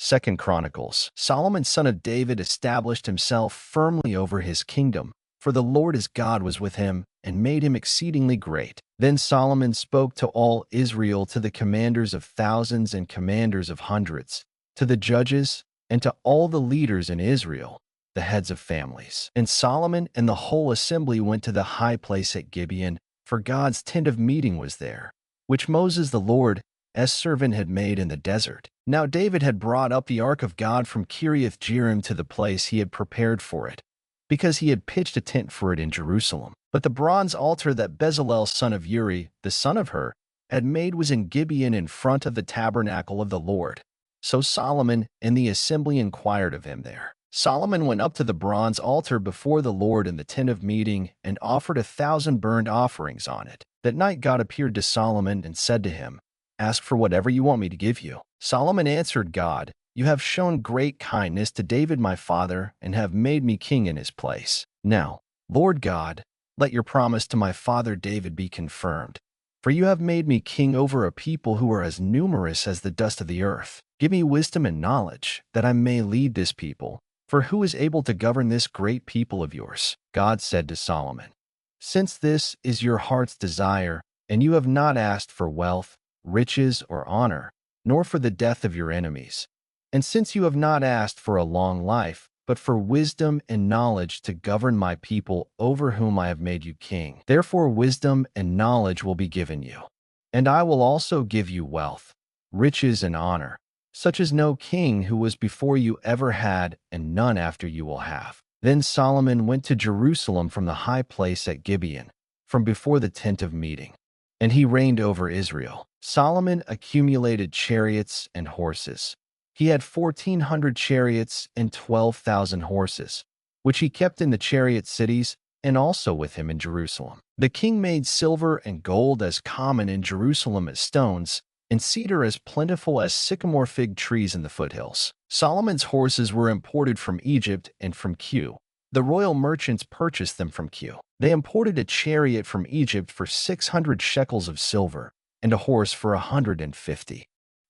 2 Chronicles. Solomon son of David established himself firmly over his kingdom, for the Lord his God was with him and made him exceedingly great. Then Solomon spoke to all Israel, to the commanders of thousands and commanders of hundreds, to the judges, and to all the leaders in Israel, the heads of families. And Solomon and the whole assembly went to the high place at Gibeon, for God's tent of meeting was there, which Moses the Lord's servant had made in the desert. Now David had brought up the ark of God from Kiriath-Jearim to the place he had prepared for it, because he had pitched a tent for it in Jerusalem. But the bronze altar that Bezalel son of Uri, the son of Hur, had made was in Gibeon in front of the tabernacle of the Lord. So Solomon and the assembly inquired of him there. Solomon went up to the bronze altar before the Lord in the tent of meeting and offered 1,000 burnt offerings on it. That night God appeared to Solomon and said to him, "Ask for whatever you want me to give you." Solomon answered God, "You have shown great kindness to David my father and have made me king in his place. Now, Lord God, let your promise to my father David be confirmed. For you have made me king over a people who are as numerous as the dust of the earth. Give me wisdom and knowledge, that I may lead this people. For who is able to govern this great people of yours?" God said to Solomon, "Since this is your heart's desire, and you have not asked for wealth, riches, or honor, nor for the death of your enemies, and since you have not asked for a long life, but for wisdom and knowledge to govern my people over whom I have made you king, therefore wisdom and knowledge will be given you. And I will also give you wealth, riches, and honor, such as no king who was before you ever had, and none after you will have." Then Solomon went to Jerusalem from the high place at Gibeon, from before the tent of meeting, and he reigned over Israel. Solomon accumulated chariots and horses. He had 1,400 chariots and 12,000 horses, which he kept in the chariot cities and also with him in Jerusalem. The king made silver and gold as common in Jerusalem as stones, and cedar as plentiful as sycamore fig trees in the foothills. Solomon's horses were imported from Egypt and from Cu. The royal merchants purchased them from Cu. They imported a chariot from Egypt for 600 shekels of silver, and a horse for 150.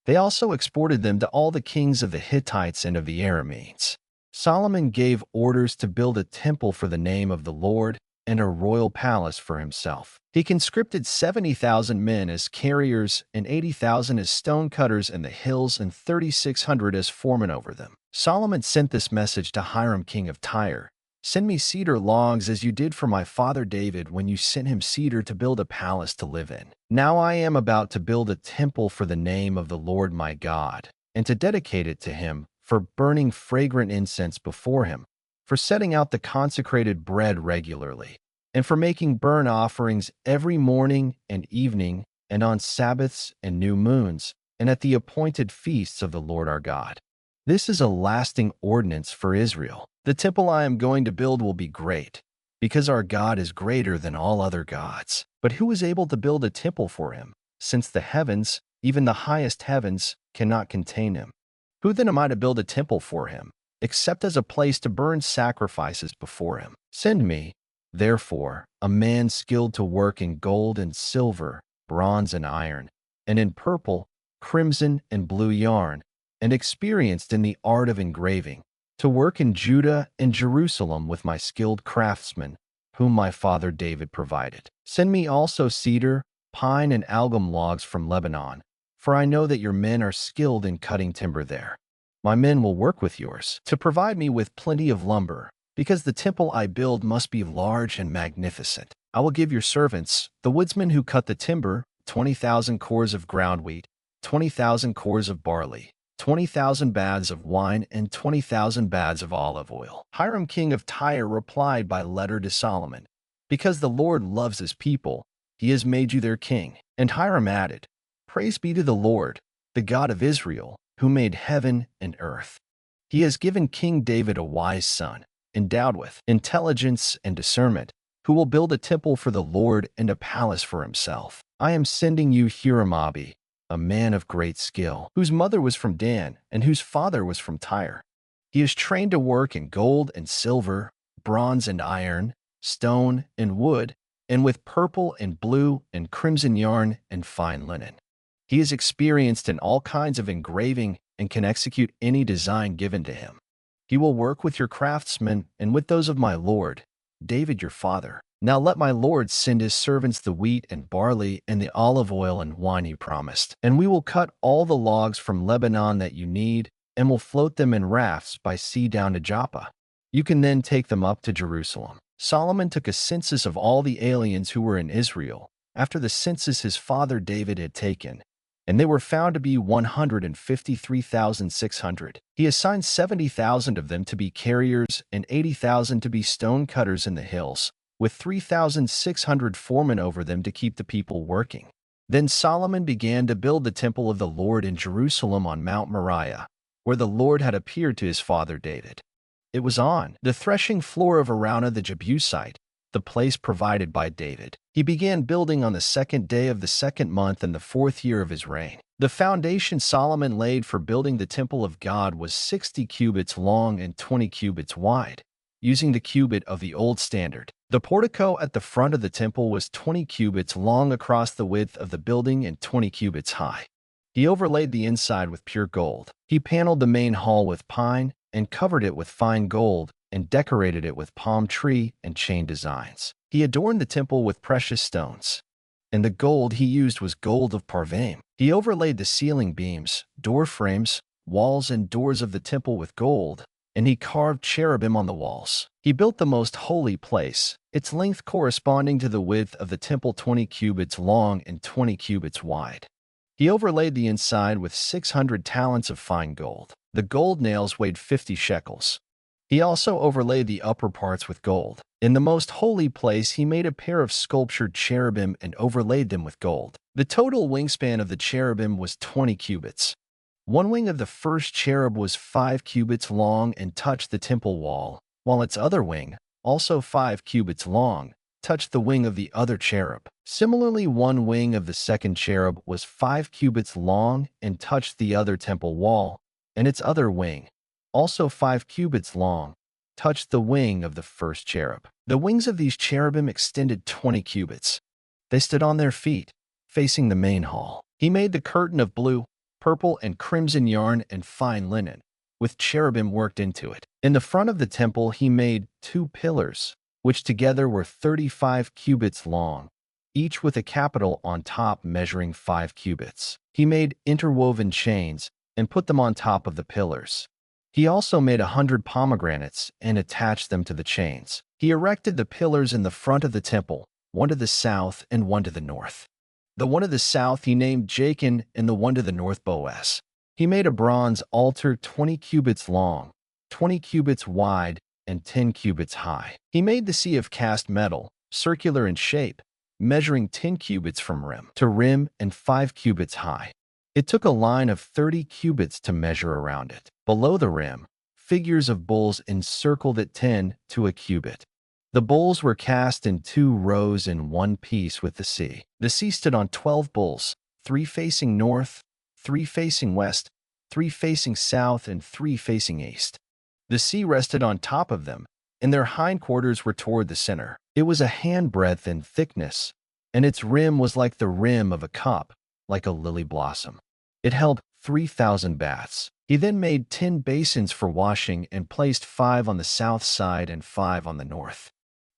They also exported them to all the kings of the Hittites and of the Arameans. Solomon gave orders to build a temple for the name of the Lord and a royal palace for himself. He conscripted 70,000 men as carriers and 80,000 as stonecutters in the hills and 3,600 as foremen over them. Solomon sent this message to Hiram king of Tyre, "Send me cedar logs as you did for my father David when you sent him cedar to build a palace to live in. Now I am about to build a temple for the name of the Lord my God, and to dedicate it to him, for burning fragrant incense before him, for setting out the consecrated bread regularly, and for making burnt offerings every morning and evening, and on Sabbaths and new moons, and at the appointed feasts of the Lord our God. This is a lasting ordinance for Israel. The temple I am going to build will be great, because our God is greater than all other gods. But who is able to build a temple for him, since the heavens, even the highest heavens, cannot contain him? Who then am I to build a temple for him, except as a place to burn sacrifices before him? Send me, therefore, a man skilled to work in gold and silver, bronze and iron, and in purple, crimson, and blue yarn, and experienced in the art of engraving, to work in Judah and Jerusalem with my skilled craftsmen, whom my father David provided. Send me also cedar, pine, and algum logs from Lebanon, for I know that your men are skilled in cutting timber there. My men will work with yours to provide me with plenty of lumber, because the temple I build must be large and magnificent. I will give your servants, the woodsmen who cut the timber, 20,000 cores of ground wheat, 20,000 cores of barley, 20,000 baths of wine, and 20,000 baths of olive oil." Hiram king of Tyre replied by letter to Solomon, "Because the Lord loves his people, he has made you their king." And Hiram added, "Praise be to the Lord, the God of Israel, who made heaven and earth. He has given King David a wise son, endowed with intelligence and discernment, who will build a temple for the Lord and a palace for himself. I am sending you Hiram-Abi, a man of great skill, whose mother was from Dan and whose father was from Tyre. He is trained to work in gold and silver, bronze and iron, stone and wood, and with purple and blue and crimson yarn and fine linen. He is experienced in all kinds of engraving and can execute any design given to him. He will work with your craftsmen and with those of my lord, David your father. Now let my lord send his servants the wheat and barley and the olive oil and wine he promised, and we will cut all the logs from Lebanon that you need, and will float them in rafts by sea down to Joppa. You can then take them up to Jerusalem. Solomon took a census of all the aliens who were in Israel, after the census his father David had taken, and they were found to be 153,600. He assigned 70,000 of them to be carriers and 80,000 to be stone cutters in the hills, with 3,600 foremen over them to keep the people working. Then Solomon began to build the temple of the Lord in Jerusalem on Mount Moriah, where the Lord had appeared to his father David. It was on the threshing floor of Araunah the Jebusite, the place provided by David. He began building on the 2nd day of the 2nd month in the 4th year of his reign. The foundation Solomon laid for building the temple of God was 60 cubits long and 20 cubits wide, using the cubit of the old standard. The portico at the front of the temple was 20 cubits long across the width of the building and 20 cubits high. He overlaid the inside with pure gold. He paneled the main hall with pine and covered it with fine gold, and decorated it with palm tree and chain designs. He adorned the temple with precious stones, and the gold he used was gold of Parvaim. He overlaid the ceiling beams, door frames, walls, and doors of the temple with gold, and he carved cherubim on the walls. He built the most holy place, its length corresponding to the width of the temple 20 cubits long and 20 cubits wide. He overlaid the inside with 600 talents of fine gold. The gold nails weighed 50 shekels. He also overlaid the upper parts with gold. In the most holy place he made a pair of sculptured cherubim and overlaid them with gold. The total wingspan of the cherubim was 20 cubits. One wing of the first cherub was 5 cubits long and touched the temple wall, while its other wing, also 5 cubits long, touched the wing of the other cherub. Similarly, one wing of the second cherub was 5 cubits long and touched the other temple wall, and its other wing, also 5 cubits long, touched the wing of the first cherub. The wings of these cherubim extended 20 cubits. They stood on their feet, facing the main hall. He made the curtain of blue, purple, and crimson yarn and fine linen, with cherubim worked into it. In the front of the temple he made 2 pillars, which together were 35 cubits long, each with a capital on top measuring 5 cubits. He made interwoven chains and put them on top of the pillars. He also made 100 pomegranates and attached them to the chains. He erected the pillars in the front of the temple, one to the south and one to the north. The one to the south he named Jachin, and the one to the north Boaz. He made a bronze altar 20 cubits long, 20 cubits wide, and 10 cubits high. He made the sea of cast metal, circular in shape, measuring 10 cubits from rim to rim and 5 cubits high. It took a line of 30 cubits to measure around it. Below the rim, figures of bulls encircled it 10 to a cubit. The bulls were cast in 2 rows in one piece with the sea. The sea stood on 12 bulls, 3 facing north, 3 facing west, 3 facing south, and 3 facing east. The sea rested on top of them, and their hindquarters were toward the center. It was a handbreadth in thickness, and its rim was like the rim of a cup, like a lily blossom. It held 3,000 baths. He then made 10 basins for washing and placed 5 on the south side and 5 on the north.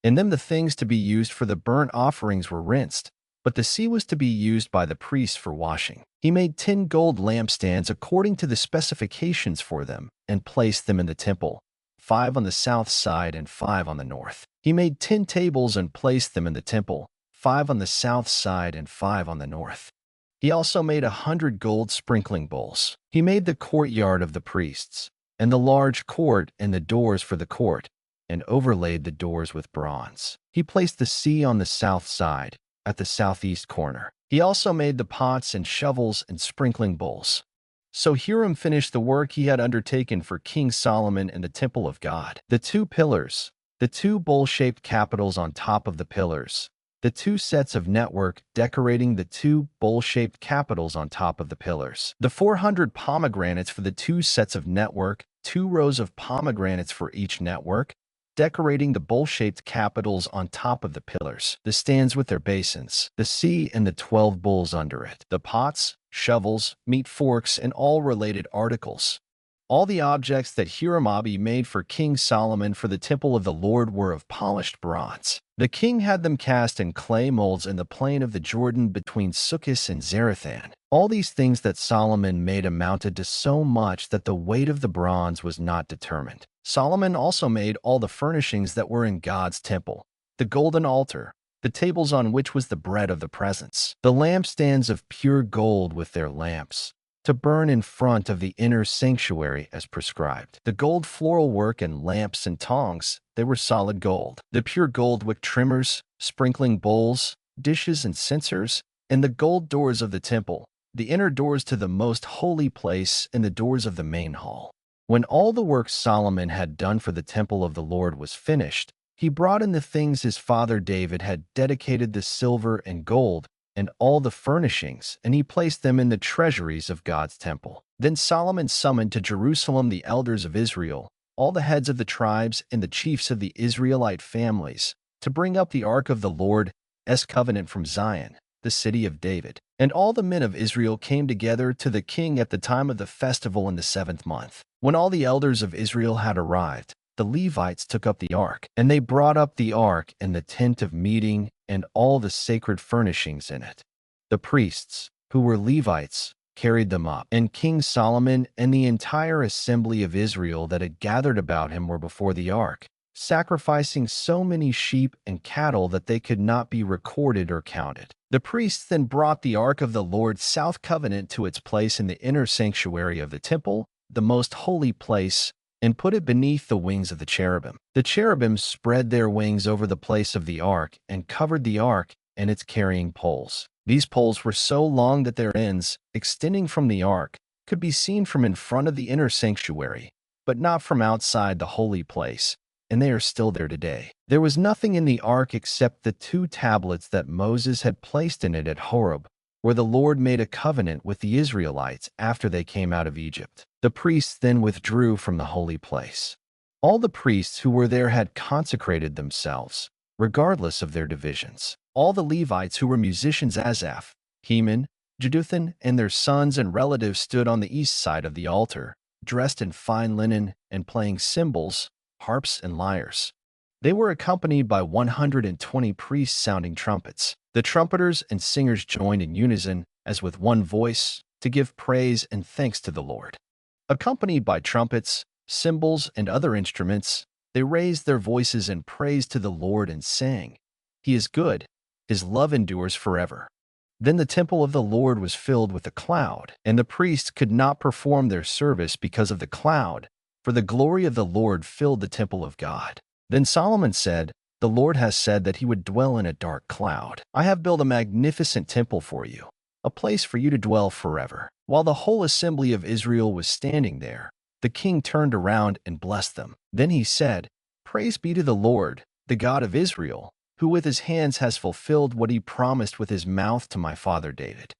In them the things to be used for the burnt offerings were rinsed, but the sea was to be used by the priests for washing. He made 10 gold lampstands according to the specifications for them and placed them in the temple, 5 on the south side and 5 on the north. He made 10 tables and placed them in the temple, 5 on the south side and 5 on the north. He also made 100 gold sprinkling bowls. He made the courtyard of the priests, and the large court and the doors for the court, and overlaid the doors with bronze. He placed the sea on the south side, at the southeast corner. He also made the pots and shovels and sprinkling bowls. So Hiram finished the work he had undertaken for King Solomon in the temple of God. The 2 pillars, the 2 bowl-shaped capitals on top of the pillars, the 2 sets of network decorating the 2 bowl-shaped capitals on top of the pillars, the 400 pomegranates for the 2 sets of network, 2 rows of pomegranates for each network, decorating the bowl-shaped capitals on top of the pillars, the stands with their basins, the sea and the 12 bowls under it, the pots, shovels, meat forks, and all related articles. All the objects that Hiram-Abi made for King Solomon for the temple of the Lord were of polished bronze. The king had them cast in clay molds in the plain of the Jordan between Sukkot and Zarethan. All these things that Solomon made amounted to so much that the weight of the bronze was not determined. Solomon also made all the furnishings that were in God's temple: the golden altar, the tables on which was the bread of the presence, the lampstands of pure gold with their lamps, to burn in front of the inner sanctuary as prescribed. The gold floral work and lamps and tongs, they were solid gold. The pure gold wick trimmers, sprinkling bowls, dishes and censers, and the gold doors of the temple, the inner doors to the most holy place and the doors of the main hall. When all the work Solomon had done for the temple of the Lord was finished, he brought in the things his father David had dedicated, the silver and gold, and all the furnishings, and he placed them in the treasuries of God's temple. Then Solomon summoned to Jerusalem the elders of Israel, all the heads of the tribes and the chiefs of the Israelite families, to bring up the ark of the Lord's covenant from Zion, the city of David. And all the men of Israel came together to the king at the time of the festival in the 7th month. When all the elders of Israel had arrived, the Levites took up the ark, and they brought up the ark and the tent of meeting and all the sacred furnishings in it. The priests, who were Levites, carried them up, and King Solomon and the entire assembly of Israel that had gathered about him were before the ark, sacrificing so many sheep and cattle that they could not be recorded or counted. The priests then brought the ark of the Lord's south covenant to its place in the inner sanctuary of the temple, the most holy place, and put it beneath the wings of the cherubim. The cherubim spread their wings over the place of the ark and covered the ark and its carrying poles. These poles were so long that their ends, extending from the ark, could be seen from in front of the inner sanctuary, but not from outside the holy place, and they are still there today. There was nothing in the ark except the 2 tablets that Moses had placed in it at Horeb, where the Lord made a covenant with the Israelites after they came out of Egypt. The priests then withdrew from the holy place. All the priests who were there had consecrated themselves, regardless of their divisions. All the Levites who were musicians, Asaph, Heman, Jeduthun, and their sons and relatives stood on the east side of the altar, dressed in fine linen and playing cymbals, harps, and lyres. They were accompanied by 120 priests sounding trumpets. The trumpeters and singers joined in unison, as with one voice, to give praise and thanks to the Lord. Accompanied by trumpets, cymbals, and other instruments, they raised their voices in praise to the Lord and sang, "He is good, his love endures forever." Then the temple of the Lord was filled with a cloud, and the priests could not perform their service because of the cloud, for the glory of the Lord filled the temple of God. Then Solomon said, "The Lord has said that he would dwell in a dark cloud. I have built a magnificent temple for you, a place for you to dwell forever." While the whole assembly of Israel was standing there, the king turned around and blessed them. Then he said, "Praise be to the Lord, the God of Israel, who with his hands has fulfilled what he promised with his mouth to my father David.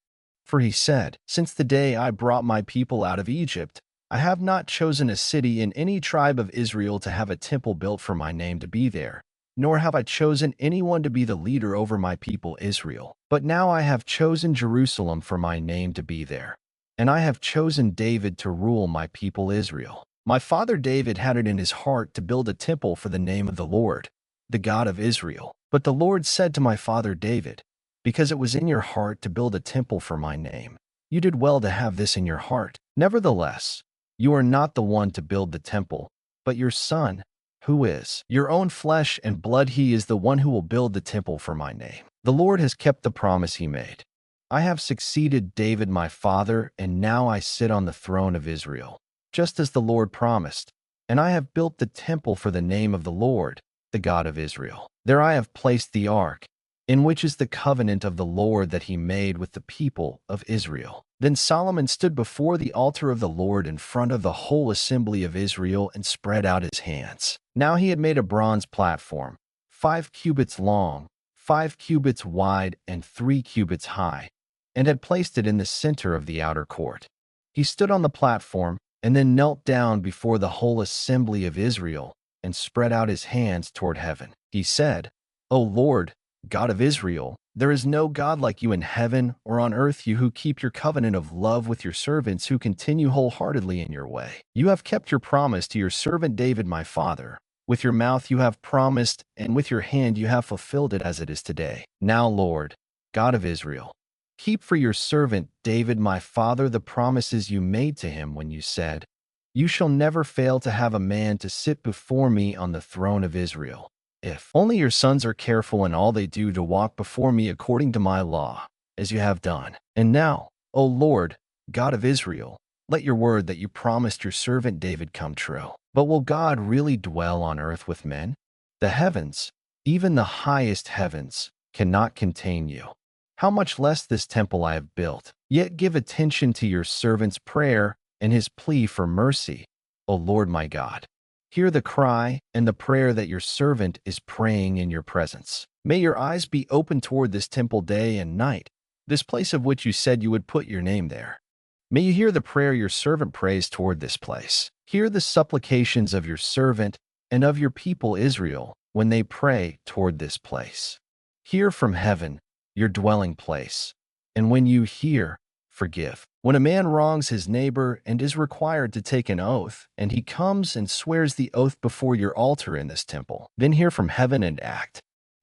For he said, 'Since the day I brought my people out of Egypt, I have not chosen a city in any tribe of Israel to have a temple built for my name to be there, nor have I chosen anyone to be the leader over my people Israel. But now I have chosen Jerusalem for my name to be there, and I have chosen David to rule my people Israel.' My father David had it in his heart to build a temple for the name of the Lord, the God of Israel. But the Lord said to my father David, 'Because it was in your heart to build a temple for my name, you did well to have this in your heart. Nevertheless, you are not the one to build the temple, but your son, who is your own flesh and blood. He is the one who will build the temple for my name.' The Lord has kept the promise he made. I have succeeded David my father, and now I sit on the throne of Israel, just as the Lord promised, and I have built the temple for the name of the Lord, the God of Israel. There I have placed the ark, in which is the covenant of the Lord that he made with the people of Israel." Then Solomon stood before the altar of the Lord in front of the whole assembly of Israel and spread out his hands. Now he had made a bronze platform, 5 cubits long, 5 cubits wide, and 3 cubits high, and had placed it in the center of the outer court. He stood on the platform and then knelt down before the whole assembly of Israel and spread out his hands toward heaven. He said, "O Lord, God of Israel, there is no God like you in heaven or on earth, you who keep your covenant of love with your servants who continue wholeheartedly in your way. You have kept your promise to your servant David my father. With your mouth you have promised, and with your hand you have fulfilled it as it is today. Now, Lord, God of Israel, keep for your servant David my father the promises you made to him when you said, 'You shall never fail to have a man to sit before me on the throne of Israel. If only your sons are careful in all they do to walk before me according to my law, as you have done. And now, O Lord, God of Israel, let your word that you promised your servant David come true. But will God really dwell on earth with men? The heavens, even the highest heavens, cannot contain you. How much less this temple I have built? Yet give attention to your servant's prayer and his plea for mercy, O Lord my God. Hear the cry and the prayer that your servant is praying in your presence. May your eyes be open toward this temple day and night, this place of which you said you would put your name there. May you hear the prayer your servant prays toward this place. Hear the supplications of your servant and of your people Israel when they pray toward this place. Hear from heaven, your dwelling place, and when you hear, forgive. When a man wrongs his neighbor and is required to take an oath, and he comes and swears the oath before your altar in this temple, then hear from heaven and act.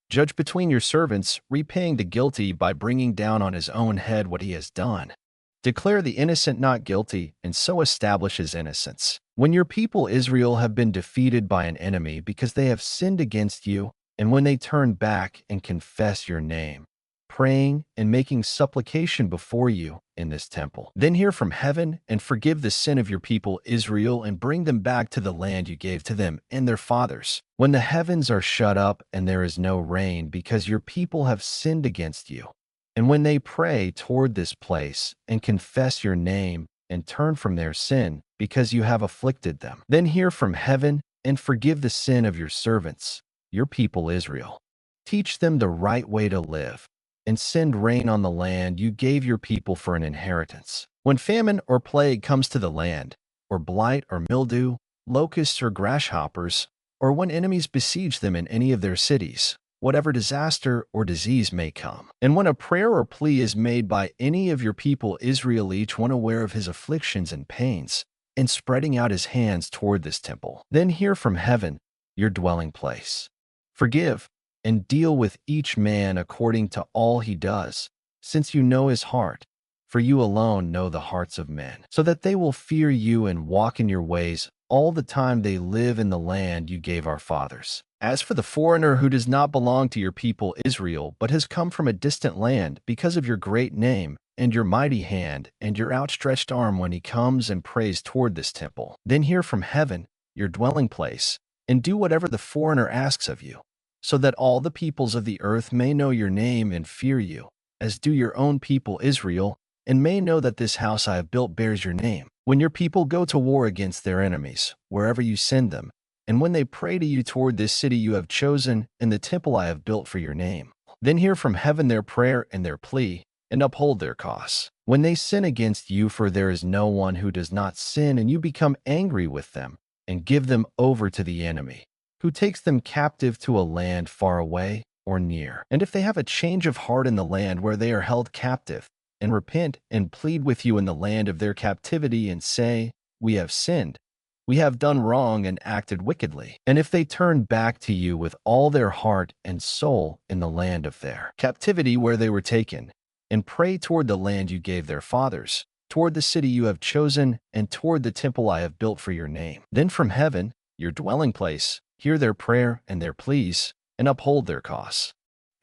Judge between your servants, repaying the guilty by bringing down on his own head what he has done. Declare the innocent not guilty, and so establish his innocence. When your people Israel have been defeated by an enemy because they have sinned against you, and when they turn back and confess your name, praying and making supplication before you in this temple, then hear from heaven and forgive the sin of your people Israel and bring them back to the land you gave to them and their fathers. When the heavens are shut up and there is no rain because your people have sinned against you, and when they pray toward this place and confess your name and turn from their sin because you have afflicted them, then hear from heaven and forgive the sin of your servants, your people Israel. Teach them the right way to live, and send rain on the land you gave your people for an inheritance. When famine or plague comes to the land, or blight or mildew, locusts or grasshoppers, or when enemies besiege them in any of their cities, whatever disaster or disease may come, and when a prayer or plea is made by any of your people Israel, each one aware of his afflictions and pains, and spreading out his hands toward this temple, then hear from heaven, your dwelling place. Forgive and deal with each man according to all he does, since you know his heart, for you alone know the hearts of men, so that they will fear you and walk in your ways all the time they live in the land you gave our fathers. As for the foreigner who does not belong to your people Israel, but has come from a distant land because of your great name and your mighty hand and your outstretched arm when he comes and prays toward this temple, then hear from heaven, your dwelling place, and do whatever the foreigner asks of you, so that all the peoples of the earth may know your name and fear you, as do your own people Israel, and may know that this house I have built bears your name. When your people go to war against their enemies, wherever you send them, and when they pray to you toward this city you have chosen and the temple I have built for your name, then hear from heaven their prayer and their plea, and uphold their cause. When they sin against you, for there is no one who does not sin, and you become angry with them, and give them over to the enemy, who takes them captive to a land far away or near. And if they have a change of heart in the land where they are held captive, and repent and plead with you in the land of their captivity and say, "We have sinned, we have done wrong and acted wickedly," and if they turn back to you with all their heart and soul in the land of their captivity where they were taken, and pray toward the land you gave their fathers, toward the city you have chosen, and toward the temple I have built for your name, then from heaven, your dwelling place, hear their prayer and their pleas, and uphold their cause,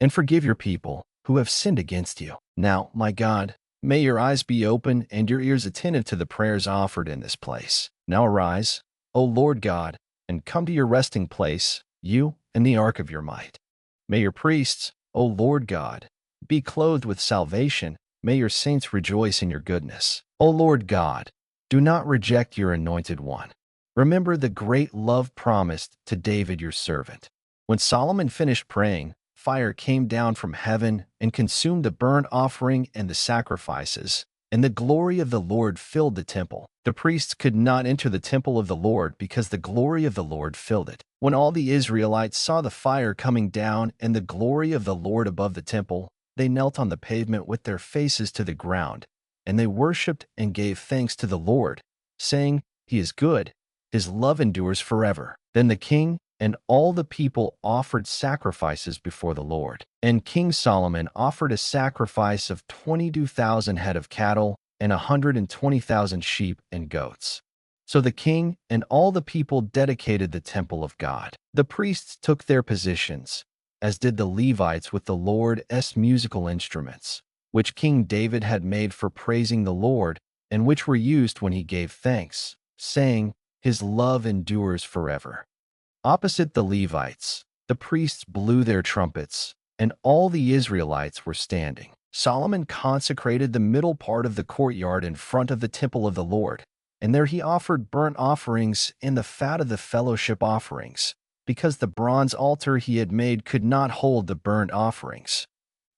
and forgive your people who have sinned against you. Now, my God, may your eyes be open and your ears attentive to the prayers offered in this place. Now arise, O Lord God, and come to your resting place, you and the ark of your might. May your priests, O Lord God, be clothed with salvation. May your saints rejoice in your goodness. O Lord God, do not reject your anointed one. Remember the great love promised to David your servant. When Solomon finished praying, fire came down from heaven and consumed the burnt offering and the sacrifices, and the glory of the Lord filled the temple. The priests could not enter the temple of the Lord because the glory of the Lord filled it. When all the Israelites saw the fire coming down and the glory of the Lord above the temple, they knelt on the pavement with their faces to the ground, and they worshipped and gave thanks to the Lord, saying, "He is good, his love endures forever." Then the king and all the people offered sacrifices before the Lord. And King Solomon offered a sacrifice of 22,000 head of cattle and 120,000 sheep and goats. So the king and all the people dedicated the temple of God. The priests took their positions, as did the Levites with the Lord's musical instruments, which King David had made for praising the Lord, and which were used when he gave thanks, saying, "His love endures forever." Opposite the Levites, the priests blew their trumpets, and all the Israelites were standing. Solomon consecrated the middle part of the courtyard in front of the temple of the Lord, and there he offered burnt offerings and the fat of the fellowship offerings, because the bronze altar he had made could not hold the burnt offerings,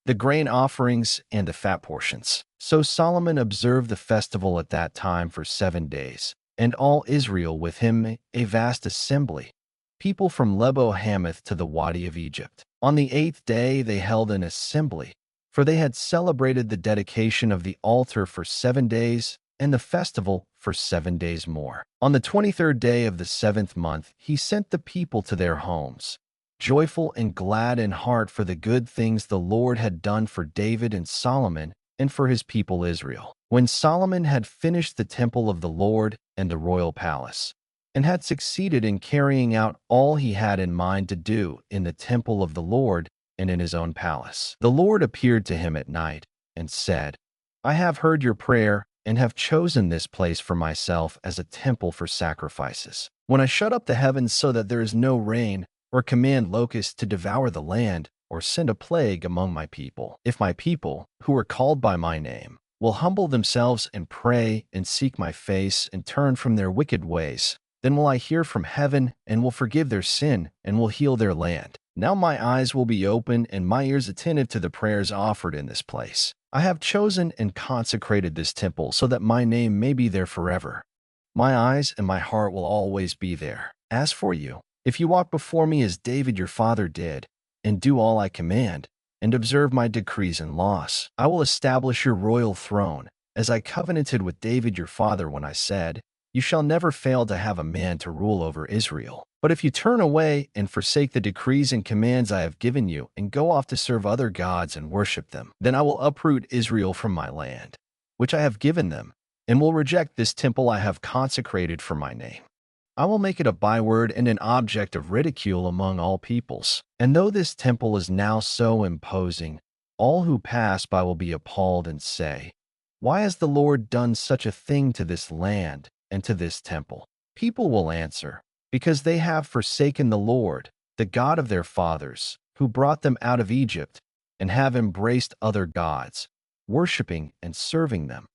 the grain offerings, and the fat portions. So Solomon observed the festival at that time for 7 days, and all Israel with him, a vast assembly, people from Lebo Hamath to the Wadi of Egypt. On the 8th day they held an assembly, for they had celebrated the dedication of the altar for 7 days, and the festival for 7 days more. On the 23rd day of the 7th month he sent the people to their homes, joyful and glad in heart for the good things the Lord had done for David and Solomon and for his people Israel. When Solomon had finished the temple of the Lord and the royal palace, and had succeeded in carrying out all he had in mind to do in the temple of the Lord and in his own palace, the Lord appeared to him at night and said, "I have heard your prayer and have chosen this place for myself as a temple for sacrifices. When I shut up the heavens so that there is no rain, or command locusts to devour the land, or send a plague among my people, if my people, who are called by my name, will humble themselves and pray and seek my face and turn from their wicked ways, then will I hear from heaven and will forgive their sin and will heal their land. Now my eyes will be open and my ears attentive to the prayers offered in this place. I have chosen and consecrated this temple so that my name may be there forever. My eyes and my heart will always be there. As for you, if you walk before me as David your father did, and do all I command, and observe my decrees and laws, I will establish your royal throne, as I covenanted with David your father when I said, 'You shall never fail to have a man to rule over Israel.' But if you turn away and forsake the decrees and commands I have given you and go off to serve other gods and worship them, then I will uproot Israel from my land, which I have given them, and will reject this temple I have consecrated for my name. I will make it a byword and an object of ridicule among all peoples. And though this temple is now so imposing, all who pass by will be appalled and say, 'Why has the Lord done such a thing to this land and to this temple?' People will answer, 'Because they have forsaken the Lord, the God of their fathers, who brought them out of Egypt, and have embraced other gods, worshiping and serving them.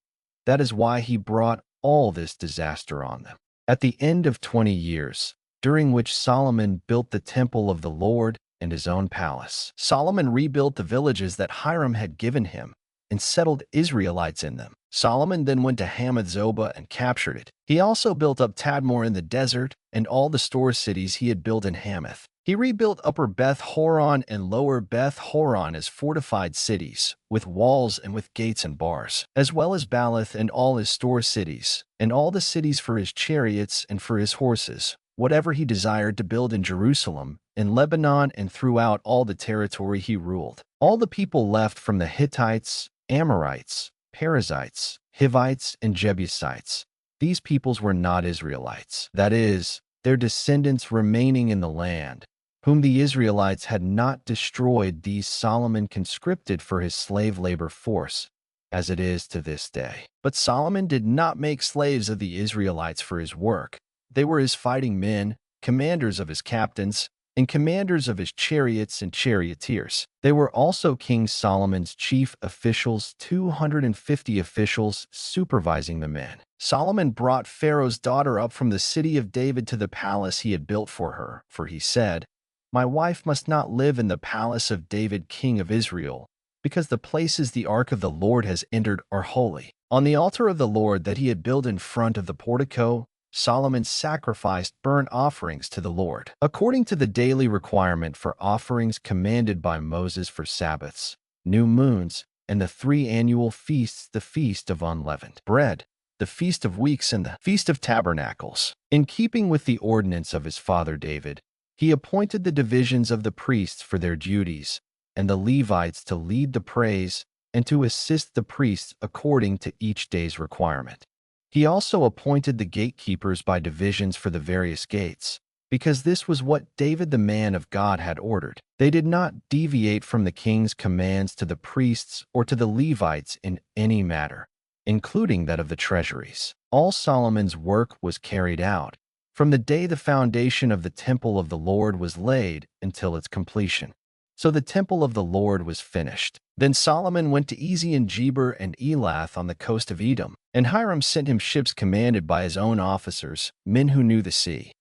That is why he brought all this disaster on them.'" At the end of 20 years, during which Solomon built the temple of the Lord and his own palace, Solomon rebuilt the villages that Hiram had given him and settled Israelites in them. Solomon then went to Hamath-zobah and captured it. He also built up Tadmor in the desert and all the store cities he had built in Hamath. He rebuilt Upper Beth Horon and Lower Beth Horon as fortified cities, with walls and with gates and bars, as well as Baalath and all his store cities, and all the cities for his chariots and for his horses, whatever he desired to build in Jerusalem, in Lebanon, and throughout all the territory he ruled. All the people left from the Hittites, Amorites, Perizzites, Hivites, and Jebusites. These peoples were not Israelites, that is, their descendants remaining in the land, whom the Israelites had not destroyed. These Solomon conscripted for his slave labor force, as it is to this day. But Solomon did not make slaves of the Israelites for his work. They were his fighting men, commanders of his captains, and commanders of his chariots and charioteers. They were also King Solomon's chief officials, 250 officials supervising the men. Solomon brought Pharaoh's daughter up from the city of David to the palace he had built for her, for he said, "My wife must not live in the palace of David king of Israel, because the places the ark of the Lord has entered are holy." On the altar of the Lord that he had built in front of the portico, Solomon sacrificed burnt offerings to the Lord, according to the daily requirement for offerings commanded by Moses for Sabbaths, new moons, and the 3 annual feasts, the Feast of Unleavened Bread, the Feast of Weeks, and the Feast of Tabernacles. In keeping with the ordinance of his father David, he appointed the divisions of the priests for their duties, and the Levites to lead the praise and to assist the priests according to each day's requirement. He also appointed the gatekeepers by divisions for the various gates, because this was what David the man of God had ordered. They did not deviate from the king's commands to the priests or to the Levites in any matter, including that of the treasuries. All Solomon's work was carried out, from the day the foundation of the temple of the Lord was laid until its completion. So the temple of the Lord was finished. Then Solomon went to Ezion-Geber and Elath on the coast of Edom, and Hiram sent him ships commanded by his own officers, men who knew the sea.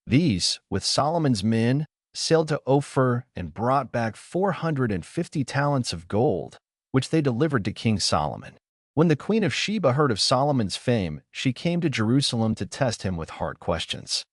These, with Solomon's men, sailed to Ophir and brought back 450 talents of gold, which they delivered to King Solomon. When the Queen of Sheba heard of Solomon's fame, she came to Jerusalem to test him with hard questions.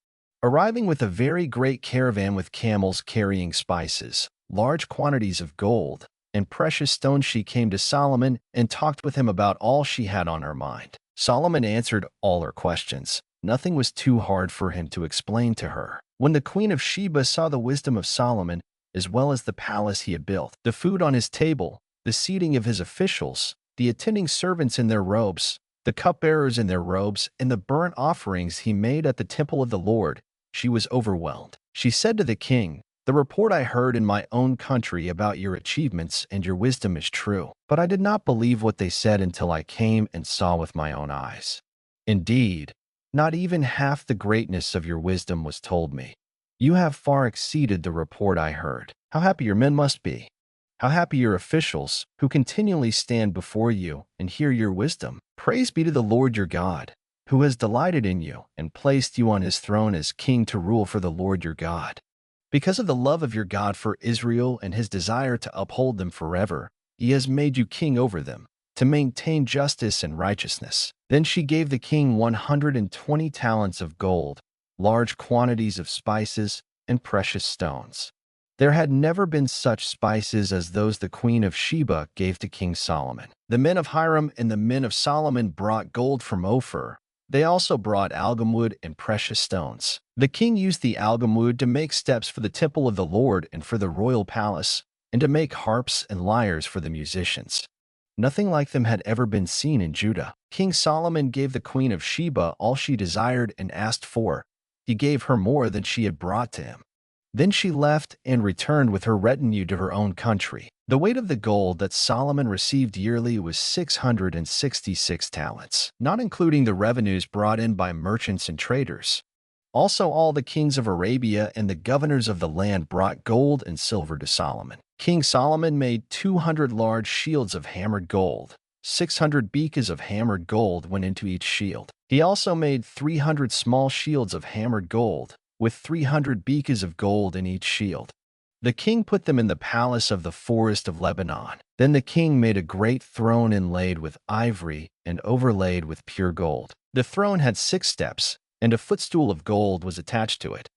Arriving with a very great caravan with camels carrying spices, large quantities of gold, and precious stones, she came to Solomon and talked with him about all she had on her mind. Solomon answered all her questions. Nothing was too hard for him to explain to her. When the Queen of Sheba saw the wisdom of Solomon, as well as the palace he had built, the food on his table, the seating of his officials, the attending servants in their robes, the cupbearers in their robes, and the burnt offerings he made at the temple of the Lord, she was overwhelmed. She said to the king, "The report I heard in my own country about your achievements and your wisdom is true, but I did not believe what they said until I came and saw with my own eyes. Indeed, not even half the greatness of your wisdom was told me. You have far exceeded the report I heard. How happy your men must be! How happy your officials, who continually stand before you and hear your wisdom! Praise be to the Lord your God, who has delighted in you and placed you on his throne as king to rule for the Lord your God. Because of the love of your God for Israel and his desire to uphold them forever, he has made you king over them, to maintain justice and righteousness." Then she gave the king 120 talents of gold, large quantities of spices, and precious stones. There had never been such spices as those the Queen of Sheba gave to King Solomon. The men of Hiram and the men of Solomon brought gold from Ophir. They also brought algum wood and precious stones. The king used the algum wood to make steps for the temple of the Lord and for the royal palace, and to make harps and lyres for the musicians. Nothing like them had ever been seen in Judah. King Solomon gave the Queen of Sheba all she desired and asked for. He gave her more than she had brought to him. Then she left and returned with her retinue to her own country. The weight of the gold that Solomon received yearly was 666 talents, not including the revenues brought in by merchants and traders. Also, all the kings of Arabia and the governors of the land brought gold and silver to Solomon. King Solomon made 200 large shields of hammered gold. 600 beakers of hammered gold went into each shield. He also made 300 small shields of hammered gold, with 300 beakers of gold in each shield. The king put them in the palace of the forest of Lebanon. Then the king made a great throne inlaid with ivory and overlaid with pure gold. The throne had 6 steps, and a footstool of gold was attached to it.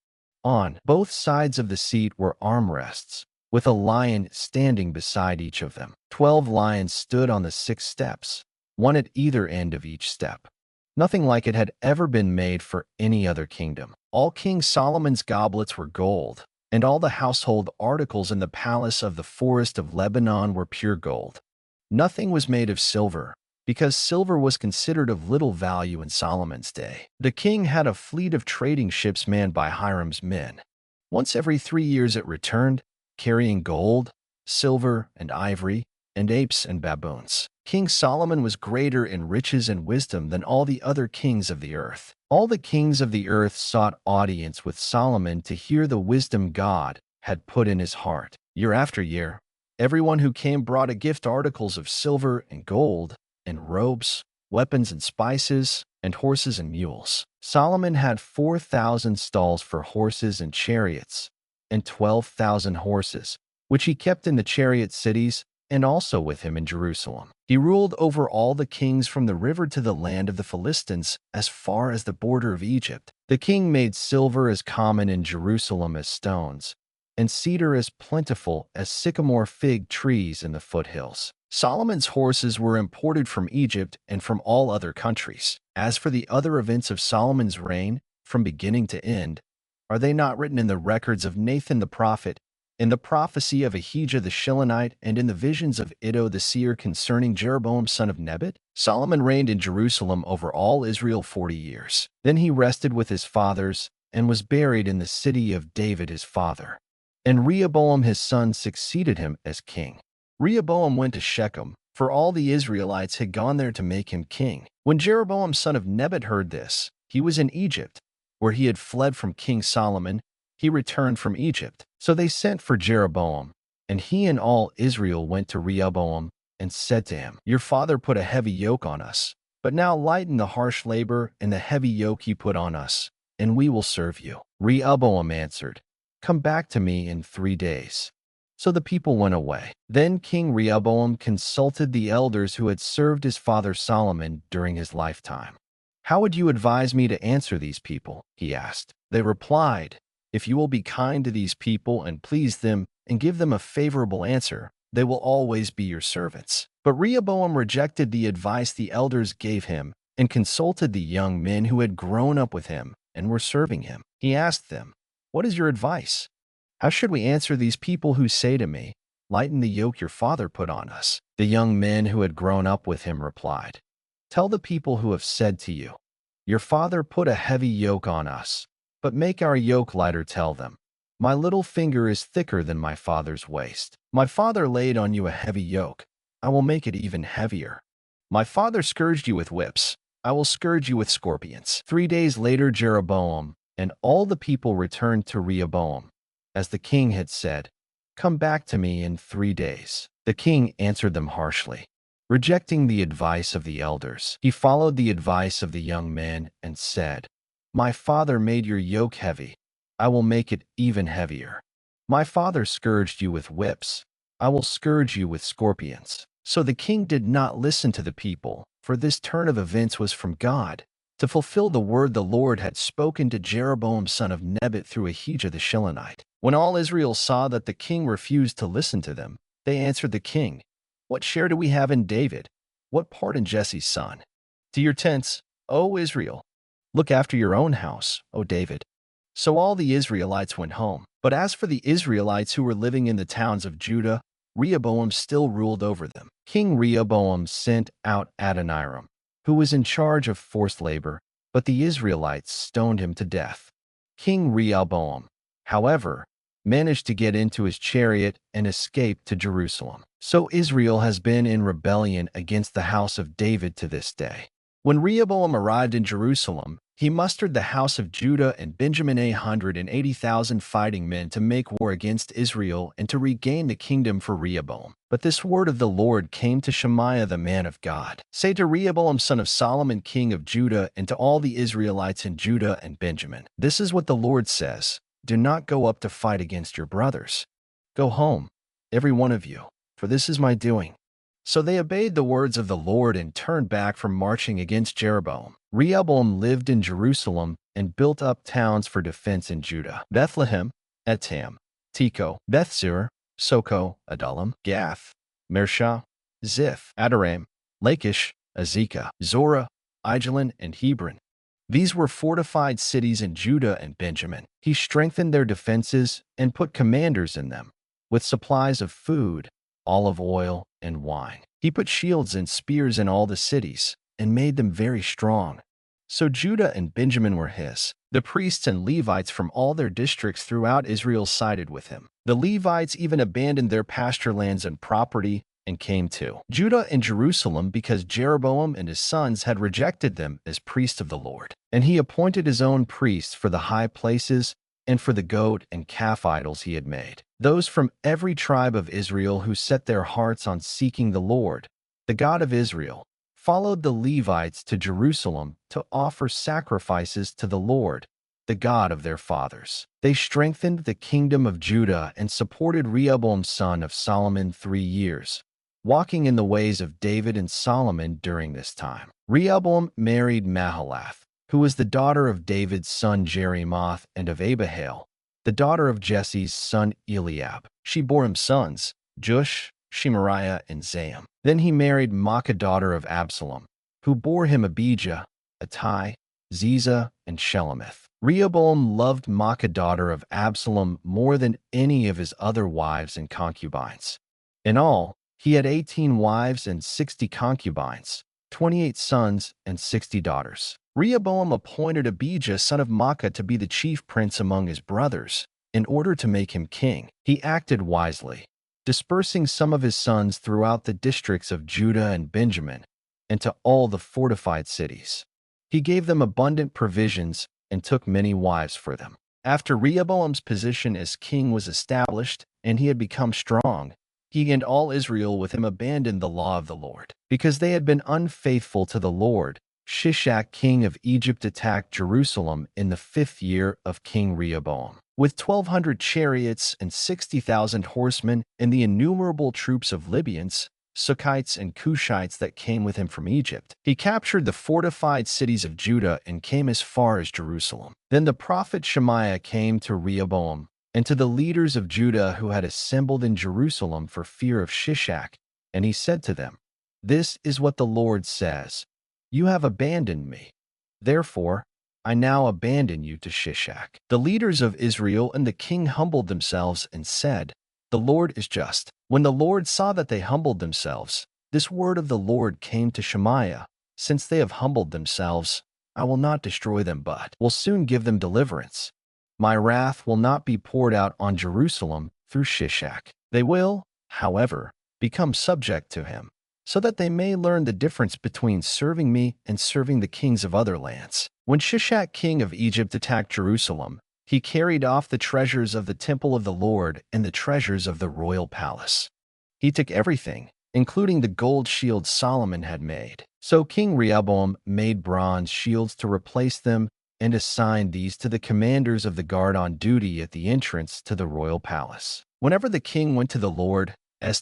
On both sides of the seat were armrests, with a lion standing beside each of them. 12 lions stood on the 6 steps, one at either end of each step. Nothing like it had ever been made for any other kingdom. All King Solomon's goblets were gold, and all the household articles in the palace of the forest of Lebanon were pure gold. Nothing was made of silver, because silver was considered of little value in Solomon's day. The king had a fleet of trading ships manned by Hiram's men. Once every 3 years it returned, carrying gold, silver, and ivory, and apes and baboons. King Solomon was greater in riches and wisdom than all the other kings of the earth. All the kings of the earth sought audience with Solomon to hear the wisdom God had put in his heart. Year after year, everyone who came brought a gift, articles of silver and gold, and robes, weapons and spices, and horses and mules. Solomon had 4,000 stalls for horses and chariots, and 12,000 horses, which he kept in the chariot cities and also with him in Jerusalem. He ruled over all the kings from the river to the land of the Philistines, as far as the border of Egypt. The king made silver as common in Jerusalem as stones, and cedar as plentiful as sycamore fig trees in the foothills. Solomon's horses were imported from Egypt and from all other countries. As for the other events of Solomon's reign, from beginning to end, are they not written in the records of Nathan the prophet, in the prophecy of Ahijah the Shilonite, and in the visions of Iddo the seer concerning Jeroboam son of Nebat? Solomon reigned in Jerusalem over all Israel 40 years. Then he rested with his fathers and was buried in the city of David his father. And Rehoboam his son succeeded him as king. Rehoboam went to Shechem, for all the Israelites had gone there to make him king. When Jeroboam son of Nebat heard this, he was in Egypt, where he had fled from King Solomon. He returned from Egypt. So they sent for Jeroboam, and he and all Israel went to Rehoboam and said to him, "Your father put a heavy yoke on us, but now lighten the harsh labor and the heavy yoke he put on us, and we will serve you." Rehoboam answered, "Come back to me in 3 days." So the people went away. Then King Rehoboam consulted the elders who had served his father Solomon during his lifetime. "How would you advise me to answer these people?" he asked. They replied, "If you will be kind to these people and please them and give them a favorable answer, they will always be your servants." But Rehoboam rejected the advice the elders gave him and consulted the young men who had grown up with him and were serving him. He asked them, "What is your advice? How should we answer these people who say to me, 'Lighten the yoke your father put on us'?" The young men who had grown up with him replied, "Tell the people who have said to you, 'Your father put a heavy yoke on us, but make our yoke lighter.' Tell them, 'My little finger is thicker than my father's waist. My father laid on you a heavy yoke. I will make it even heavier. My father scourged you with whips. I will scourge you with scorpions." 3 days later, Jeroboam and all the people returned to Rehoboam, as the king had said, "Come back to me in 3 days." The king answered them harshly, rejecting the advice of the elders. He followed the advice of the young men and said, "My father made your yoke heavy. I will make it even heavier. My father scourged you with whips. I will scourge you with scorpions." So the king did not listen to the people, for this turn of events was from God, to fulfill the word the Lord had spoken to Jeroboam son of Nebat through Ahijah the Shilonite. When all Israel saw that the king refused to listen to them, they answered the king, "What share do we have in David? What part in Jesse's son? To your tents, O Israel! Look after your own house, O David." So all the Israelites went home. But as for the Israelites who were living in the towns of Judah, Rehoboam still ruled over them. King Rehoboam sent out Adoniram, who was in charge of forced labor, but the Israelites stoned him to death. King Rehoboam, however, managed to get into his chariot and escape to Jerusalem. So Israel has been in rebellion against the house of David to this day. When Rehoboam arrived in Jerusalem, he mustered the house of Judah and Benjamin 180,000 fighting men to make war against Israel and to regain the kingdom for Rehoboam. But this word of the Lord came to Shemaiah the man of God. "Say to Rehoboam son of Solomon king of Judah and to all the Israelites in Judah and Benjamin, this is what the Lord says, do not go up to fight against your brothers. Go home, every one of you, for this is my doing." So they obeyed the words of the Lord and turned back from marching against Jeroboam. Rehoboam lived in Jerusalem and built up towns for defense in Judah: Bethlehem, Etam, Tekoa, Bethsur, Soko, Adullam, Gath, Mareshah, Ziph, Adoram, Lachish, Azekah, Zorah, Aijalon, and Hebron. These were fortified cities in Judah and Benjamin. He strengthened their defenses and put commanders in them, with supplies of food, olive oil, and wine. He put shields and spears in all the cities and made them very strong. So Judah and Benjamin were his. The priests and Levites from all their districts throughout Israel sided with him. The Levites even abandoned their pasture lands and property and came to Judah and Jerusalem because Jeroboam and his sons had rejected them as priests of the Lord. And he appointed his own priests for the high places and for the goat and calf idols he had made. Those from every tribe of Israel who set their hearts on seeking the Lord, the God of Israel, followed the Levites to Jerusalem to offer sacrifices to the Lord, the God of their fathers. They strengthened the kingdom of Judah and supported Rehoboam son of Solomon 3 years, walking in the ways of David and Solomon during this time. Rehoboam married Mahalath, who was the daughter of David's son Jerimoth and of Abihail, the daughter of Jesse's son Eliab. She bore him sons, Jush, Shemariah, and Zaham. Then he married Maacah, daughter of Absalom, who bore him Abijah, Attai, Ziza, and Shelemith. Rehoboam loved Maacah, daughter of Absalom, more than any of his other wives and concubines. In all, he had 18 wives and 60 concubines, 28 sons and 60 daughters. Rehoboam appointed Abijah, son of Maacah, to be the chief prince among his brothers, in order to make him king. He acted wisely, dispersing some of his sons throughout the districts of Judah and Benjamin, and to all the fortified cities. He gave them abundant provisions and took many wives for them. After Rehoboam's position as king was established and he had become strong, he and all Israel with him abandoned the law of the Lord. Because they had been unfaithful to the Lord, Shishak, king of Egypt, attacked Jerusalem in the 5th year of King Rehoboam. With 1,200 chariots and 60,000 horsemen and the innumerable troops of Libyans, Sukkites, and Cushites that came with him from Egypt, he captured the fortified cities of Judah and came as far as Jerusalem. Then the prophet Shemaiah came to Rehoboam and to the leaders of Judah who had assembled in Jerusalem for fear of Shishak, and he said to them, "This is what the Lord says. You have abandoned me. Therefore, I now abandon you to Shishak." The leaders of Israel and the king humbled themselves and said, "The Lord is just." When the Lord saw that they humbled themselves, this word of the Lord came to Shemaiah: "Since they have humbled themselves, I will not destroy them, but will soon give them deliverance. My wrath will not be poured out on Jerusalem through Shishak. They will, however, become subject to him, so that they may learn the difference between serving me and serving the kings of other lands." When Shishak, king of Egypt, attacked Jerusalem, he carried off the treasures of the temple of the Lord and the treasures of the royal palace. He took everything, including the gold shields Solomon had made. So King Rehoboam made bronze shields to replace them and assigned these to the commanders of the guard on duty at the entrance to the royal palace. Whenever the king went to the Lord's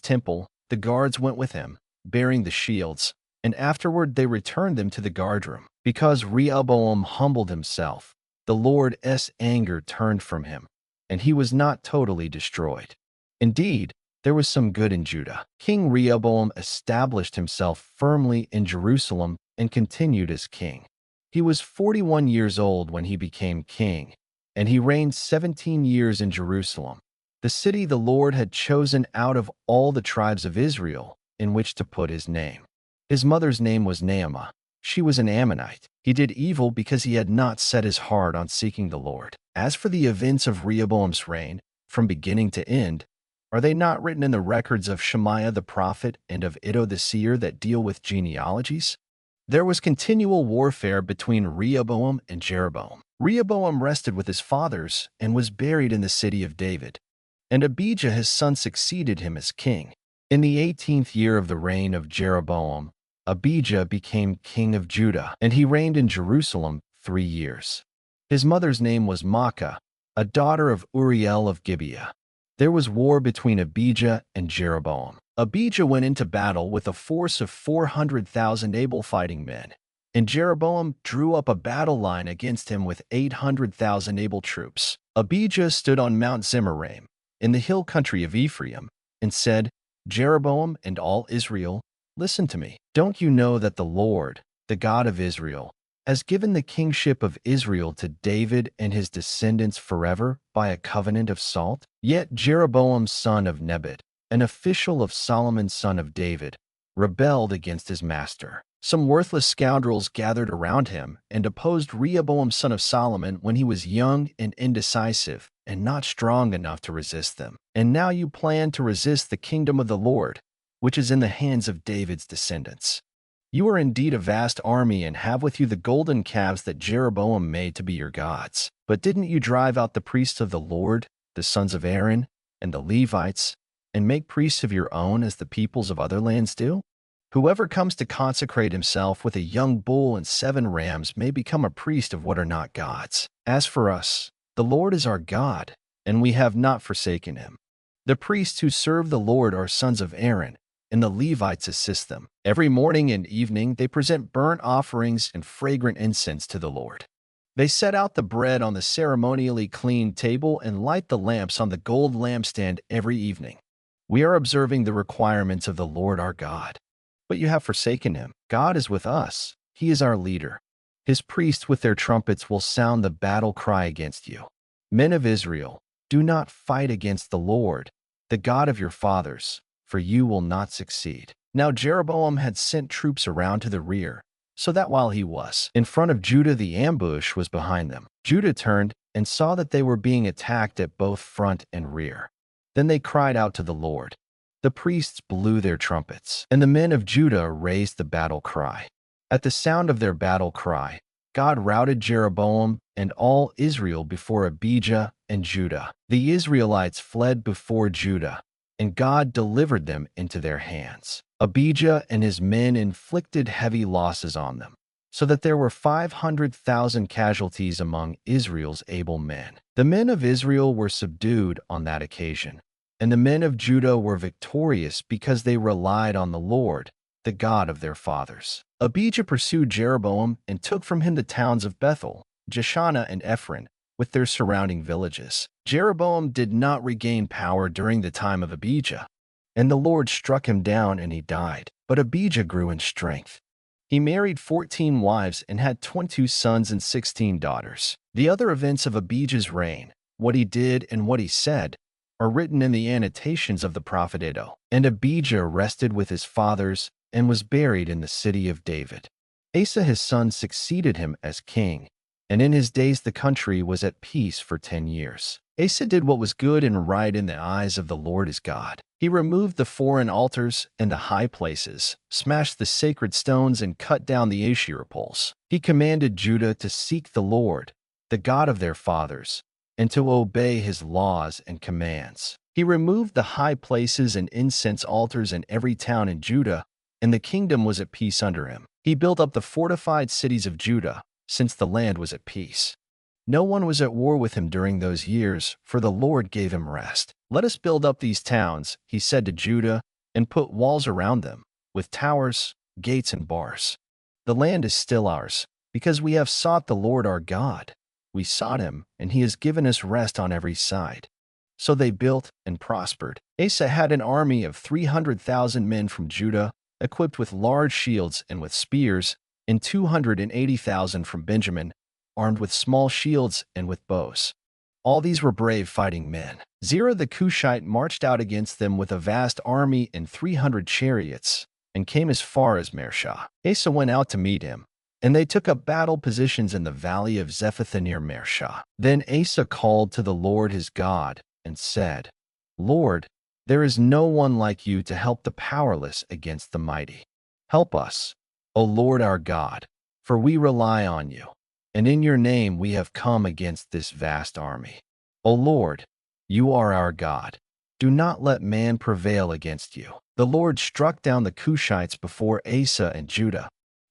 temple, the guards went with him, bearing the shields, and afterward they returned them to the guardroom. Because Rehoboam humbled himself, the Lord's anger turned from him, and he was not totally destroyed. Indeed, there was some good in Judah. King Rehoboam established himself firmly in Jerusalem and continued as king. He was 41 years old when he became king, and he reigned 17 years in Jerusalem, the city the Lord had chosen out of all the tribes of Israel in which to put his name. His mother's name was Naamah. She was an Ammonite. He did evil because he had not set his heart on seeking the Lord. As for the events of Rehoboam's reign, from beginning to end, are they not written in the records of Shemaiah the prophet and of Iddo the seer that deal with genealogies? There was continual warfare between Rehoboam and Jeroboam. Rehoboam rested with his fathers and was buried in the city of David, and Abijah his son succeeded him as king. In the 18th year of the reign of Jeroboam, Abijah became king of Judah, and he reigned in Jerusalem 3 years. His mother's name was Maacah, a daughter of Uriel of Gibeah. There was war between Abijah and Jeroboam. Abijah went into battle with a force of 400,000 able fighting men, and Jeroboam drew up a battle line against him with 800,000 able troops. Abijah stood on Mount Zemaraim, in the hill country of Ephraim, and said, "Jeroboam and all Israel, listen to me. Don't you know that the Lord, the God of Israel, has given the kingship of Israel to David and his descendants forever by a covenant of salt?" Yet Jeroboam son of Nebat, an official of Solomon son of David, rebelled against his master. Some worthless scoundrels gathered around him and opposed Rehoboam son of Solomon when he was young and indecisive and not strong enough to resist them. And now you plan to resist the kingdom of the Lord, which is in the hands of David's descendants. You are indeed a vast army and have with you the golden calves that Jeroboam made to be your gods. But didn't you drive out the priests of the Lord, the sons of Aaron, and the Levites, and make priests of your own as the peoples of other lands do? Whoever comes to consecrate himself with a young bull and 7 rams may become a priest of what are not gods. As for us, the Lord is our God, and we have not forsaken him. The priests who serve the Lord are sons of Aaron, and the Levites assist them. Every morning and evening they present burnt offerings and fragrant incense to the Lord. They set out the bread on the ceremonially clean table and light the lamps on the gold lampstand every evening. We are observing the requirements of the Lord our God. But you have forsaken him. God is with us. He is our leader. His priests with their trumpets will sound the battle cry against you. Men of Israel, do not fight against the Lord, the God of your fathers, for you will not succeed. Now Jeroboam had sent troops around to the rear, so that while he was in front of Judah, the ambush was behind them. Judah turned and saw that they were being attacked at both front and rear. Then they cried out to the Lord. The priests blew their trumpets, and the men of Judah raised the battle cry. At the sound of their battle cry, God routed Jeroboam and all Israel before Abijah and Judah. The Israelites fled before Judah, and God delivered them into their hands. Abijah and his men inflicted heavy losses on them, so that there were 500,000 casualties among Israel's able men. The men of Israel were subdued on that occasion, and the men of Judah were victorious because they relied on the Lord, the God of their fathers. Abijah pursued Jeroboam and took from him the towns of Bethel, Jeshanah, and Ephron, with their surrounding villages. Jeroboam did not regain power during the time of Abijah, and the Lord struck him down and he died. But Abijah grew in strength. He married 14 wives and had 22 sons and 16 daughters. The other events of Abijah's reign, what he did and what he said, are written in the annotations of the prophet Iddo. And Abijah rested with his fathers and was buried in the city of David. Asa his son succeeded him as king, and in his days the country was at peace for 10 years. Asa did what was good and right in the eyes of the Lord his God. He removed the foreign altars and the high places, smashed the sacred stones, and cut down the Asherah poles. He commanded Judah to seek the Lord, the God of their fathers, and to obey his laws and commands. He removed the high places and incense altars in every town in Judah, and the kingdom was at peace under him. He built up the fortified cities of Judah, since the land was at peace. No one was at war with him during those years, for the Lord gave him rest. Let us build up these towns, he said to Judah, and put walls around them, with towers, gates, and bars. The land is still ours, because we have sought the Lord our God. We sought him, and he has given us rest on every side. So they built and prospered. Asa had an army of 300,000 men from Judah, equipped with large shields and with spears, and 280,000 from Benjamin, armed with small shields and with bows. All these were brave fighting men. Zerah the Cushite marched out against them with a vast army and 300 chariots, and came as far as Mareshah. Asa went out to meet him, and they took up battle positions in the valley of Zephathah near Mareshah. Then Asa called to the Lord his God and said, Lord, there is no one like you to help the powerless against the mighty. Help us, O Lord our God, for we rely on you, and in your name we have come against this vast army. O Lord, you are our God. Do not let man prevail against you. The Lord struck down the Cushites before Asa and Judah.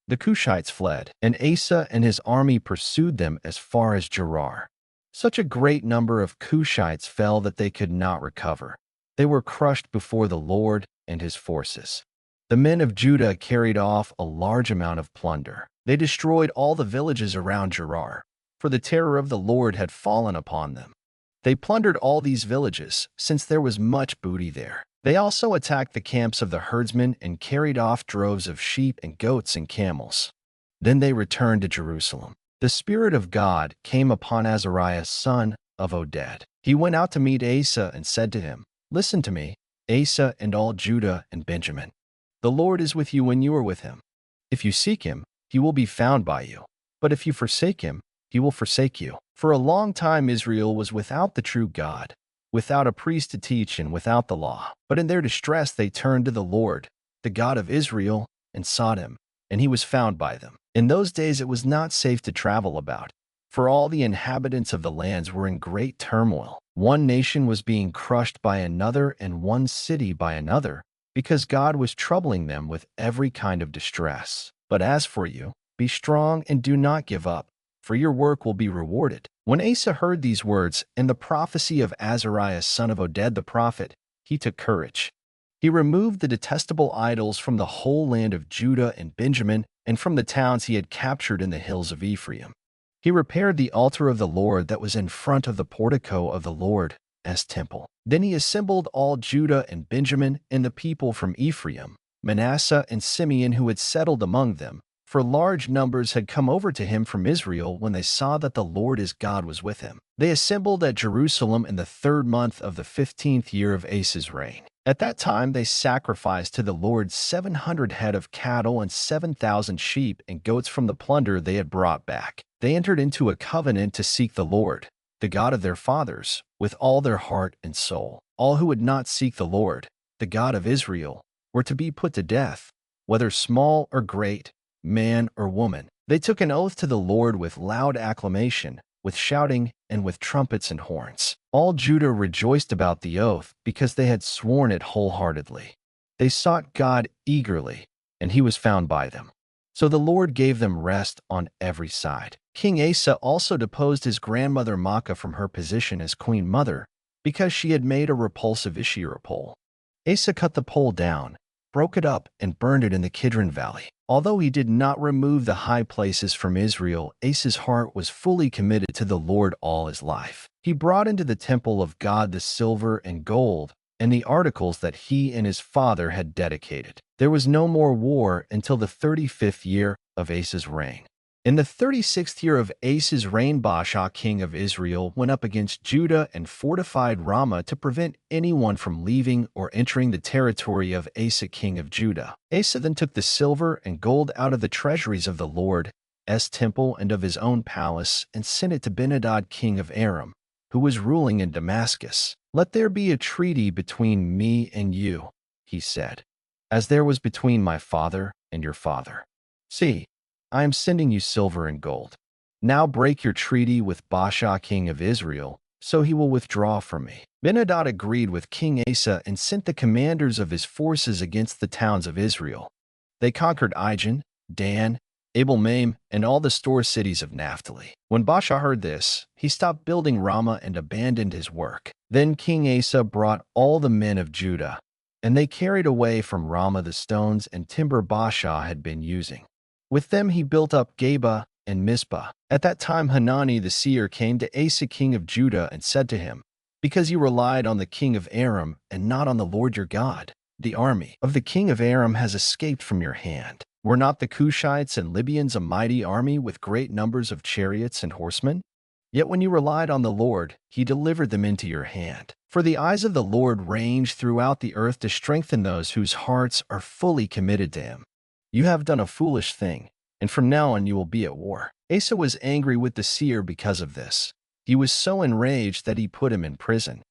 The Cushites fled, and Asa and his army pursued them as far as Gerar. Such a great number of Cushites fell that they could not recover. They were crushed before the Lord and his forces. The men of Judah carried off a large amount of plunder. They destroyed all the villages around Gerar, for the terror of the Lord had fallen upon them. They plundered all these villages, since there was much booty there. They also attacked the camps of the herdsmen and carried off droves of sheep and goats and camels. Then they returned to Jerusalem. The Spirit of God came upon Azariah son of Oded. He went out to meet Asa and said to him, Listen to me, Asa and all Judah and Benjamin. The Lord is with you when you are with him. If you seek him, he will be found by you. But if you forsake him, he will forsake you. For a long time Israel was without the true God, without a priest to teach and without the law. But in their distress they turned to the Lord, the God of Israel, and sought him, and he was found by them. In those days it was not safe to travel about, for all the inhabitants of the lands were in great turmoil. One nation was being crushed by another and one city by another, because God was troubling them with every kind of distress. But as for you, be strong and do not give up, for your work will be rewarded. When Asa heard these words and the prophecy of Azariah son of Oded the prophet, he took courage. He removed the detestable idols from the whole land of Judah and Benjamin and from the towns he had captured in the hills of Ephraim. He repaired the altar of the Lord that was in front of the portico of the Lord's temple. Then he assembled all Judah and Benjamin and the people from Ephraim, Manasseh and Simeon who had settled among them, for large numbers had come over to him from Israel when they saw that the Lord his God was with him. They assembled at Jerusalem in the 3rd month of the 15th year of Asa's reign. At that time they sacrificed to the Lord 700 head of cattle and 7,000 sheep and goats from the plunder they had brought back. They entered into a covenant to seek the Lord, the God of their fathers, with all their heart and soul. All who would not seek the Lord, the God of Israel, were to be put to death, whether small or great, man or woman. They took an oath to the Lord with loud acclamation, with shouting, and with trumpets and horns. All Judah rejoiced about the oath because they had sworn it wholeheartedly. They sought God eagerly, and he was found by them. So the Lord gave them rest on every side. King Asa also deposed his grandmother Maacah from her position as queen mother because she had made a repulsive Asherah pole. Asa cut the pole down, broke it up, and burned it in the Kidron Valley. Although he did not remove the high places from Israel, Asa's heart was fully committed to the Lord all his life. He brought into the temple of God the silver and gold and the articles that he and his father had dedicated. There was no more war until the 35th year of Asa's reign. In the 36th year of Asa's reign, Baasha, king of Israel, went up against Judah and fortified Ramah to prevent anyone from leaving or entering the territory of Asa, king of Judah. Asa then took the silver and gold out of the treasuries of the Lord's temple and of his own palace and sent it to Ben-Hadad, king of Aram, who was ruling in Damascus. "Let there be a treaty between me and you," he said, "as there was between my father and your father. See, I am sending you silver and gold. Now break your treaty with Baasha, king of Israel, so he will withdraw from me." Ben-Hadad agreed with King Asa and sent the commanders of his forces against the towns of Israel. They conquered Ijon, Dan, Abel-Maim, and all the store cities of Naphtali. When Baasha heard this, he stopped building Ramah and abandoned his work. Then King Asa brought all the men of Judah, and they carried away from Ramah the stones and timber Baasha had been using. With them he built up Geba and Mizpah. At that time Hanani the seer came to Asa king of Judah and said to him, "Because you relied on the king of Aram and not on the Lord your God, the army of the king of Aram has escaped from your hand. Were not the Cushites and Libyans a mighty army with great numbers of chariots and horsemen? Yet when you relied on the Lord, he delivered them into your hand. For the eyes of the Lord range throughout the earth to strengthen those whose hearts are fully committed to him. You have done a foolish thing, and from now on you will be at war." Asa was angry with the seer because of this. He was so enraged that he put him in prison.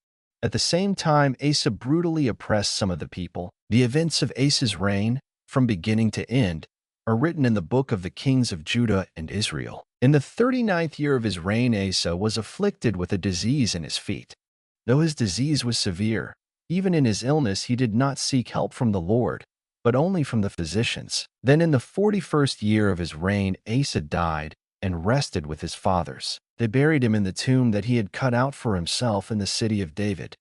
At the same time, Asa brutally oppressed some of the people. The events of Asa's reign, from beginning to end, are written in the book of the kings of Judah and Israel. In the 39th year of his reign, Asa was afflicted with a disease in his feet. Though his disease was severe, even in his illness he did not seek help from the Lord, but only from the physicians. Then in the 41st year of his reign, Asa died and rested with his fathers. They buried him in the tomb that he had cut out for himself in the city of David.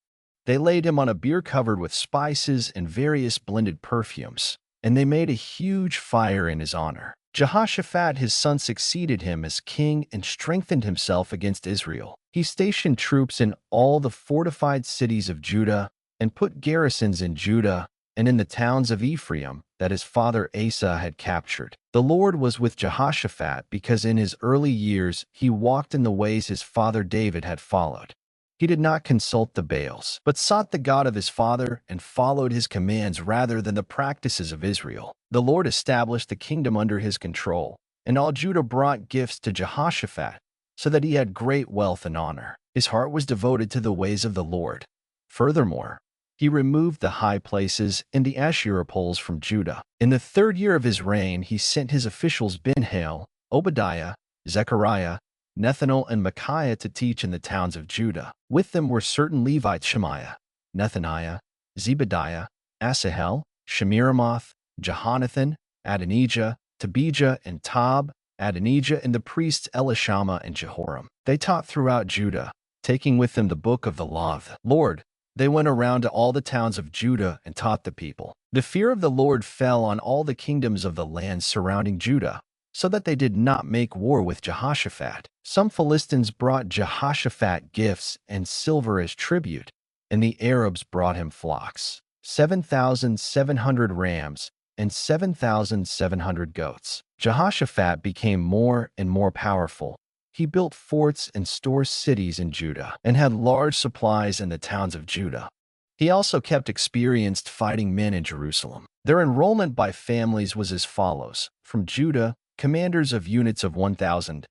They laid him on a bier covered with spices and various blended perfumes, and they made a huge fire in his honor. Jehoshaphat his son succeeded him as king and strengthened himself against Israel. He stationed troops in all the fortified cities of Judah and put garrisons in Judah and in the towns of Ephraim that his father Asa had captured. The Lord was with Jehoshaphat because in his early years he walked in the ways his father David had followed. He did not consult the Baals, but sought the God of his father and followed his commands rather than the practices of Israel. The Lord established the kingdom under his control, and all Judah brought gifts to Jehoshaphat, so that he had great wealth and honor. His heart was devoted to the ways of the Lord. Furthermore, he removed the high places and the Asherah poles from Judah. In the 3rd year of his reign, he sent his officials Ben-Hail, Obadiah, Zechariah, Nethanel, and Micaiah to teach in the towns of Judah. With them were certain Levites: Shemaiah, Nethaniah, Zebediah, Asahel, Shemiramoth, Jehonathan, Adonijah, Tobijah, and Tob, Adonijah, and the priests Elishama and Jehoram. They taught throughout Judah, taking with them the book of the law of the Lord, They went around to all the towns of Judah and taught the people. The fear of the Lord fell on all the kingdoms of the land surrounding Judah, so that they did not make war with Jehoshaphat. Some Philistines brought Jehoshaphat gifts and silver as tribute, and the Arabs brought him flocks, 7,700 rams and 7,700 goats. Jehoshaphat became more and more powerful. He built forts and store cities in Judah and had large supplies in the towns of Judah. He also kept experienced fighting men in Jerusalem. Their enrollment by families was as follows. From Judah, commanders of units of 1,000.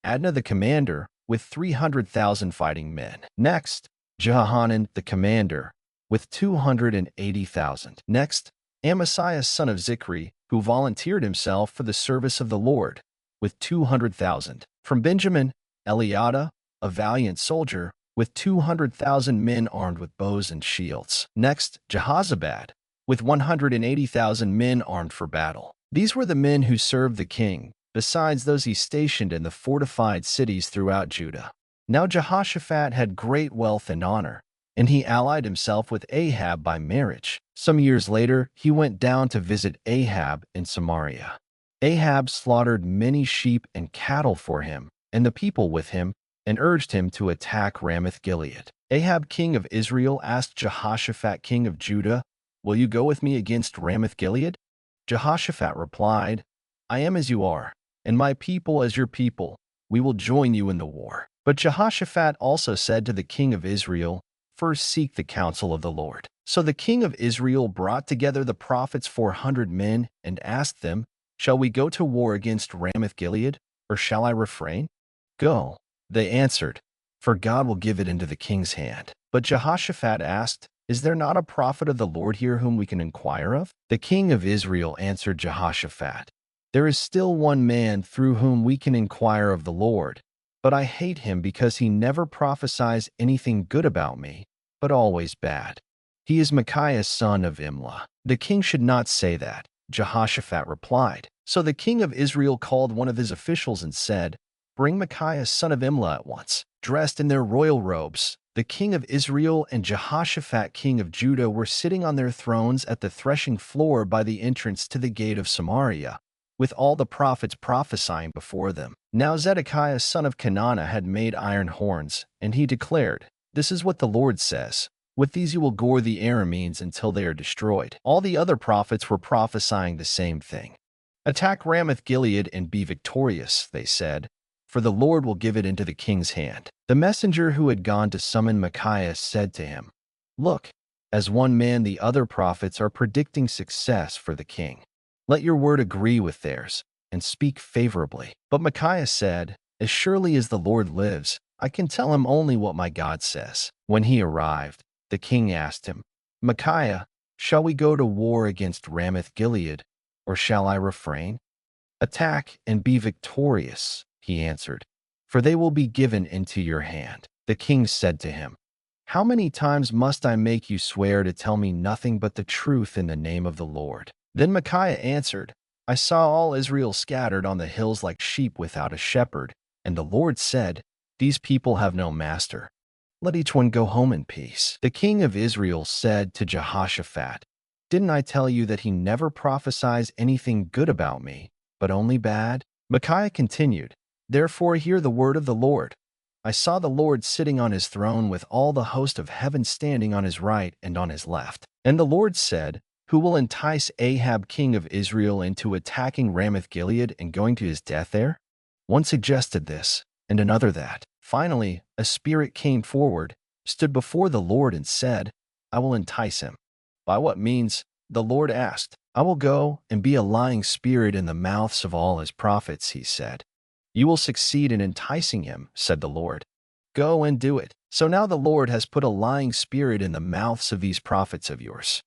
Adnah the commander, with 300,000 fighting men. Next, Jehohanan the commander, with 280,000. Next, Amasiah son of Zichri, who volunteered himself for the service of the Lord, with 200,000. From Benjamin, Eliada, a valiant soldier, with 200,000 men armed with bows and shields. Next, Jehozabad, with 180,000 men armed for battle. These were the men who served the king, besides those he stationed in the fortified cities throughout Judah. Now Jehoshaphat had great wealth and honor, and he allied himself with Ahab by marriage. Some years later, he went down to visit Ahab in Samaria. Ahab slaughtered many sheep and cattle for him, and the people with him, and urged him to attack Ramoth-Gilead. Ahab king of Israel asked Jehoshaphat king of Judah, "Will you go with me against Ramoth-Gilead?" Jehoshaphat replied, "I am as you are, and my people as your people. We will join you in the war." But Jehoshaphat also said to the king of Israel, "First seek the counsel of the Lord." So the king of Israel brought together the prophets 400 men and asked them, "Shall we go to war against Ramoth-Gilead, or shall I refrain?" "Go," they answered, "for God will give it into the king's hand." But Jehoshaphat asked, "Is there not a prophet of the Lord here whom we can inquire of?" The king of Israel answered Jehoshaphat, "There is still one man through whom we can inquire of the Lord, but I hate him because he never prophesies anything good about me, but always bad. He is Micaiah son of Imlah." "The king should not say that," Jehoshaphat replied. So the king of Israel called one of his officials and said, "Bring Micaiah son of Imlah at once." Dressed in their royal robes, the king of Israel and Jehoshaphat king of Judah were sitting on their thrones at the threshing floor by the entrance to the gate of Samaria, with all the prophets prophesying before them. Now Zedekiah son of Kenana had made iron horns, and he declared, "This is what the Lord says. With these you will gore the Arameans until they are destroyed." All the other prophets were prophesying the same thing. "Attack Ramoth-Gilead and be victorious," they said, "for the Lord will give it into the king's hand." The messenger who had gone to summon Micaiah said to him, "Look, as one man the other prophets are predicting success for the king. Let your word agree with theirs, and speak favorably." But Micaiah said, "As surely as the Lord lives, I can tell him only what my God says." When he arrived, the king asked him, "Micaiah, shall we go to war against Ramoth-Gilead, or shall I refrain?" "Attack and be victorious," he answered, "for they will be given into your hand." The king said to him, "How many times must I make you swear to tell me nothing but the truth in the name of the Lord?" Then Micaiah answered, "I saw all Israel scattered on the hills like sheep without a shepherd, and the Lord said, 'These people have no master. Let each one go home in peace.'" The king of Israel said to Jehoshaphat, "Didn't I tell you that he never prophesies anything good about me, but only bad?" Micaiah continued, "Therefore hear the word of the Lord. I saw the Lord sitting on his throne with all the host of heaven standing on his right and on his left. And the Lord said, 'Who will entice Ahab king of Israel into attacking Ramoth-Gilead and going to his death there?' One suggested this, and another that. Finally, a spirit came forward, stood before the Lord and said, 'I will entice him.' By what means? The Lord asked. "I will go and be a lying spirit in the mouths of all his prophets," he said. "You will succeed in enticing him," said the Lord. "Go and do it." So now the Lord has put a lying spirit in the mouths of these prophets of yours.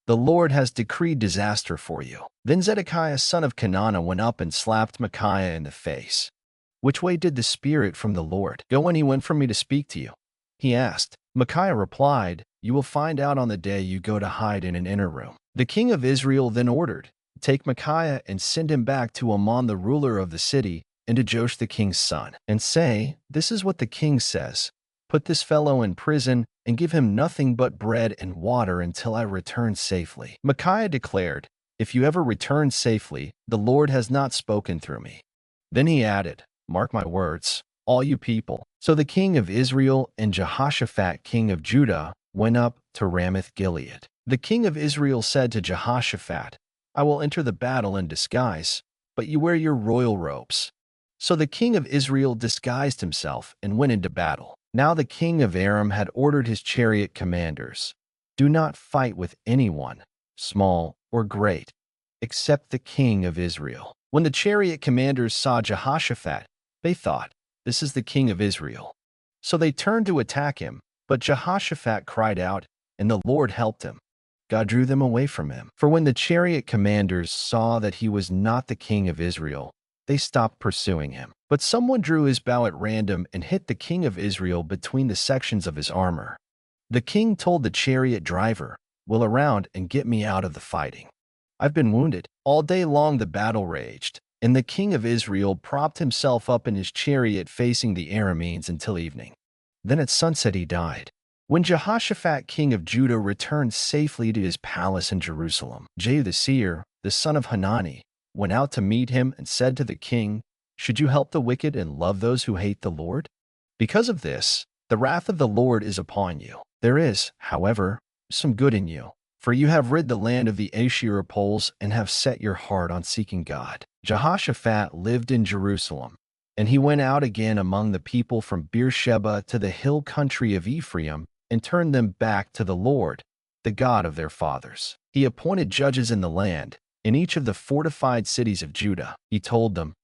The Lord has decreed disaster for you." Then Zedekiah son of Kenana went up and slapped Micaiah in the face. "Which way did the spirit from the Lord go when he went from me to speak to you?" he asked. Micaiah replied, "You will find out on the day you go to hide in an inner room." The king of Israel then ordered, "Take Micaiah and send him back to Amon the ruler of the city, and to Joash the king's son, and say, 'This is what the king says. Put this fellow in prison and give him nothing but bread and water until I return safely." Micaiah declared, "If you ever return safely, the Lord has not spoken through me." Then he added, "Mark my words, all you people." So the king of Israel and Jehoshaphat king of Judah went up to Ramoth Gilead. The king of Israel said to Jehoshaphat, "I will enter the battle in disguise, but you wear your royal robes." So the king of Israel disguised himself and went into battle. Now the king of Aram had ordered his chariot commanders, "Do not fight with anyone, small or great, except the king of Israel." When the chariot commanders saw Jehoshaphat, they thought, "This is the king of Israel." So they turned to attack him, but Jehoshaphat cried out, and the Lord helped him. God drew them away from him. For when the chariot commanders saw that he was not the king of Israel, they stopped pursuing him. But someone drew his bow at random and hit the king of Israel between the sections of his armor. The king told the chariot driver, "Wheel around and get me out of the fighting. I've been wounded." All day long the battle raged, and the king of Israel propped himself up in his chariot facing the Arameans until evening. Then at sunset he died. When Jehoshaphat king of Judah returned safely to his palace in Jerusalem, Jehu the seer, the son of Hanani, went out to meet him and said to the king, "Should you help the wicked and love those who hate the Lord? Because of this, the wrath of the Lord is upon you. There is, however, some good in you, for you have rid the land of the Asherah poles and have set your heart on seeking God." Jehoshaphat lived in Jerusalem, and he went out again among the people from Beersheba to the hill country of Ephraim and turned them back to the Lord, the God of their fathers. He appointed judges in the land, in each of the fortified cities of Judah. He told them,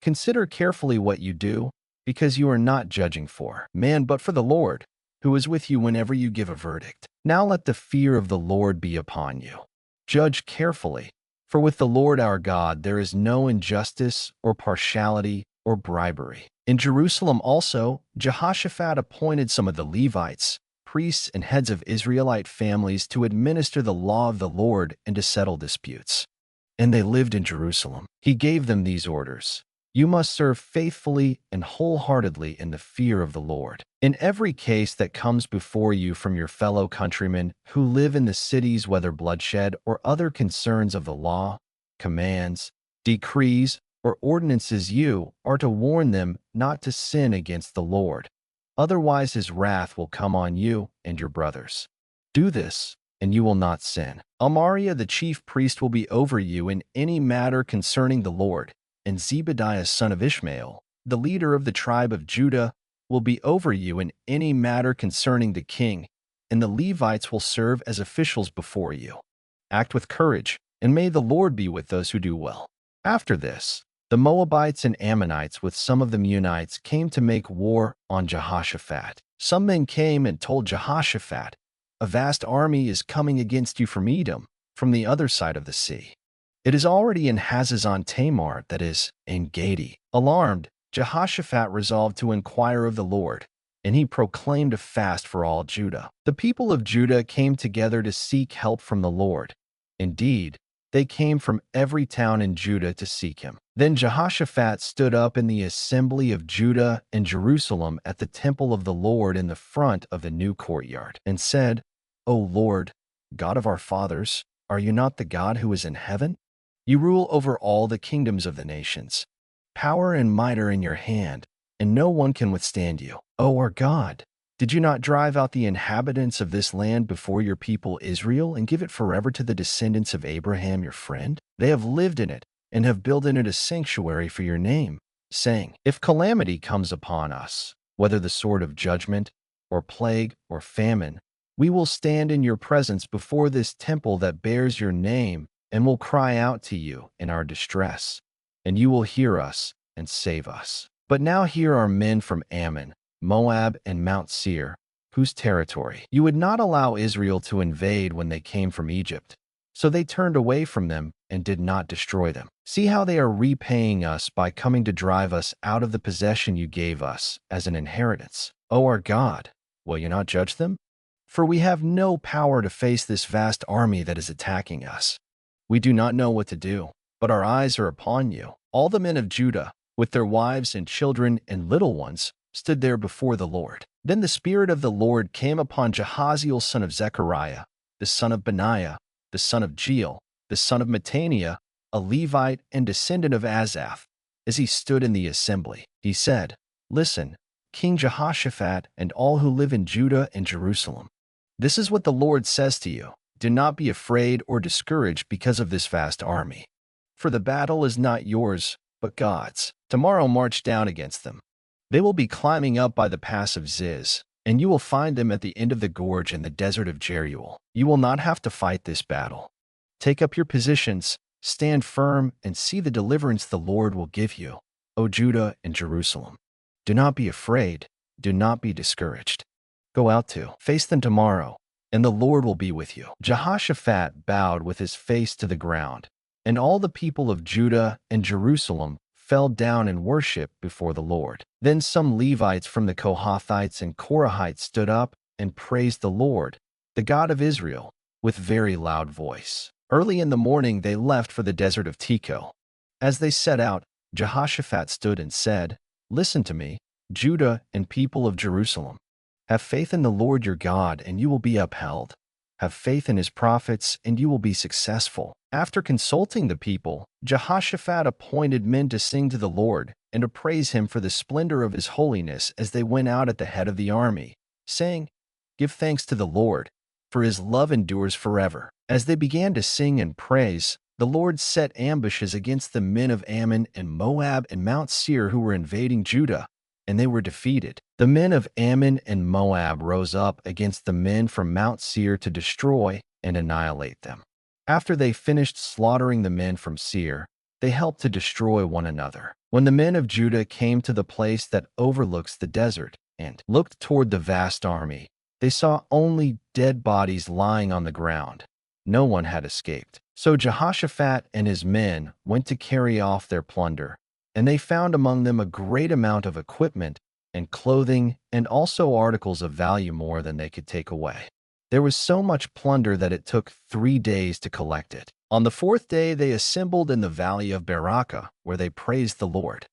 "Consider carefully what you do, because you are not judging for man but for the Lord, who is with you whenever you give a verdict. Now let the fear of the Lord be upon you. Judge carefully, for with the Lord our God there is no injustice or partiality or bribery." In Jerusalem also, Jehoshaphat appointed some of the Levites, priests and heads of Israelite families to administer the law of the Lord and to settle disputes. And they lived in Jerusalem. He gave them these orders: "You must serve faithfully and wholeheartedly in the fear of the Lord. In every case that comes before you from your fellow countrymen who live in the cities, whether bloodshed or other concerns of the law, commands, decrees, or ordinances, you are to warn them not to sin against the Lord. Otherwise his wrath will come on you and your brothers. Do this, and you will not sin. Amariah the chief priest will be over you in any matter concerning the Lord, and Zebediah son of Ishmael, the leader of the tribe of Judah, will be over you in any matter concerning the king, and the Levites will serve as officials before you. Act with courage, and may the Lord be with those who do well." After this, the Moabites and Ammonites with some of the Meunites came to make war on Jehoshaphat. Some men came and told Jehoshaphat, "A vast army is coming against you from Edom, from the other side of the sea. It is already in Hazazon Tamar, that is, En Gedi." Alarmed, Jehoshaphat resolved to inquire of the Lord, and he proclaimed a fast for all Judah. The people of Judah came together to seek help from the Lord. Indeed, they came from every town in Judah to seek him. Then Jehoshaphat stood up in the assembly of Judah and Jerusalem at the temple of the Lord in the front of the new courtyard, and said, "O Lord, God of our fathers, are you not the God who is in heaven? You rule over all the kingdoms of the nations. Power and might are in your hand, and no one can withstand you. O our God, did you not drive out the inhabitants of this land before your people Israel and give it forever to the descendants of Abraham your friend? They have lived in it and have built in it a sanctuary for your name, saying, 'If calamity comes upon us, whether the sword of judgment, or plague, or famine, we will stand in your presence before this temple that bears your name and will cry out to you in our distress, and you will hear us and save us.' But now here are men from Ammon, Moab, and Mount Seir, whose territory you would not allow Israel to invade when they came from Egypt. So they turned away from them and did not destroy them. See how they are repaying us by coming to drive us out of the possession you gave us as an inheritance. O our God, will you not judge them? For we have no power to face this vast army that is attacking us. We do not know what to do, but our eyes are upon you." All the men of Judah, with their wives and children and little ones, stood there before the Lord. Then the Spirit of the Lord came upon Jahaziel son of Zechariah, the son of Benaiah, the son of Jeiel, the son of Mattaniah, a Levite and descendant of Asaph. As he stood in the assembly, he said, "Listen, King Jehoshaphat and all who live in Judah and Jerusalem. This is what the Lord says to you. Do not be afraid or discouraged because of this vast army. For the battle is not yours, but God's. Tomorrow march down against them. They will be climbing up by the pass of Ziz, and you will find them at the end of the gorge in the desert of Jeruel. You will not have to fight this battle. Take up your positions, stand firm, and see the deliverance the Lord will give you, O Judah and Jerusalem. Do not be afraid, do not be discouraged. Go out to face them tomorrow, and the Lord will be with you." Jehoshaphat bowed with his face to the ground, and all the people of Judah and Jerusalem fell down in worship before the Lord. Then some Levites from the Kohathites and Korahites stood up and praised the Lord, the God of Israel, with very loud voice. Early in the morning they left for the desert of Tekoa. As they set out, Jehoshaphat stood and said, "Listen to me, Judah and people of Jerusalem. Have faith in the Lord your God, and you will be upheld. Have faith in his prophets, and you will be successful." After consulting the people, Jehoshaphat appointed men to sing to the Lord and to praise him for the splendor of his holiness as they went out at the head of the army, saying, "Give thanks to the Lord, for his love endures forever." As they began to sing and praise, the Lord set ambushes against the men of Ammon and Moab and Mount Seir who were invading Judah, and they were defeated. The men of Ammon and Moab rose up against the men from Mount Seir to destroy and annihilate them. After they finished slaughtering the men from Seir, they helped to destroy one another. When the men of Judah came to the place that overlooks the desert and looked toward the vast army, they saw only dead bodies lying on the ground. No one had escaped. So Jehoshaphat and his men went to carry off their plunder, and they found among them a great amount of equipment and clothing and also articles of value more than they could take away. There was so much plunder that it took 3 days to collect it. On the 4th day they assembled in the valley of Berakah, where they praised the Lord.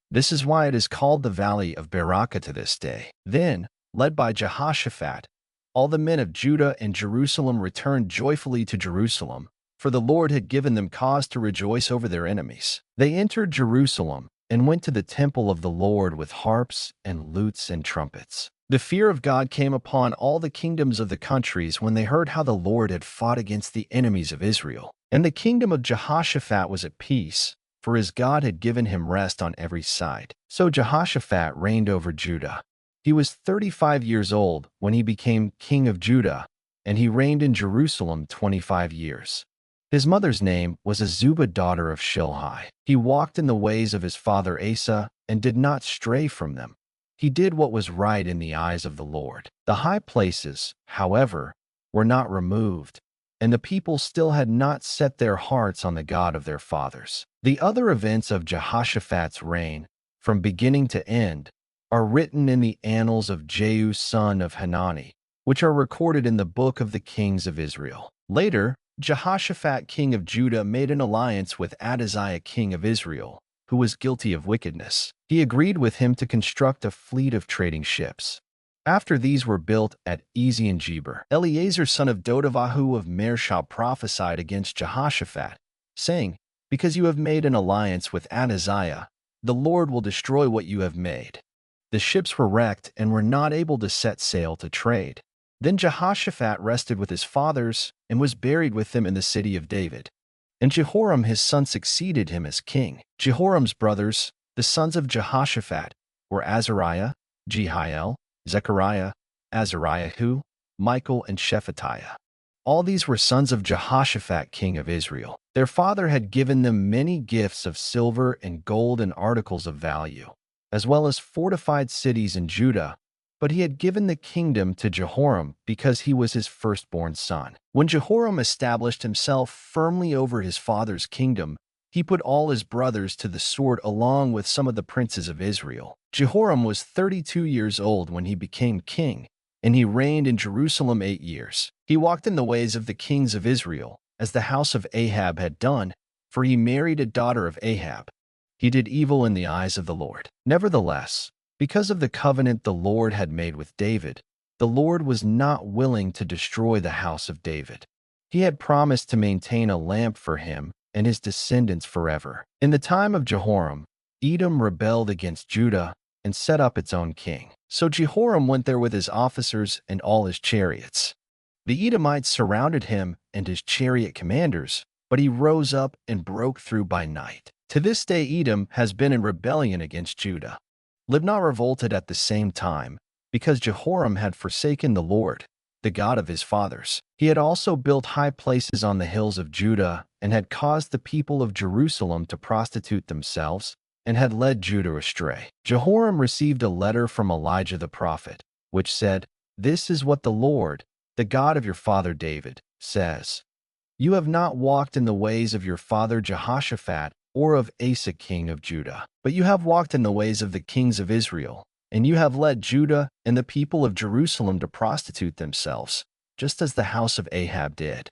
This is why it is called the valley of Berakah to this day. Then, led by Jehoshaphat, all the men of Judah and Jerusalem returned joyfully to Jerusalem, for the Lord had given them cause to rejoice over their enemies. They entered Jerusalem and went to the temple of the Lord with harps and lutes and trumpets. The fear of God came upon all the kingdoms of the countries when they heard how the Lord had fought against the enemies of Israel. And the kingdom of Jehoshaphat was at peace, for his God had given him rest on every side. So Jehoshaphat reigned over Judah. He was 35 years old when he became king of Judah, and he reigned in Jerusalem 25 years. His mother's name was Azubah, daughter of Shilhi. He walked in the ways of his father Asa and did not stray from them. He did what was right in the eyes of the Lord. The high places, however, were not removed, and the people still had not set their hearts on the God of their fathers. The other events of Jehoshaphat's reign, from beginning to end, are written in the annals of Jehu son of Hanani, which are recorded in the book of the kings of Israel. Later, Jehoshaphat king of Judah made an alliance with Ahaziah king of Israel, who was guilty of wickedness. He agreed with him to construct a fleet of trading ships. After these were built at Ezion-Geber, Eleazar son of Dodavahu of Mareshah prophesied against Jehoshaphat, saying, "Because you have made an alliance with Ahaziah, the Lord will destroy what you have made." The ships were wrecked and were not able to set sail to trade. Then Jehoshaphat rested with his fathers and was buried with them in the city of David. And Jehoram his son succeeded him as king. Jehoram's brothers, the sons of Jehoshaphat, were Azariah, Jehiel, Zechariah, Azariahu, Michael, and Shephatiah. All these were sons of Jehoshaphat king of Israel. Their father had given them many gifts of silver and gold and articles of value, as well as fortified cities in Judah, but he had given the kingdom to Jehoram because he was his firstborn son. When Jehoram established himself firmly over his father's kingdom, he put all his brothers to the sword along with some of the princes of Israel. Jehoram was 32 years old when he became king, and he reigned in Jerusalem 8 years. He walked in the ways of the kings of Israel, as the house of Ahab had done, for he married a daughter of Ahab. He did evil in the eyes of the Lord. Nevertheless, Because of the covenant the Lord had made with David, the Lord was not willing to destroy the house of David. He had promised to maintain a lamp for him and his descendants forever. In the time of Jehoram, Edom rebelled against Judah and set up its own king. So Jehoram went there with his officers and all his chariots. The Edomites surrounded him and his chariot commanders, but he rose up and broke through by night. To this day Edom has been in rebellion against Judah. Libnah revolted at the same time, because Jehoram had forsaken the Lord, the God of his fathers. He had also built high places on the hills of Judah and had caused the people of Jerusalem to prostitute themselves and had led Judah astray. Jehoram received a letter from Elijah the prophet, which said, "This is what the Lord, the God of your father David, says. You have not walked in the ways of your father Jehoshaphat or of Asa king of Judah, but you have walked in the ways of the kings of Israel, and you have led Judah and the people of Jerusalem to prostitute themselves, just as the house of Ahab did.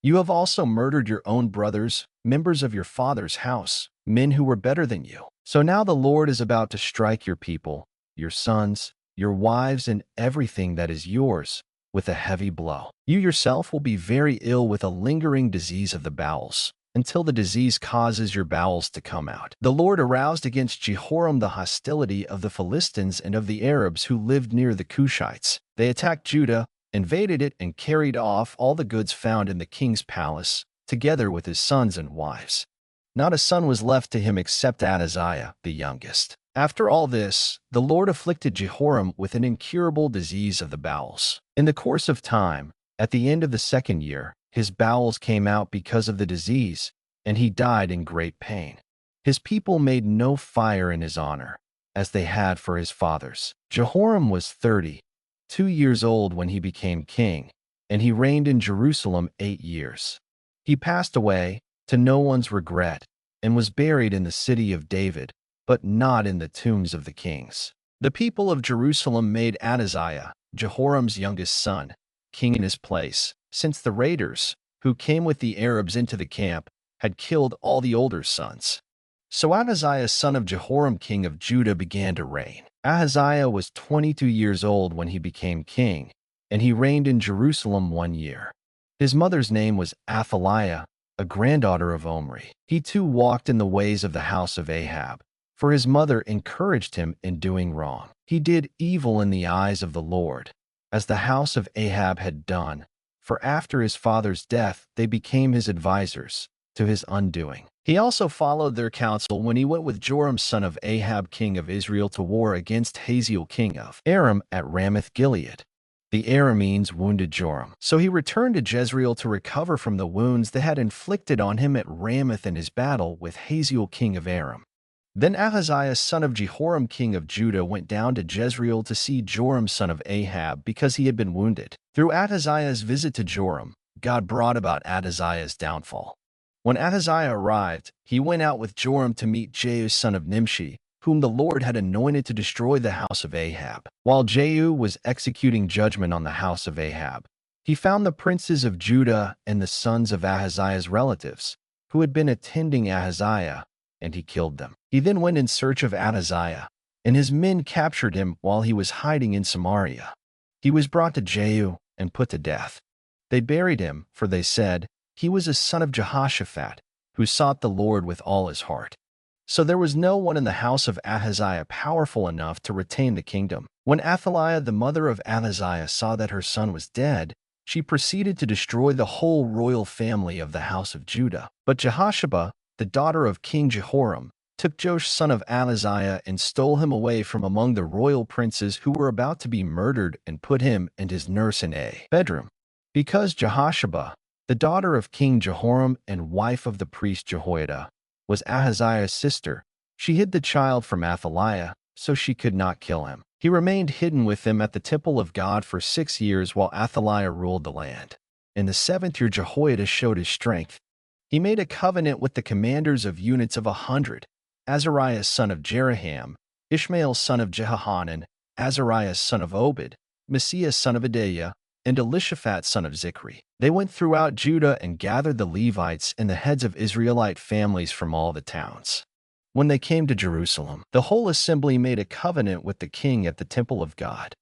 You have also murdered your own brothers, members of your father's house, men who were better than you. So now the Lord is about to strike your people, your sons, your wives, and everything that is yours, with a heavy blow. You yourself will be very ill with a lingering disease of the bowels, until the disease causes your bowels to come out." The Lord aroused against Jehoram the hostility of the Philistines and of the Arabs who lived near the Cushites. They attacked Judah, invaded it, and carried off all the goods found in the king's palace, together with his sons and wives. Not a son was left to him except Ahaziah, the youngest. After all this, the Lord afflicted Jehoram with an incurable disease of the bowels. In the course of time, at the end of the second year, his bowels came out because of the disease, and he died in great pain. His people made no fire in his honor, as they had for his fathers. Jehoram was 32 years old when he became king, and he reigned in Jerusalem 8 years. He passed away, to no one's regret, and was buried in the city of David, but not in the tombs of the kings. The people of Jerusalem made Ahaziah, Jehoram's youngest son, king in his place, since the raiders, who came with the Arabs into the camp, had killed all the older sons. So Ahaziah son of Jehoram king of Judah began to reign. Ahaziah was 22 years old when he became king, and he reigned in Jerusalem 1 year. His mother's name was Athaliah, a granddaughter of Omri. He too walked in the ways of the house of Ahab, for his mother encouraged him in doing wrong. He did evil in the eyes of the Lord, as the house of Ahab had done, for after his father's death they became his advisers, to his undoing. He also followed their counsel when he went with Joram son of Ahab king of Israel to war against Hazael king of Aram at Ramoth-Gilead. The Arameans wounded Joram, so he returned to Jezreel to recover from the wounds they had inflicted on him at Ramoth in his battle with Hazael king of Aram. Then Ahaziah son of Jehoram king of Judah went down to Jezreel to see Joram son of Ahab because he had been wounded. Through Ahaziah's visit to Joram, God brought about Ahaziah's downfall. When Ahaziah arrived, he went out with Joram to meet Jehu son of Nimshi, whom the Lord had anointed to destroy the house of Ahab. While Jehu was executing judgment on the house of Ahab, he found the princes of Judah and the sons of Ahaziah's relatives, who had been attending Ahaziah, and he killed them. He then went in search of Ahaziah, and his men captured him while he was hiding in Samaria. He was brought to Jehu and put to death. They buried him, for they said, he was a son of Jehoshaphat, who sought the Lord with all his heart. So there was no one in the house of Ahaziah powerful enough to retain the kingdom. When Athaliah, the mother of Ahaziah, saw that her son was dead, she proceeded to destroy the whole royal family of the house of Judah. But Jehoshaphat, the daughter of King Jehoram, took Joash son of Ahaziah and stole him away from among the royal princes who were about to be murdered and put him and his nurse in a bedroom. Because Jehoshaphat, the daughter of King Jehoram and wife of the priest Jehoiada, was Ahaziah's sister, she hid the child from Athaliah, so she could not kill him. He remained hidden with them at the temple of God for 6 years while Athaliah ruled the land. In the 7th year Jehoiada showed his strength. He made a covenant with the commanders of units of 100, Azariah son of Jeraham, Ishmael son of Jehohanan, Azariah son of Obed, Messiah son of Adaiah, and Elishaphat son of Zichri. They went throughout Judah and gathered the Levites and the heads of Israelite families from all the towns. When they came to Jerusalem, the whole assembly made a covenant with the king at the temple of God.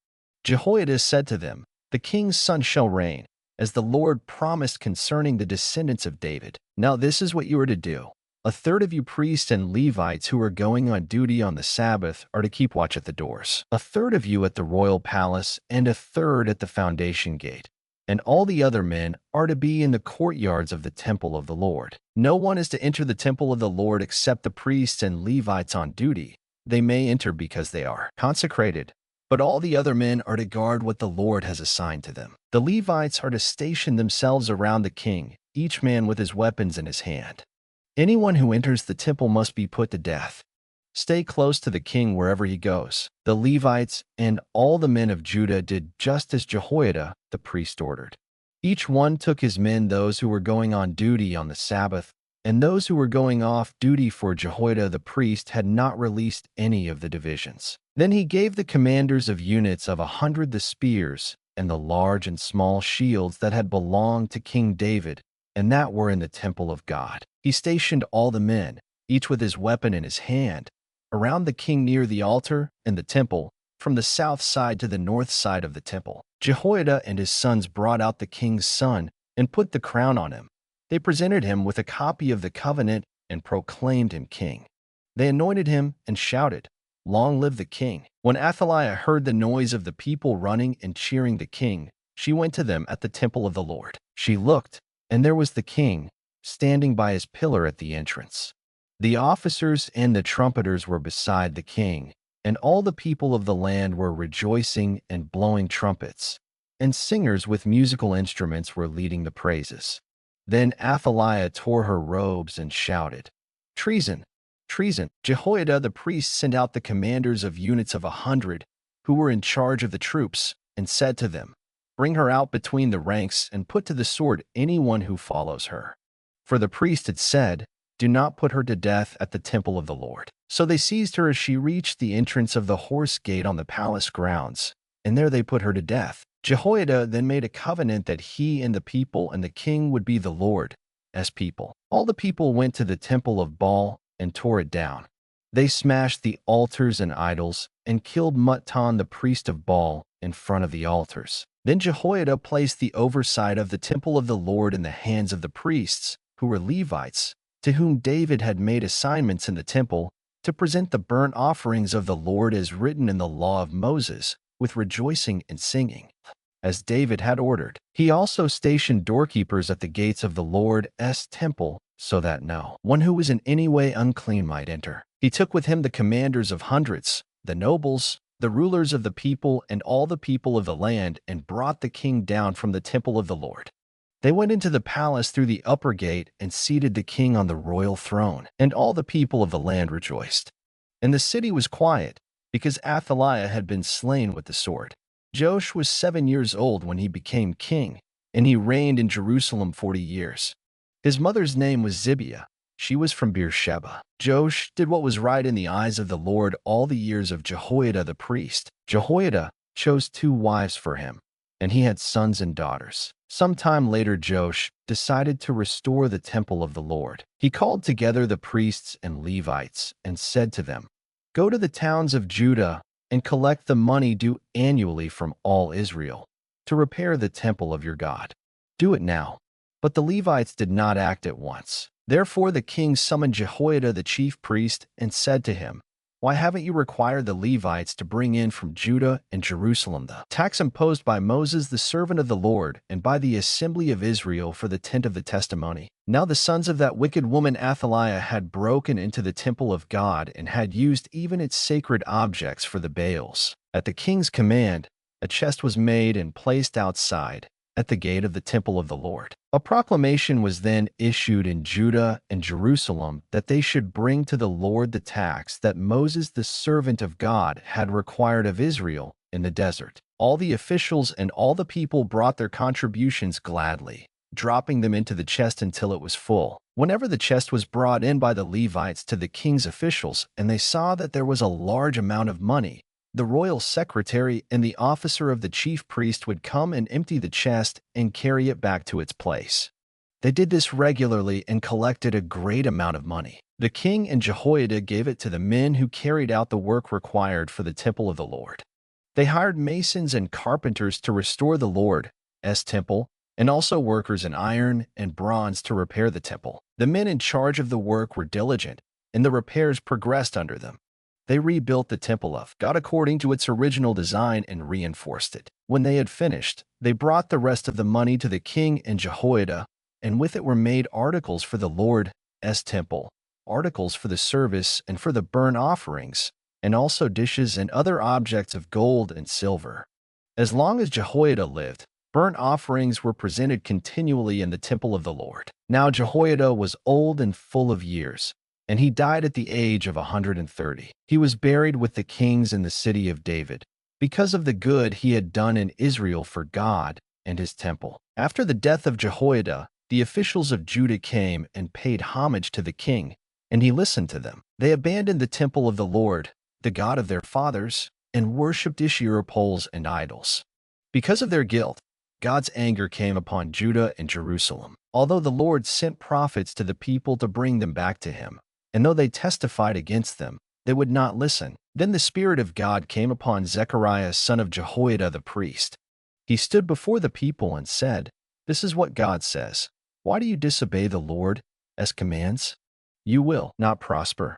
Jehoiada said to them, "The king's son shall reign, as the Lord promised concerning the descendants of David. Now this is what you are to do. A third of you priests and Levites who are going on duty on the Sabbath are to keep watch at the doors. A third of you at the royal palace, and a third at the foundation gate. And all the other men are to be in the courtyards of the temple of the Lord. No one is to enter the temple of the Lord except the priests and Levites on duty. They may enter because they are consecrated, but all the other men are to guard what the Lord has assigned to them. The Levites are to station themselves around the king, each man with his weapons in his hand. Anyone who enters the temple must be put to death. Stay close to the king wherever he goes." The Levites and all the men of Judah did just as Jehoiada the priest ordered. Each one took his men, those who were going on duty on the Sabbath, and those who were going off duty, for Jehoiada the priest had not released any of the divisions. Then he gave the commanders of units of 100 the spears and the large and small shields that had belonged to King David and that were in the temple of God. He stationed all the men, each with his weapon in his hand, around the king near the altar and the temple, from the south side to the north side of the temple. Jehoiada and his sons brought out the king's son and put the crown on him. They presented him with a copy of the covenant and proclaimed him king. They anointed him and shouted, "Long live the king!" When Athaliah heard the noise of the people running and cheering the king, she went to them at the temple of the Lord. She looked, and there was the king, standing by his pillar at the entrance. The officers and the trumpeters were beside the king, and all the people of the land were rejoicing and blowing trumpets, and singers with musical instruments were leading the praises. Then Athaliah tore her robes and shouted, "Treason! Treason!" Jehoiada the priest sent out the commanders of units of 100 who were in charge of the troops and said to them, "Bring her out between the ranks and put to the sword anyone who follows her." For the priest had said, "Do not put her to death at the temple of the Lord." So they seized her as she reached the entrance of the horse gate on the palace grounds, and there they put her to death. Jehoiada then made a covenant that he and the people and the king would be the Lord's people. All the people went to the temple of Baal and tore it down. They smashed the altars and idols and killed Mattan the priest of Baal in front of the altars. Then Jehoiada placed the oversight of the temple of the Lord in the hands of the priests, who were Levites, to whom David had made assignments in the temple to present the burnt offerings of the Lord as written in the law of Moses, with rejoicing and singing, as David had ordered. He also stationed doorkeepers at the gates of the Lord's temple, so that no one who was in any way unclean might enter. He took with him the commanders of hundreds, the nobles, the rulers of the people, and all the people of the land, and brought the king down from the temple of the Lord. They went into the palace through the upper gate and seated the king on the royal throne, and all the people of the land rejoiced. And the city was quiet, because Athaliah had been slain with the sword. Joash was 7 years old when he became king, and he reigned in Jerusalem 40 years. His mother's name was Zibiah. She was from Beersheba. Joash did what was right in the eyes of the Lord all the years of Jehoiada the priest. Jehoiada chose 2 wives for him, and he had sons and daughters. Sometime later, Joash decided to restore the temple of the Lord. He called together the priests and Levites and said to them, "Go to the towns of Judah and collect the money due annually from all Israel to repair the temple of your God. Do it now." But the Levites did not act at once. Therefore the king summoned Jehoiada the chief priest and said to him, "Why haven't you required the Levites to bring in from Judah and Jerusalem the tax imposed by Moses the servant of the Lord and by the assembly of Israel for the tent of the testimony?" Now the sons of that wicked woman Athaliah had broken into the temple of God and had used even its sacred objects for the Baals. At the king's command, a chest was made and placed outside, at the gate of the temple of the Lord. A proclamation was then issued in Judah and Jerusalem that they should bring to the Lord the tax that Moses the servant of God had required of Israel in the desert. All the officials and all the people brought their contributions gladly, dropping them into the chest until it was full. Whenever the chest was brought in by the Levites to the king's officials, and they saw that there was a large amount of money, the royal secretary and the officer of the chief priest would come and empty the chest and carry it back to its place. They did this regularly and collected a great amount of money. The king and Jehoiada gave it to the men who carried out the work required for the temple of the Lord. They hired masons and carpenters to restore the Lord's temple, and also workers in iron and bronze to repair the temple. The men in charge of the work were diligent, and the repairs progressed under them. They rebuilt the temple of God according to its original design and reinforced it. When they had finished, they brought the rest of the money to the king and Jehoiada, and with it were made articles for the Lord's temple, articles for the service and for the burnt offerings, and also dishes and other objects of gold and silver. As long as Jehoiada lived, burnt offerings were presented continually in the temple of the Lord. Now Jehoiada was old and full of years, and he died at the age of 130. He was buried with the kings in the city of David, because of the good he had done in Israel for God and his temple. After the death of Jehoiada, the officials of Judah came and paid homage to the king, and he listened to them. They abandoned the temple of the Lord, the God of their fathers, and worshipped Asherah poles and idols. Because of their guilt, God's anger came upon Judah and Jerusalem. Although the Lord sent prophets to the people to bring them back to him, and though they testified against them, they would not listen. Then the Spirit of God came upon Zechariah son of Jehoiada the priest. He stood before the people and said, "This is what God says. Why do you disobey the Lord's commands? You will not prosper.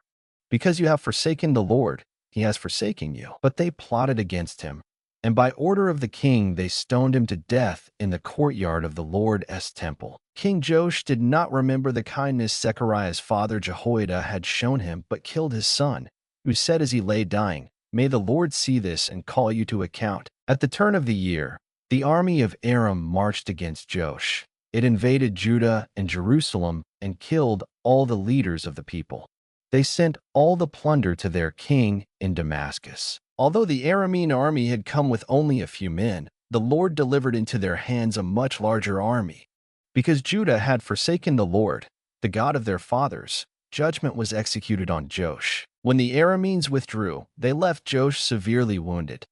Because you have forsaken the Lord, he has forsaken you." But they plotted against him, and by order of the king they stoned him to death in the courtyard of the Lord's temple. King Joash did not remember the kindness Zechariah's father Jehoiada had shown him, but killed his son, who said as he lay dying, "May the Lord see this and call you to account." At the turn of the year, the army of Aram marched against Joash. It invaded Judah and Jerusalem and killed all the leaders of the people. They sent all the plunder to their king in Damascus. Although the Aramean army had come with only a few men, the Lord delivered into their hands a much larger army. Because Judah had forsaken the Lord, the God of their fathers, judgment was executed on Joash. When the Arameans withdrew, they left Joash severely wounded.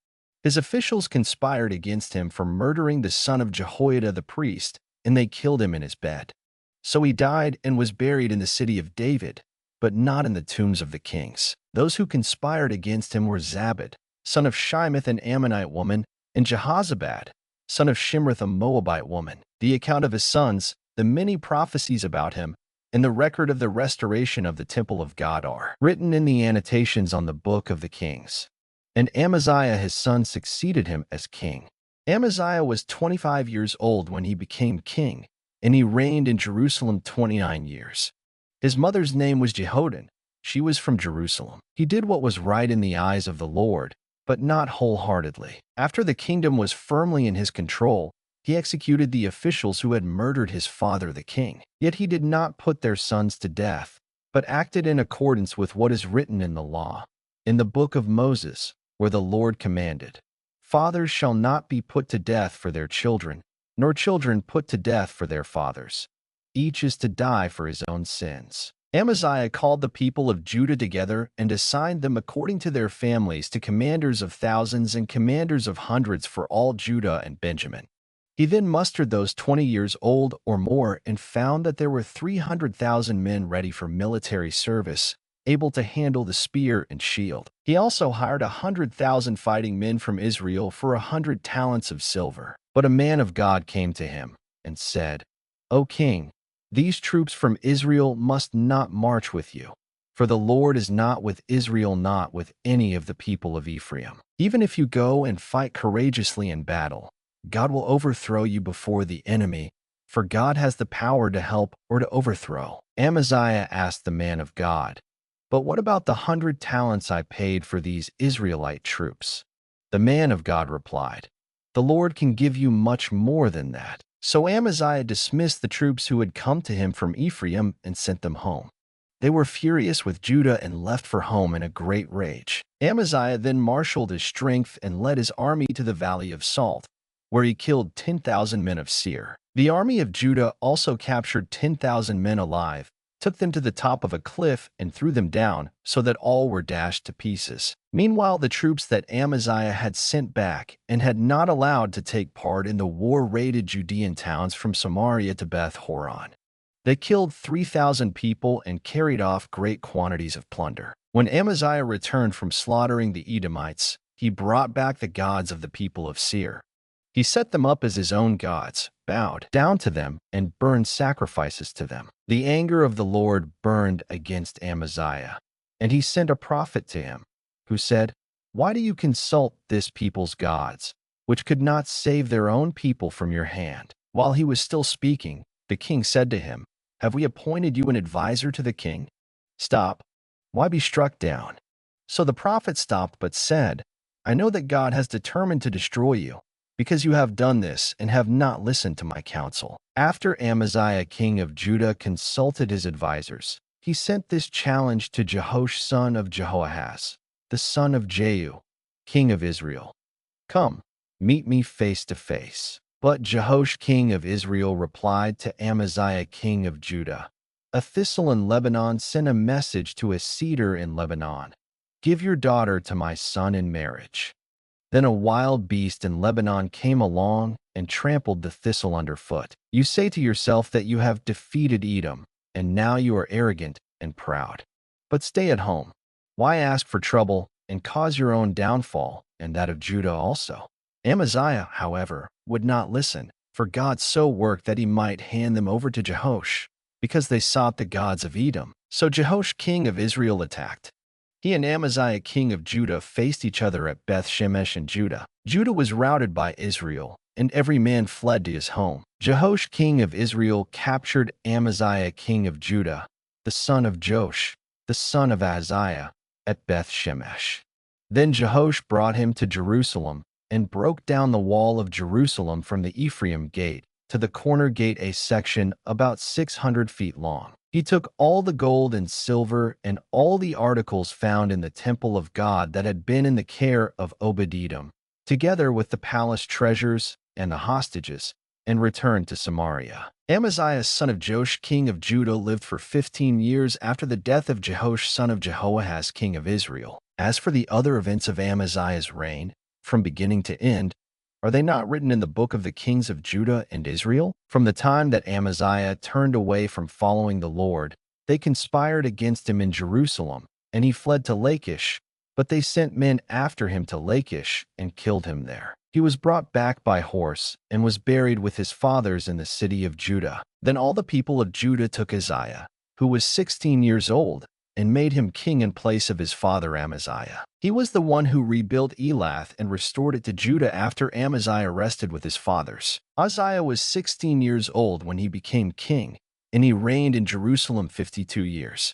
His officials conspired against him for murdering the son of Jehoiada the priest, and they killed him in his bed. So he died and was buried in the city of David, but not in the tombs of the kings. Those who conspired against him were Zabad, son of Shimeth, an Ammonite woman, and Jehozabad, son of Shimrith, a Moabite woman. The account of his sons, the many prophecies about him, and the record of the restoration of the temple of God are written in the annotations on the book of the kings. And Amaziah his son succeeded him as king. Amaziah was 25 years old when he became king, and he reigned in Jerusalem 29 years. His mother's name was Jehoadan. She was from Jerusalem. He did what was right in the eyes of the Lord, but not wholeheartedly. After the kingdom was firmly in his control, he executed the officials who had murdered his father the king. Yet he did not put their sons to death, but acted in accordance with what is written in the law, in the book of Moses, where the Lord commanded, "Fathers shall not be put to death for their children, nor children put to death for their fathers. Each is to die for his own sins." Amaziah called the people of Judah together and assigned them according to their families to commanders of thousands and commanders of hundreds for all Judah and Benjamin. He then mustered those 20 years old or more and found that there were 300,000 men ready for military service, able to handle the spear and shield. He also hired 100,000 fighting men from Israel for 100 talents of silver. But a man of God came to him and said, "O king, these troops from Israel must not march with you, for the Lord is not with Israel, not with any of the people of Ephraim. Even if you go and fight courageously in battle, God will overthrow you before the enemy, for God has the power to help or to overthrow." Amaziah asked the man of God, "But what about the 100 talents I paid for these Israelite troops?" The man of God replied, "The Lord can give you much more than that." So Amaziah dismissed the troops who had come to him from Ephraim and sent them home. They were furious with Judah and left for home in a great rage. Amaziah then marshaled his strength and led his army to the Valley of Salt, where he killed 10,000 men of Seir. The army of Judah also captured 10,000 men alive, took them to the top of a cliff and threw them down, so that all were dashed to pieces. Meanwhile, the troops that Amaziah had sent back and had not allowed to take part in the war raided Judean towns from Samaria to Beth Horon. They killed 3,000 people and carried off great quantities of plunder. When Amaziah returned from slaughtering the Edomites, he brought back the gods of the people of Seir. He set them up as his own gods, bowed down to them, and burned sacrifices to them. The anger of the Lord burned against Amaziah, and he sent a prophet to him, who said, "Why do you consult this people's gods, which could not save their own people from your hand?" While he was still speaking, the king said to him, "Have we appointed you an advisor to the king? Stop. Why be struck down?" So the prophet stopped but said, "I know that God has determined to destroy you, because you have done this and have not listened to my counsel." After Amaziah king of Judah consulted his advisors, he sent this challenge to Jehoash son of Jehoahaz, the son of Jehu, king of Israel. "Come, meet me face to face." But Jehoash king of Israel replied to Amaziah king of Judah, "A thistle in Lebanon sent a message to a cedar in Lebanon. Give your daughter to my son in marriage." Then a wild beast in Lebanon came along and trampled the thistle underfoot. You say to yourself that you have defeated Edom, and now you are arrogant and proud. But stay at home. Why ask for trouble and cause your own downfall and that of Judah also? Amaziah, however, would not listen, for God so worked that he might hand them over to Jehoash, because they sought the gods of Edom. So Jehoash king of Israel attacked. He and Amaziah king of Judah faced each other at Beth Shemesh in Judah. Judah was routed by Israel, and every man fled to his home. Jehoash king of Israel captured Amaziah king of Judah, the son of Joash, the son of Ahaziah, at Beth Shemesh. Then Jehoash brought him to Jerusalem and broke down the wall of Jerusalem from the Ephraim gate to the corner gate, a section about 600 feet long. He took all the gold and silver and all the articles found in the temple of God that had been in the care of Obed-Edom, together with the palace treasures and the hostages, and returned to Samaria. Amaziah son of Joash king of Judah lived for 15 years after the death of Jehoash son of Jehoahaz king of Israel. As for the other events of Amaziah's reign, from beginning to end, are they not written in the book of the kings of Judah and Israel? From the time that Amaziah turned away from following the Lord, they conspired against him in Jerusalem, and he fled to Lachish. But they sent men after him to Lachish and killed him there. He was brought back by horse and was buried with his fathers in the city of Judah. Then all the people of Judah took Uzziah, who was 16 years old, and made him king in place of his father Amaziah. He was the one who rebuilt Elath and restored it to Judah after Amaziah rested with his fathers. Uzziah was 16 years old when he became king, and he reigned in Jerusalem 52 years.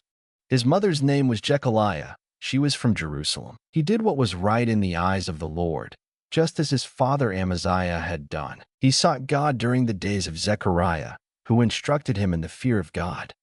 His mother's name was Jechaliah. She was from Jerusalem. He did what was right in the eyes of the Lord, just as his father Amaziah had done. He sought God during the days of Zechariah, who instructed him in the fear of God.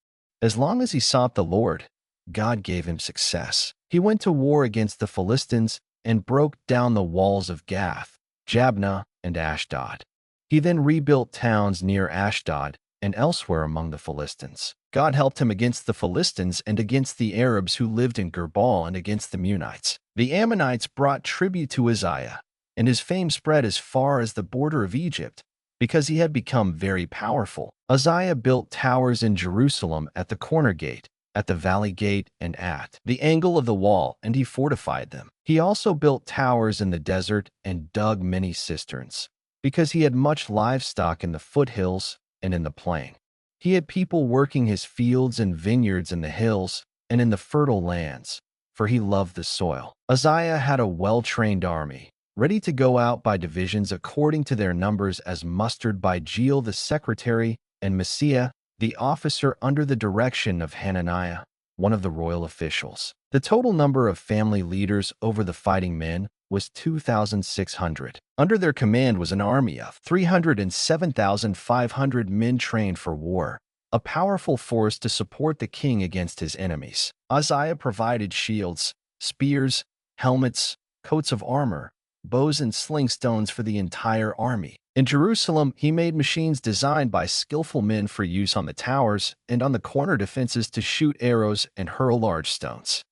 As long as he sought the Lord, God gave him success. He went to war against the Philistines and broke down the walls of Gath, Jabneh, and Ashdod. He then rebuilt towns near Ashdod and elsewhere among the Philistines. God helped him against the Philistines and against the Arabs who lived in Girbal and against the Munites. The Ammonites brought tribute to Uzziah, and his fame spread as far as the border of Egypt, because he had become very powerful. Uzziah built towers in Jerusalem at the corner gate, at the valley gate, and at the angle of the wall, and he fortified them. He also built towers in the desert and dug many cisterns, because he had much livestock in the foothills and in the plain. He had people working his fields and vineyards in the hills and in the fertile lands, for he loved the soil. Uzziah had a well-trained army, ready to go out by divisions according to their numbers, as mustered by Jeiel the secretary and Messiah the officer under the direction of Hananiah, one of the royal officials. The total number of family leaders over the fighting men was 2,600. Under their command was an army of 307,500 men trained for war, a powerful force to support the king against his enemies. Uzziah provided shields, spears, helmets, coats of armor, bows and sling stones for the entire army. In Jerusalem, he made machines designed by skillful men for use on the towers and on the corner defenses to shoot arrows and hurl large stones.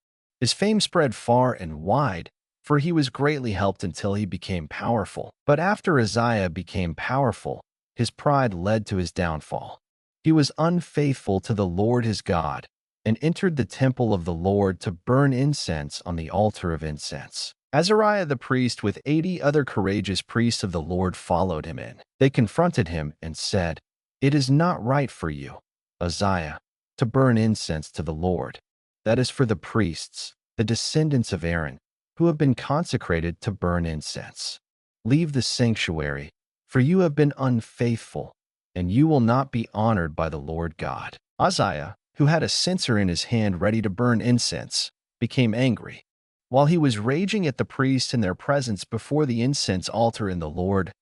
His fame spread far and wide, for he was greatly helped until he became powerful. But after Uzziah became powerful, his pride led to his downfall. He was unfaithful to the Lord his God and entered the temple of the Lord to burn incense on the altar of incense. Azariah the priest with 80 other courageous priests of the Lord followed him in. They confronted him and said, "It is not right for you, Uzziah, to burn incense to the Lord. That is for the priests, the descendants of Aaron, who have been consecrated to burn incense. Leave the sanctuary, for you have been unfaithful, and you will not be honored by the Lord God." Uzziah, who had a censer in his hand ready to burn incense, became angry. While he was raging at the priests in their presence before the incense altar in the Lord's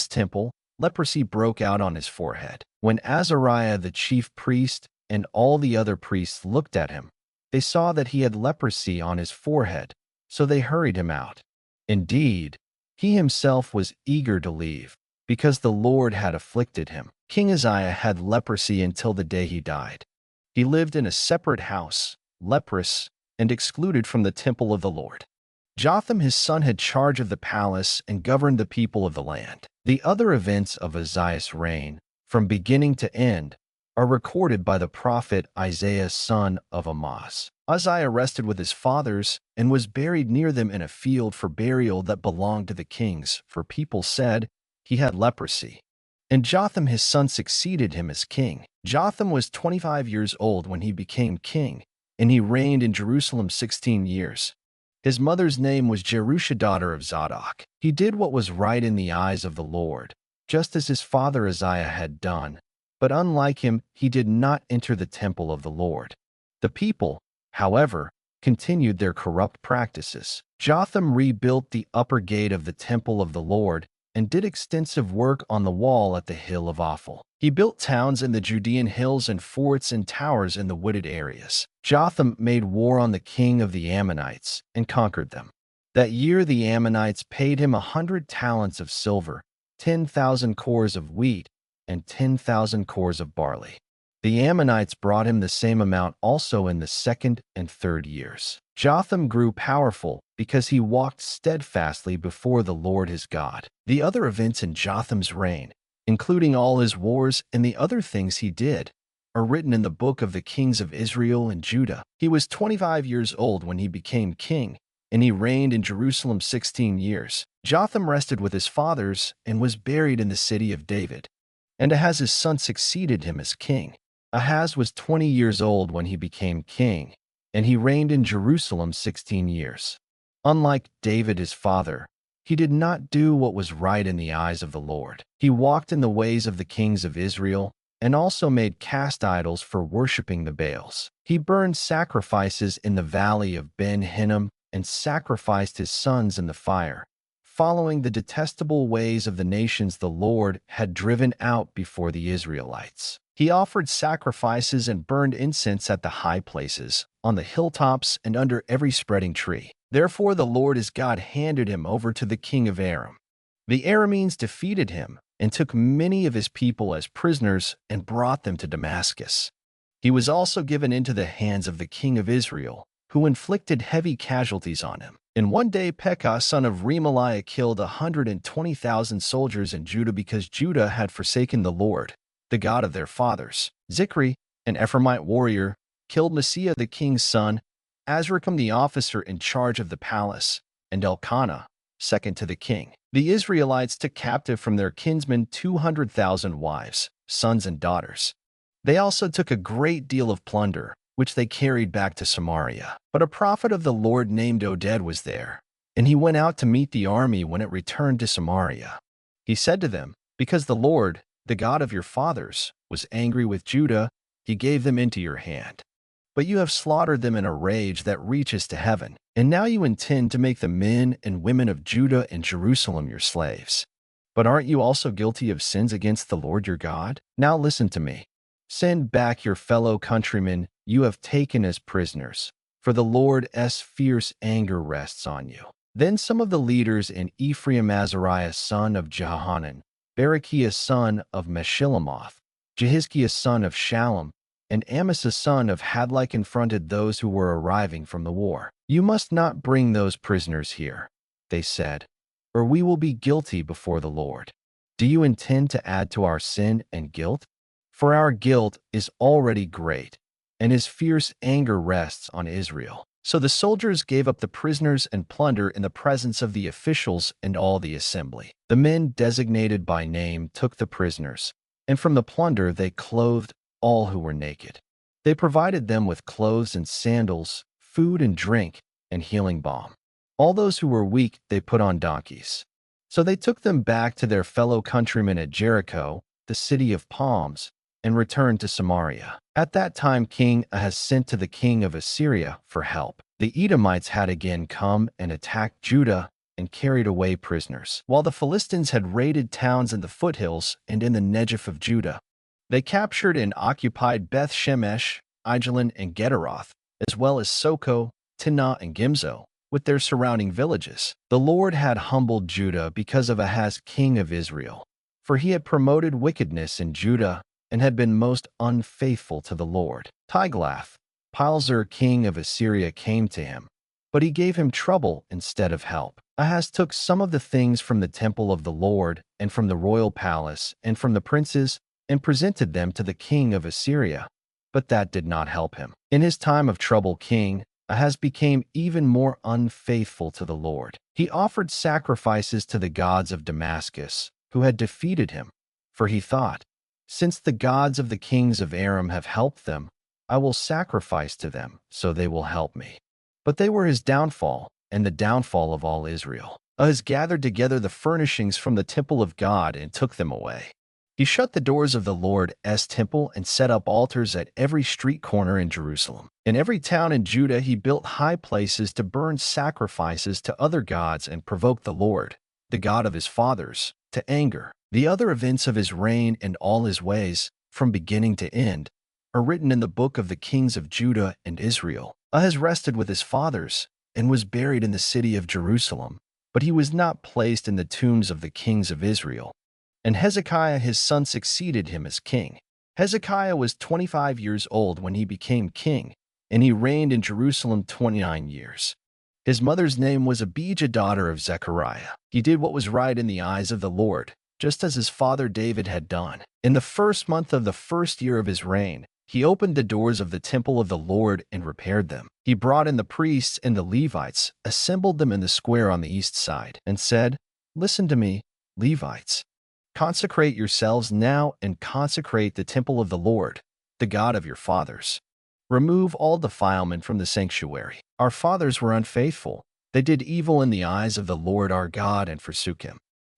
temple, leprosy broke out on his forehead. When Azariah the chief priest and all the other priests looked at him, they saw that he had leprosy on his forehead, so they hurried him out. Indeed, he himself was eager to leave, because the Lord had afflicted him. King Uzziah had leprosy until the day he died. He lived in a separate house, leprous, and excluded from the temple of the Lord. Jotham his son had charge of the palace and governed the people of the land. The other events of Uzziah's reign, from beginning to end, are recorded by the prophet Isaiah son of Amoz. Uzziah rested with his fathers and was buried near them in a field for burial that belonged to the kings, for people said he had leprosy. And Jotham his son succeeded him as king. Jotham was 25 years old when he became king, and he reigned in Jerusalem 16 years. His mother's name was Jerusha, daughter of Zadok. He did what was right in the eyes of the Lord, just as his father Uzziah had done. But unlike him, he did not enter the temple of the Lord. The people, however, continued their corrupt practices. Jotham rebuilt the upper gate of the temple of the Lord and did extensive work on the wall at the hill of Ophel. He built towns in the Judean hills and forts and towers in the wooded areas. Jotham made war on the king of the Ammonites and conquered them. That year the Ammonites paid him 100 talents of silver, 10,000 cores of wheat, and 10,000 cores of barley. The Ammonites brought him the same amount also in the second and third years. Jotham grew powerful because he walked steadfastly before the Lord his God. The other events in Jotham's reign, including all his wars and the other things he did, are written in the book of the kings of Israel and Judah. He was 25 years old when he became king, and he reigned in Jerusalem 16 years. Jotham rested with his fathers and was buried in the city of David. And Ahaz his son succeeded him as king. Ahaz was 20 years old when he became king, and he reigned in Jerusalem 16 years. Unlike David his father, he did not do what was right in the eyes of the Lord. He walked in the ways of the kings of Israel and also made cast idols for worshiping the Baals. He burned sacrifices in the valley of Ben-Hinnom and sacrificed his sons in the fire, following the detestable ways of the nations the Lord had driven out before the Israelites. He offered sacrifices and burned incense at the high places, on the hilltops and under every spreading tree. Therefore the Lord his God handed him over to the king of Aram. The Arameans defeated him and took many of his people as prisoners and brought them to Damascus. He was also given into the hands of the king of Israel, who inflicted heavy casualties on him. In one day Pekah son of Remaliah killed 120,000 soldiers in Judah because Judah had forsaken the Lord, the God of their fathers. Zikri, an Ephraimite warrior, killed Messiah the king's son, Azrikam the officer in charge of the palace, and Elkanah, second to the king. The Israelites took captive from their kinsmen 200,000 wives, sons, and daughters. They also took a great deal of plunder, which they carried back to Samaria. But a prophet of the Lord named Oded was there, and he went out to meet the army when it returned to Samaria. He said to them, "Because the Lord, the God of your fathers, was angry with Judah, he gave them into your hand. But you have slaughtered them in a rage that reaches to heaven, and now you intend to make the men and women of Judah and Jerusalem your slaves. But aren't you also guilty of sins against the Lord your God? Now listen to me. Send back your fellow countrymen you have taken as prisoners, for the Lord's fierce anger rests on you." Then some of the leaders in Ephraim, Azariah son of Jehanan, Berechiah son of Meshillemoth, Jehizkiah son of Shallum, and Amasa son of Hadlai confronted those who were arriving from the war. "You must not bring those prisoners here," they said, "or we will be guilty before the Lord. Do you intend to add to our sin and guilt? for our guilt is already great, and his fierce anger rests on Israel." So the soldiers gave up the prisoners and plunder in the presence of the officials and all the assembly. The men designated by name took the prisoners, and from the plunder they clothed all who were naked. They provided them with clothes and sandals, food and drink, and healing balm. All those who were weak they put on donkeys. So they took them back to their fellow countrymen at Jericho, the city of palms, and returned to Samaria. At that time King Ahaz sent to the king of Assyria for help. The Edomites had again come and attacked Judah and carried away prisoners, while the Philistines had raided towns in the foothills and in the Negev of Judah. They captured and occupied Beth Shemesh, Aijalon, and Gederoth, as well as Soko, Timnah, and Gimzo, with their surrounding villages. The Lord had humbled Judah because of Ahaz king of Israel, for he had promoted wickedness in Judah and had been most unfaithful to the Lord. Tiglath-Pileser king of Assyria came to him, but he gave him trouble instead of help. Ahaz took some of the things from the temple of the Lord and from the royal palace and from the princes and presented them to the king of Assyria, but that did not help him. In his time of trouble, King Ahaz became even more unfaithful to the Lord. He offered sacrifices to the gods of Damascus, who had defeated him, for he thought, "Since the gods of the kings of Aram have helped them, I will sacrifice to them, so they will help me." But they were his downfall and the downfall of all Israel. Ahaz gathered together the furnishings from the temple of God and took them away. He shut the doors of the Lord's temple and set up altars at every street corner in Jerusalem. In every town in Judah he built high places to burn sacrifices to other gods and provoke the Lord, the God of his fathers, to anger. The other events of his reign and all his ways, from beginning to end, are written in the book of the kings of Judah and Israel. Ahaz rested with his fathers and was buried in the city of Jerusalem, but he was not placed in the tombs of the kings of Israel. And Hezekiah his son succeeded him as king. Hezekiah was 25 years old when he became king, and he reigned in Jerusalem 29 years. His mother's name was Abijah, daughter of Zechariah. He did what was right in the eyes of the Lord, just as his father David had done. In the first month of the first year of his reign, he opened the doors of the temple of the Lord and repaired them. He brought in the priests and the Levites, assembled them in the square on the east side, and said, "Listen to me, Levites. Consecrate yourselves now and consecrate the temple of the Lord, the God of your fathers. Remove all defilement from the sanctuary. Our fathers were unfaithful. They did evil in the eyes of the Lord our God and forsook him.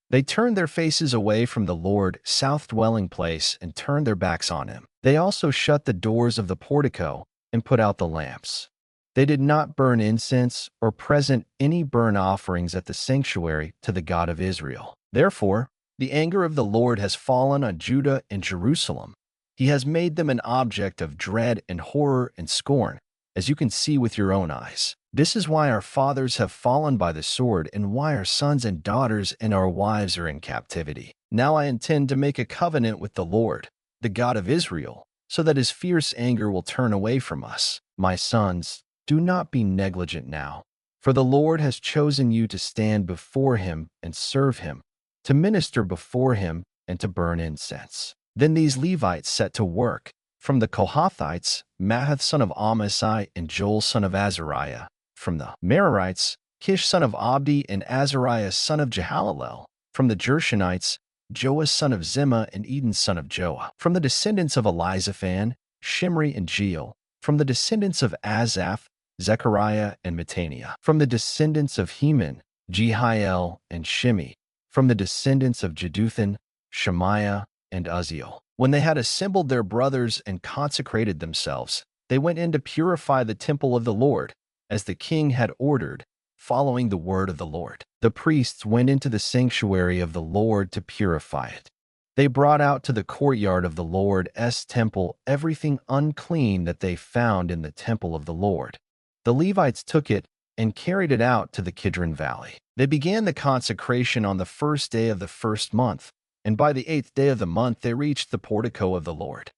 They turned their faces away from the Lord's south dwelling place and turned their backs on him. They also shut the doors of the portico and put out the lamps. They did not burn incense or present any burnt offerings at the sanctuary to the God of Israel. Therefore, the anger of the Lord has fallen on Judah and Jerusalem. He has made them an object of dread and horror and scorn, as you can see with your own eyes. This is why our fathers have fallen by the sword and why our sons and daughters and our wives are in captivity. Now I intend to make a covenant with the Lord, the God of Israel, so that his fierce anger will turn away from us. My sons, do not be negligent now, for the Lord has chosen you to stand before him and serve him, to minister before him and to burn incense." Then these Levites set to work. From the Kohathites, Mahath son of Amasai and Joel son of Azariah. From the Merarites, Kish son of Abdi and Azariah son of Jehalelel. From the Gershonites, Joas son of Zimmah and Eden son of Joah. From the descendants of Elizaphan, Shimri and Jeiel. From the descendants of Asaph, Zechariah and Mattaniah. From the descendants of Heman, Jehiel and Shimi. From the descendants of Jeduthun, Shemaiah and Uzziel. When they had assembled their brothers and consecrated themselves, they went in to purify the temple of the Lord, as the king had ordered, following the word of the Lord. The priests went into the sanctuary of the Lord to purify it. They brought out to the courtyard of the Lord's temple everything unclean that they found in the temple of the Lord. The Levites took it and carried it out to the Kidron Valley. They began the consecration on the first day of the first month, and by the 8th day of the month they reached the portico of the Lord.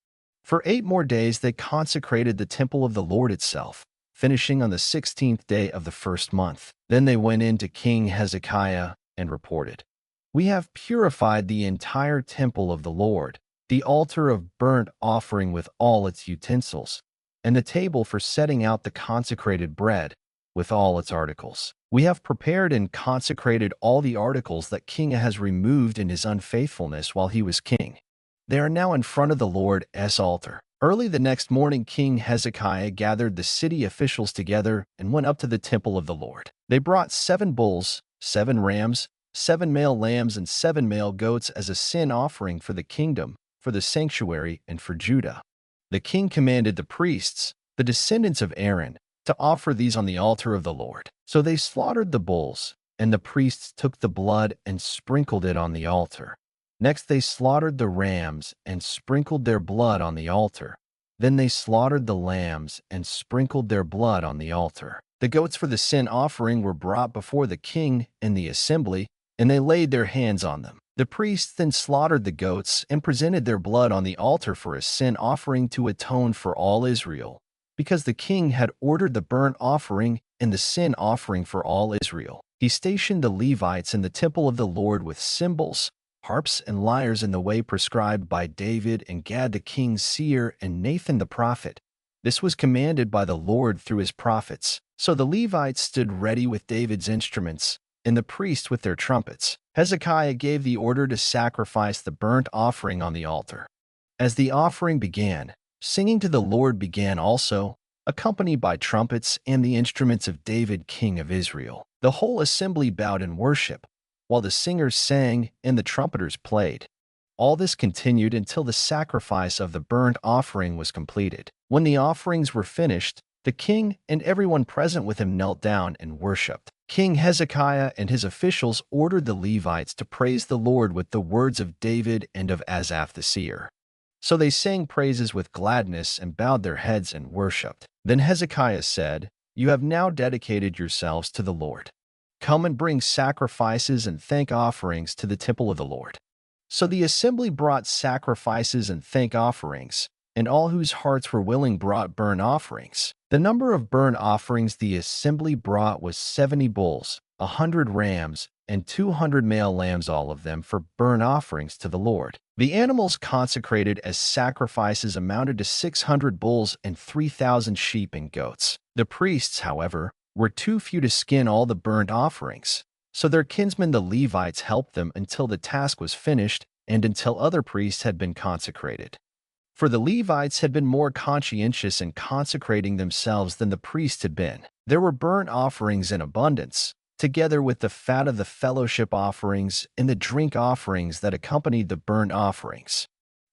For 8 more days they consecrated the temple of the Lord itself, finishing on the 16th day of the first month. Then they went in to King Hezekiah and reported, "We have purified the entire temple of the Lord, the altar of burnt offering with all its utensils, and the table for setting out the consecrated bread with all its articles. We have prepared and consecrated all the articles that King has removed in his unfaithfulness while he was king. They are now in front of the Lord's altar. Early the next morning, King Hezekiah gathered the city officials together and went up to the temple of the Lord. They brought 7 bulls, 7 rams, 7 male lambs, and 7 male goats as a sin offering for the kingdom, for the sanctuary, and for Judah. The king commanded the priests, the descendants of Aaron, to offer these on the altar of the Lord. So they slaughtered the bulls, and the priests took the blood and sprinkled it on the altar. Next they slaughtered the rams and sprinkled their blood on the altar. Then they slaughtered the lambs and sprinkled their blood on the altar. The goats for the sin offering were brought before the king and the assembly, and they laid their hands on them. The priests then slaughtered the goats and presented their blood on the altar for a sin offering to atone for all Israel, because the king had ordered the burnt offering and the sin offering for all Israel. He stationed the Levites in the temple of the Lord with cymbals, harps, and lyres in the way prescribed by David and Gad the king's seer and Nathan the prophet. This was commanded by the Lord through his prophets. So the Levites stood ready with David's instruments, and the priests with their trumpets. Hezekiah gave the order to sacrifice the burnt offering on the altar. As the offering began, singing to the Lord began also, accompanied by trumpets and the instruments of David, king of Israel. The whole assembly bowed in worship, while the singers sang and the trumpeters played. All this continued until the sacrifice of the burnt offering was completed. When the offerings were finished, the king and everyone present with him knelt down and worshipped. King Hezekiah and his officials ordered the Levites to praise the Lord with the words of David and of Asaph the seer. So they sang praises with gladness and bowed their heads and worshipped. Then Hezekiah said, "You have now dedicated yourselves to the Lord. Come and bring sacrifices and thank offerings to the temple of the Lord." So the assembly brought sacrifices and thank offerings, and all whose hearts were willing brought burnt offerings. The number of burnt offerings the assembly brought was 70 bulls, 100 rams, and 200 male lambs, all of them for burnt offerings to the Lord. The animals consecrated as sacrifices amounted to 600 bulls and 3,000 sheep and goats. The priests, however, were too few to skin all the burnt offerings, so their kinsmen the Levites helped them until the task was finished and until other priests had been consecrated. For the Levites had been more conscientious in consecrating themselves than the priests had been. There were burnt offerings in abundance, together with the fat of the fellowship offerings and the drink offerings that accompanied the burnt offerings.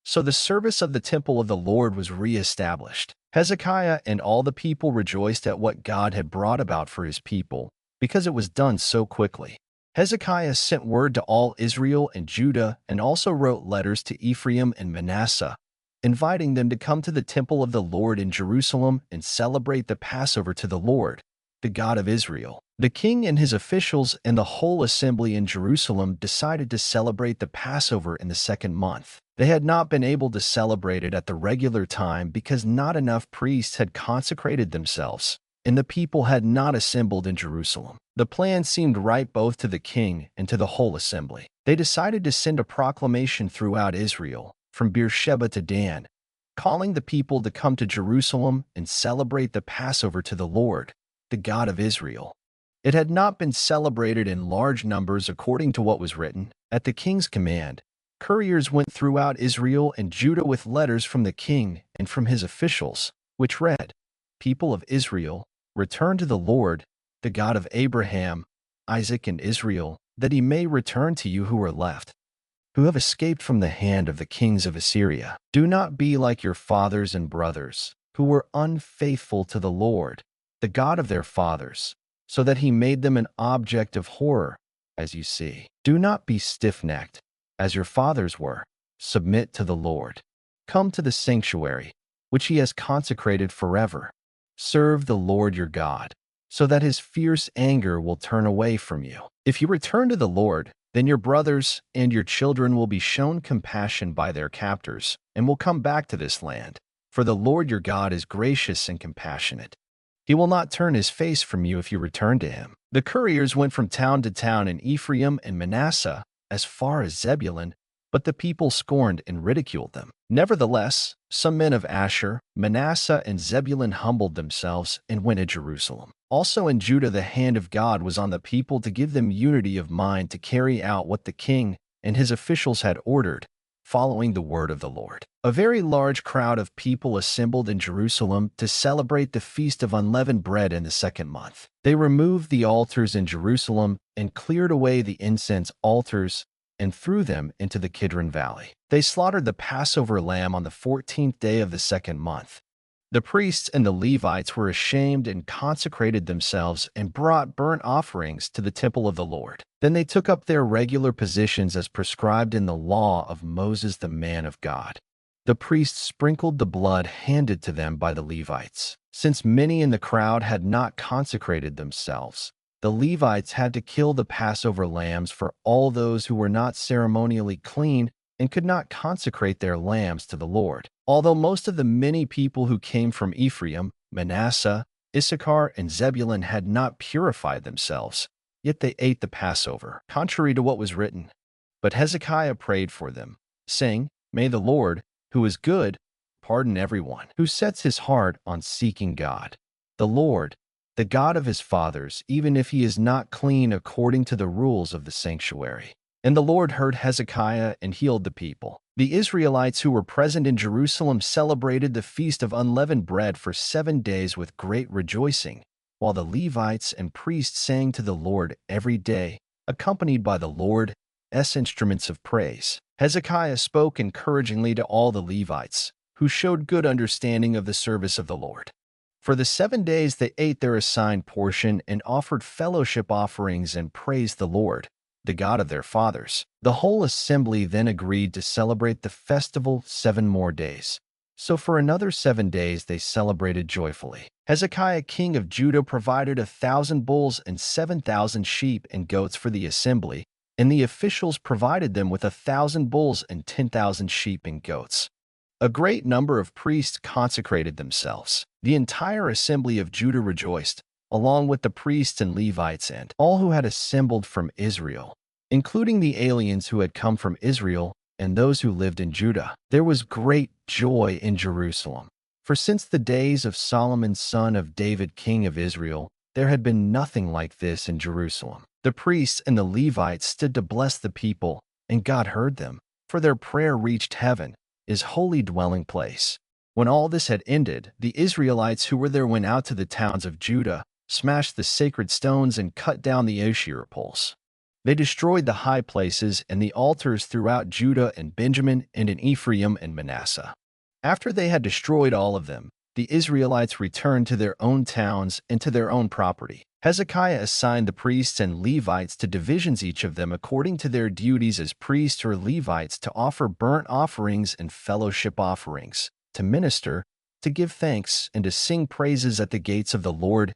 So the service of the temple of the Lord was re-established. Hezekiah and all the people rejoiced at what God had brought about for his people, because it was done so quickly. Hezekiah sent word to all Israel and Judah and also wrote letters to Ephraim and Manasseh, inviting them to come to the temple of the Lord in Jerusalem and celebrate the Passover to the Lord, the God of Israel. The king and his officials and the whole assembly in Jerusalem decided to celebrate the Passover in the 2nd month. They had not been able to celebrate it at the regular time because not enough priests had consecrated themselves, and the people had not assembled in Jerusalem. The plan seemed right both to the king and to the whole assembly. They decided to send a proclamation throughout Israel, from Beersheba to Dan, calling the people to come to Jerusalem and celebrate the Passover to the Lord, the God of Israel. It had not been celebrated in large numbers according to what was written. At the king's command, couriers went throughout Israel and Judah with letters from the king and from his officials, which read, "People of Israel, return to the Lord, the God of Abraham, Isaac, and Israel, that he may return to you who are left, who have escaped from the hand of the kings of Assyria. Do not be like your fathers and brothers, who were unfaithful to the Lord, the God of their fathers, so that he made them an object of horror, as you see. Do not be stiff-necked, as your fathers were. Submit to the Lord. Come to the sanctuary, which he has consecrated forever. Serve the Lord your God, so that his fierce anger will turn away from you. If you return to the Lord, then your brothers and your children will be shown compassion by their captors and will come back to this land. For the Lord your God is gracious and compassionate. He will not turn his face from you if you return to him." The couriers went from town to town in Ephraim and Manasseh, as far as Zebulun, but the people scorned and ridiculed them. Nevertheless, some men of Asher, Manasseh, and Zebulun humbled themselves and went to Jerusalem. Also in Judah the hand of God was on the people to give them unity of mind to carry out what the king and his officials had ordered, following the word of the Lord. A very large crowd of people assembled in Jerusalem to celebrate the Feast of Unleavened Bread in the second month. They removed the altars in Jerusalem and cleared away the incense altars and threw them into the Kidron Valley. They slaughtered the Passover lamb on the 14th day of the second month. The priests and the Levites were ashamed and consecrated themselves and brought burnt offerings to the temple of the Lord. Then they took up their regular positions as prescribed in the law of Moses the man of God. The priests sprinkled the blood handed to them by the Levites. Since many in the crowd had not consecrated themselves, the Levites had to kill the Passover lambs for all those who were not ceremonially clean and could not consecrate their lambs to the Lord. Although most of the many people who came from Ephraim, Manasseh, Issachar, and Zebulun had not purified themselves, yet they ate the Passover, contrary to what was written. But Hezekiah prayed for them, saying, "May the Lord, who is good, pardon everyone who sets his heart on seeking God. The Lord, the God of his fathers, even if he is not clean according to the rules of the sanctuary." And the Lord heard Hezekiah and healed the people. The Israelites who were present in Jerusalem celebrated the Feast of Unleavened Bread for 7 days with great rejoicing, while the Levites and priests sang to the Lord every day, accompanied by the Lord's instruments of praise. Hezekiah spoke encouragingly to all the Levites, who showed good understanding of the service of the Lord. For the 7 days they ate their assigned portion and offered fellowship offerings and praised the Lord, the God of their fathers. The whole assembly then agreed to celebrate the festival 7 more days. So for another 7 days they celebrated joyfully. Hezekiah king of Judah provided 1,000 bulls and 7,000 sheep and goats for the assembly, and the officials provided them with 1,000 bulls and 10,000 sheep and goats. A great number of priests consecrated themselves. The entire assembly of Judah rejoiced, along with the priests and Levites and all who had assembled from Israel, including the aliens who had come from Israel and those who lived in Judah. There was great joy in Jerusalem, for since the days of Solomon son of David king of Israel, there had been nothing like this in Jerusalem. The priests and the Levites stood to bless the people, and God heard them, for their prayer reached heaven, his holy dwelling place. When all this had ended, the Israelites who were there went out to the towns of Judah, smashed the sacred stones, and cut down the Asherah poles. They destroyed the high places and the altars throughout Judah and Benjamin and in Ephraim and Manasseh. After they had destroyed all of them, the Israelites returned to their own towns and to their own property. Hezekiah assigned the priests and Levites to divisions, each of them according to their duties as priests or Levites, to offer burnt offerings and fellowship offerings, to minister, to give thanks, and to sing praises at the gates of the Lord's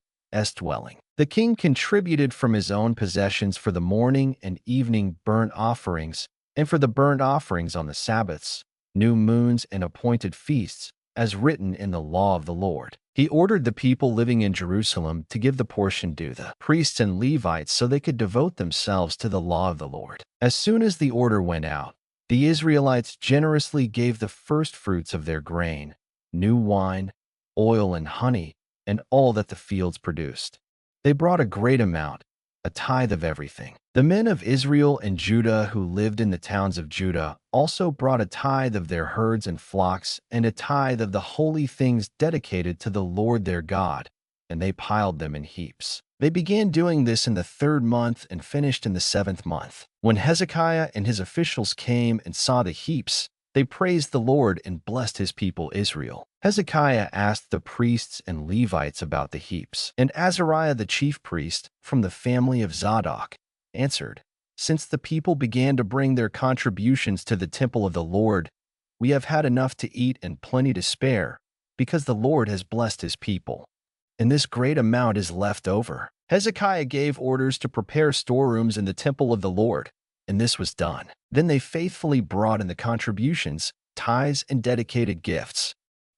dwelling. The king contributed from his own possessions for the morning and evening burnt offerings, and for the burnt offerings on the Sabbaths, new moons, and appointed feasts, as written in the law of the Lord. He ordered the people living in Jerusalem to give the portion due the priests and Levites so they could devote themselves to the law of the Lord. As soon as the order went out, the Israelites generously gave the first fruits of their grain, new wine, oil, and honey, and all that the fields produced. They brought a great amount, a tithe of everything. The men of Israel and Judah who lived in the towns of Judah also brought a tithe of their herds and flocks and a tithe of the holy things dedicated to the Lord their God, and they piled them in heaps. They began doing this in the 3rd month and finished in the 7th month. When Hezekiah and his officials came and saw the heaps, they praised the Lord and blessed his people Israel. Hezekiah asked the priests and Levites about the heaps, and Azariah the chief priest, from the family of Zadok, answered, "Since the people began to bring their contributions to the temple of the Lord, we have had enough to eat and plenty to spare, because the Lord has blessed his people, and this great amount is left over." Hezekiah gave orders to prepare storerooms in the temple of the Lord, and this was done. Then they faithfully brought in the contributions, tithes, and dedicated gifts.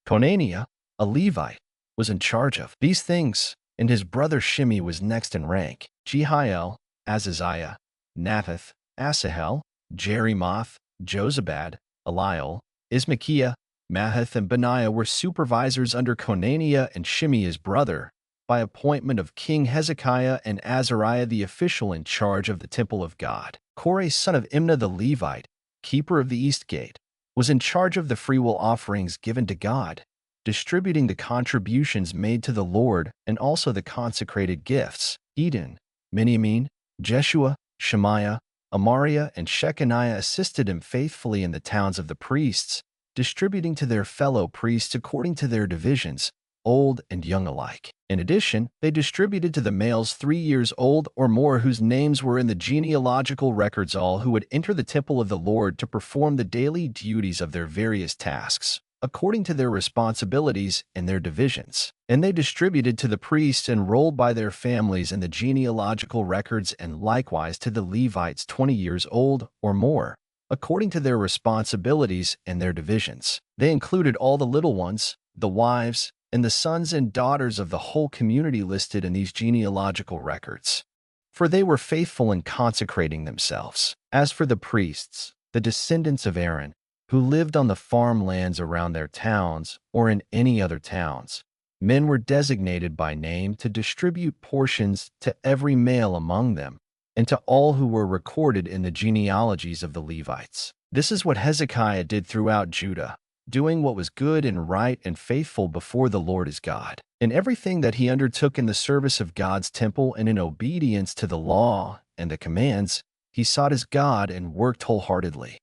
Conaniah, a Levite, was in charge of these things, and his brother Shimei was next in rank. Jehiel, Azaziah, Naphath, Asahel, Jerimoth, Jozabad, Eliel, Ismachiah, Mahath, and Benaiah were supervisors under Conaniah and Shimei his brother, by appointment of King Hezekiah, and Azariah the official in charge of the temple of God. Korah son of Imnah the Levite, keeper of the east gate, was in charge of the freewill offerings given to God, distributing the contributions made to the Lord and also the consecrated gifts. Eden, Miniamin, Jeshua, Shemaiah, Amariah, and Shechaniah assisted him faithfully in the towns of the priests, distributing to their fellow priests according to their divisions, old and young alike. In addition, they distributed to the males 3 years old or more whose names were in the genealogical records all who would enter the temple of the Lord to perform the daily duties of their various tasks, according to their responsibilities and their divisions. And they distributed to the priests enrolled by their families in the genealogical records, and likewise to the Levites 20 years old or more, according to their responsibilities and their divisions. They included all the little ones, the wives, and the sons and daughters of the whole community listed in these genealogical records, for they were faithful in consecrating themselves. As for the priests, the descendants of Aaron, who lived on the farmlands around their towns or in any other towns, men were designated by name to distribute portions to every male among them and to all who were recorded in the genealogies of the Levites. This is what Hezekiah did throughout Judah, doing what was good and right and faithful before the Lord his God. In everything that he undertook in the service of God's temple and in obedience to the law and the commands, he sought his God and worked wholeheartedly.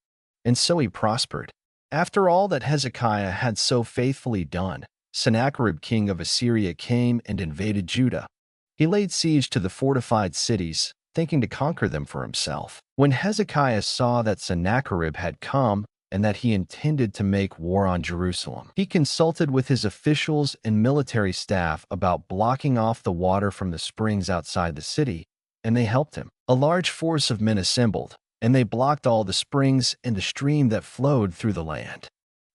And so he prospered. After all that Hezekiah had so faithfully done, Sennacherib king of Assyria came and invaded Judah. He laid siege to the fortified cities, thinking to conquer them for himself. When Hezekiah saw that Sennacherib had come and that he intended to make war on Jerusalem, he consulted with his officials and military staff about blocking off the water from the springs outside the city, and they helped him. A large force of men assembled, and they blocked all the springs and the stream that flowed through the land.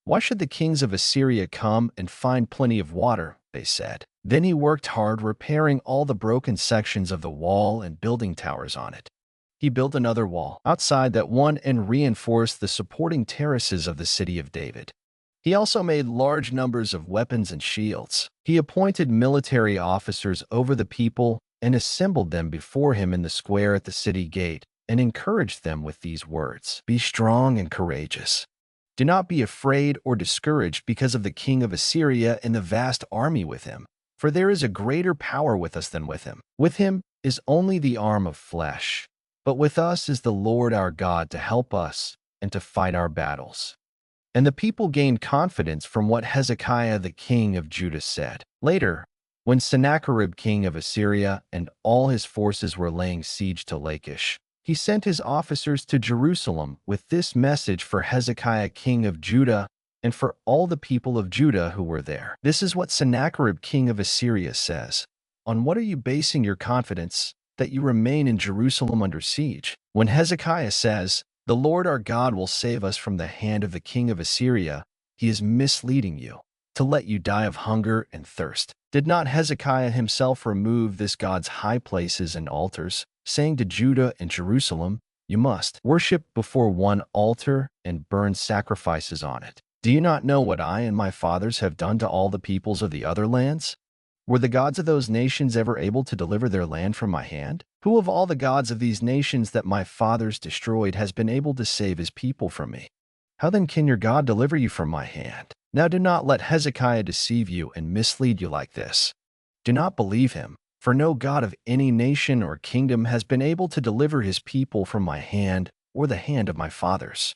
Why should the kings of Assyria come and find plenty of water? They said. Then he worked hard repairing all the broken sections of the wall and building towers on it. He built another wall outside that one and reinforced the supporting terraces of the city of David. He also made large numbers of weapons and shields. He appointed military officers over the people and assembled them before him in the square at the city gate, and encouraged them with these words: "Be strong and courageous. Do not be afraid or discouraged because of the king of Assyria and the vast army with him, for there is a greater power with us than with him. With him is only the arm of flesh, but with us is the Lord our God to help us and to fight our battles." And the people gained confidence from what Hezekiah the king of Judah said. Later, when Sennacherib king of Assyria and all his forces were laying siege to Lachish, he sent his officers to Jerusalem with this message for Hezekiah king of Judah and for all the people of Judah who were there. This is what Sennacherib king of Assyria says: "On what are you basing your confidence that you remain in Jerusalem under siege? When Hezekiah says, 'The Lord our God will save us from the hand of the king of Assyria,' he is misleading you to let you die of hunger and thirst. Did not Hezekiah himself remove this God's high places and altars, saying to Judah and Jerusalem, 'You must worship before one altar and burn sacrifices on it'? Do you not know what I and my fathers have done to all the peoples of the other lands? Were the gods of those nations ever able to deliver their land from my hand? Who of all the gods of these nations that my fathers destroyed has been able to save his people from me? How then can your God deliver you from my hand? Now do not let Hezekiah deceive you and mislead you like this. Do not believe him, for no God of any nation or kingdom has been able to deliver his people from my hand or the hand of my fathers.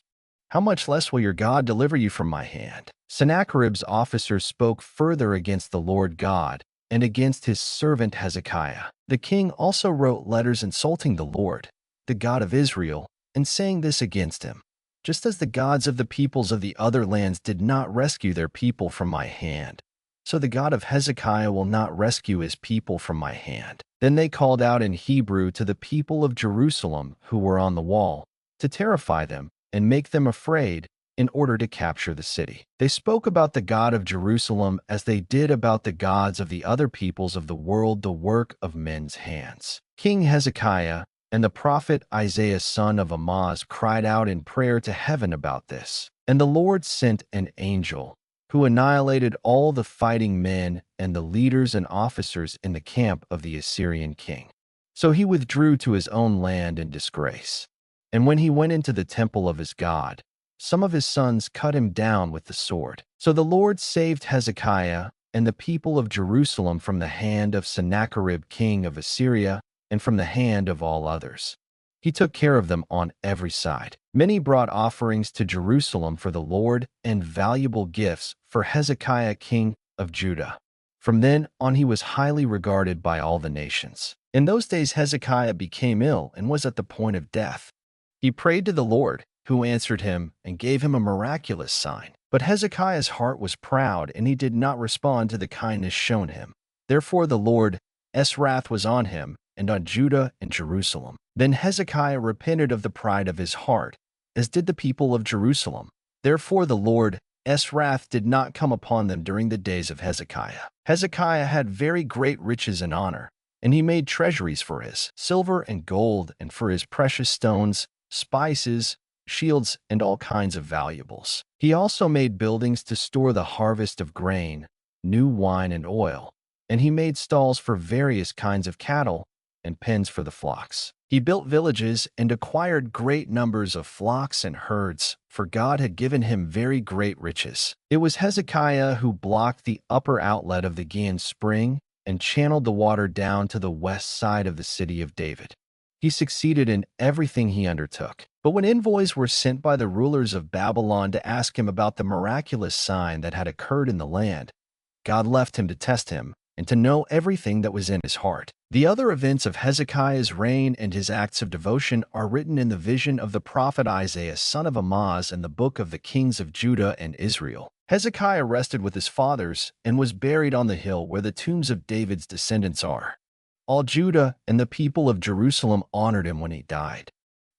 How much less will your God deliver you from my hand?" Sennacherib's officers spoke further against the Lord God and against his servant Hezekiah. The king also wrote letters insulting the Lord, the God of Israel, and saying this against him: "Just as the gods of the peoples of the other lands did not rescue their people from my hand, so the God of Hezekiah will not rescue his people from my hand." Then they called out in Hebrew to the people of Jerusalem who were on the wall, to terrify them and make them afraid in order to capture the city. They spoke about the God of Jerusalem as they did about the gods of the other peoples of the world, the work of men's hands. King Hezekiah And the prophet Isaiah son of Amoz cried out in prayer to heaven about this. And the Lord sent an angel, who annihilated all the fighting men and the leaders and officers in the camp of the Assyrian king. So he withdrew to his own land in disgrace. And when he went into the temple of his God, some of his sons cut him down with the sword. So the Lord saved Hezekiah and the people of Jerusalem from the hand of Sennacherib king of Assyria and from the hand of all others. He took care of them on every side. Many brought offerings to Jerusalem for the Lord and valuable gifts for Hezekiah king of Judah. From then on he was highly regarded by all the nations. In those days Hezekiah became ill and was at the point of death. He prayed to the Lord, who answered him and gave him a miraculous sign. But Hezekiah's heart was proud, and he did not respond to the kindness shown him. Therefore the Lord's wrath was on him and on Judah and Jerusalem. Then Hezekiah repented of the pride of his heart, as did the people of Jerusalem. Therefore the Lord's wrath did not come upon them during the days of Hezekiah. Hezekiah had very great riches and honor, and he made treasuries for his silver and gold and for his precious stones, spices, shields, and all kinds of valuables. He also made buildings to store the harvest of grain, new wine, and oil, and he made stalls for various kinds of cattle and pens for the flocks. He built villages and acquired great numbers of flocks and herds, for God had given him very great riches. It was Hezekiah who blocked the upper outlet of the Gihon spring and channeled the water down to the west side of the city of David. He succeeded in everything he undertook. But when envoys were sent by the rulers of Babylon to ask him about the miraculous sign that had occurred in the land, God left him to test him and to know everything that was in his heart. The other events of Hezekiah's reign and his acts of devotion are written in the vision of the prophet Isaiah son of Amoz in the book of the kings of Judah and Israel. Hezekiah rested with his fathers and was buried on the hill where the tombs of David's descendants are. All Judah and the people of Jerusalem honored him when he died.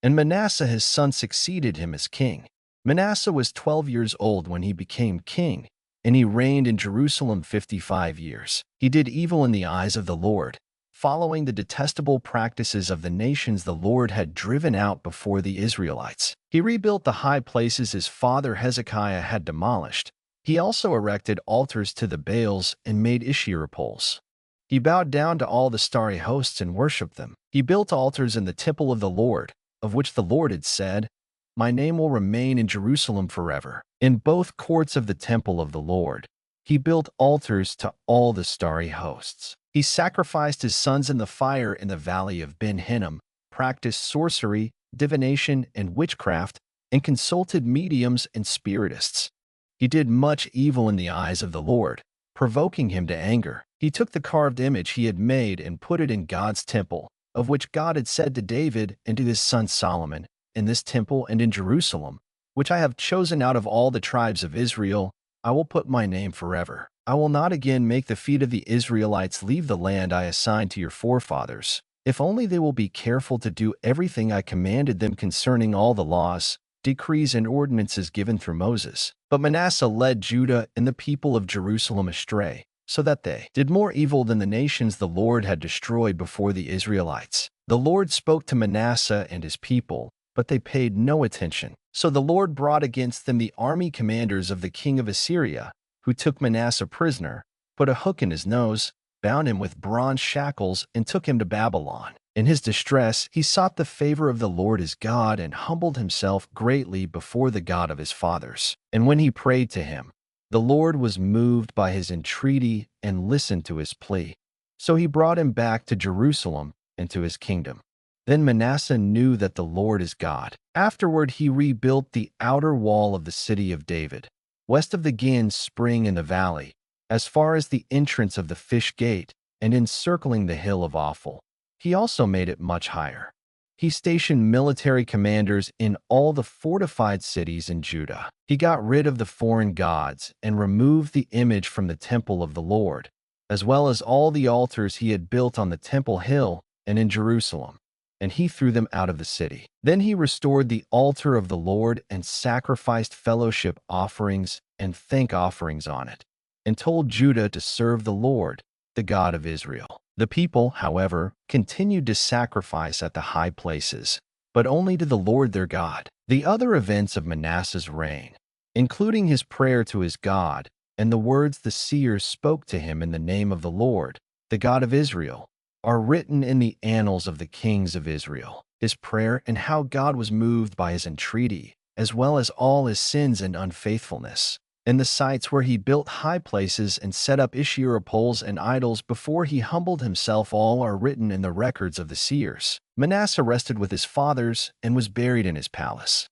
And Manasseh his son succeeded him as king. Manasseh was 12 years old when he became king, and he reigned in Jerusalem 55 years. He did evil in the eyes of the Lord, following the detestable practices of the nations the Lord had driven out before the Israelites. He rebuilt the high places his father Hezekiah had demolished. He also erected altars to the Baals and made Asherah poles. He bowed down to all the starry hosts and worshipped them. He built altars in the temple of the Lord, of which the Lord had said, "My name will remain in Jerusalem forever." In both courts of the temple of the Lord, he built altars to all the starry hosts. He sacrificed his sons in the fire in the valley of Ben Hinnom, practiced sorcery, divination, and witchcraft, and consulted mediums and spiritists. He did much evil in the eyes of the Lord, provoking him to anger. He took the carved image he had made and put it in God's temple, of which God had said to David and to his son Solomon, "In this temple and in Jerusalem, which I have chosen out of all the tribes of Israel, I will put my name forever. I will not again make the feet of the Israelites leave the land I assigned to your forefathers, if only they will be careful to do everything I commanded them concerning all the laws, decrees, and ordinances given through Moses." But Manasseh led Judah and the people of Jerusalem astray, so that they did more evil than the nations the Lord had destroyed before the Israelites. The Lord spoke to Manasseh and his people, but they paid no attention. So the Lord brought against them the army commanders of the king of Assyria, who took Manasseh prisoner, put a hook in his nose, bound him with bronze shackles, and took him to Babylon. In his distress, he sought the favor of the Lord his God and humbled himself greatly before the God of his fathers. And when he prayed to him, the Lord was moved by his entreaty and listened to his plea. So he brought him back to Jerusalem and to his kingdom. Then Manasseh knew that the Lord is God. Afterward he rebuilt the outer wall of the city of David, west of the Gihon spring in the valley, as far as the entrance of the fish gate, and encircling the hill of Ophel. He also made it much higher. He stationed military commanders in all the fortified cities in Judah. He got rid of the foreign gods and removed the image from the temple of the Lord, as well as all the altars he had built on the temple hill and in Jerusalem, and he threw them out of the city. Then he restored the altar of the Lord and sacrificed fellowship offerings and thank offerings on it, and told Judah to serve the Lord, the God of Israel. The people, however, continued to sacrifice at the high places, but only to the Lord their God. The other events of Manasseh's reign, including his prayer to his God and the words the seers spoke to him in the name of the Lord, the God of Israel, are written in the annals of the kings of Israel. His prayer and how God was moved by his entreaty, as well as all his sins and unfaithfulness, and the sites where he built high places and set up Asherah poles and idols before he humbled himself, all are written in the records of the seers. Manasseh rested with his fathers and was buried in his palace.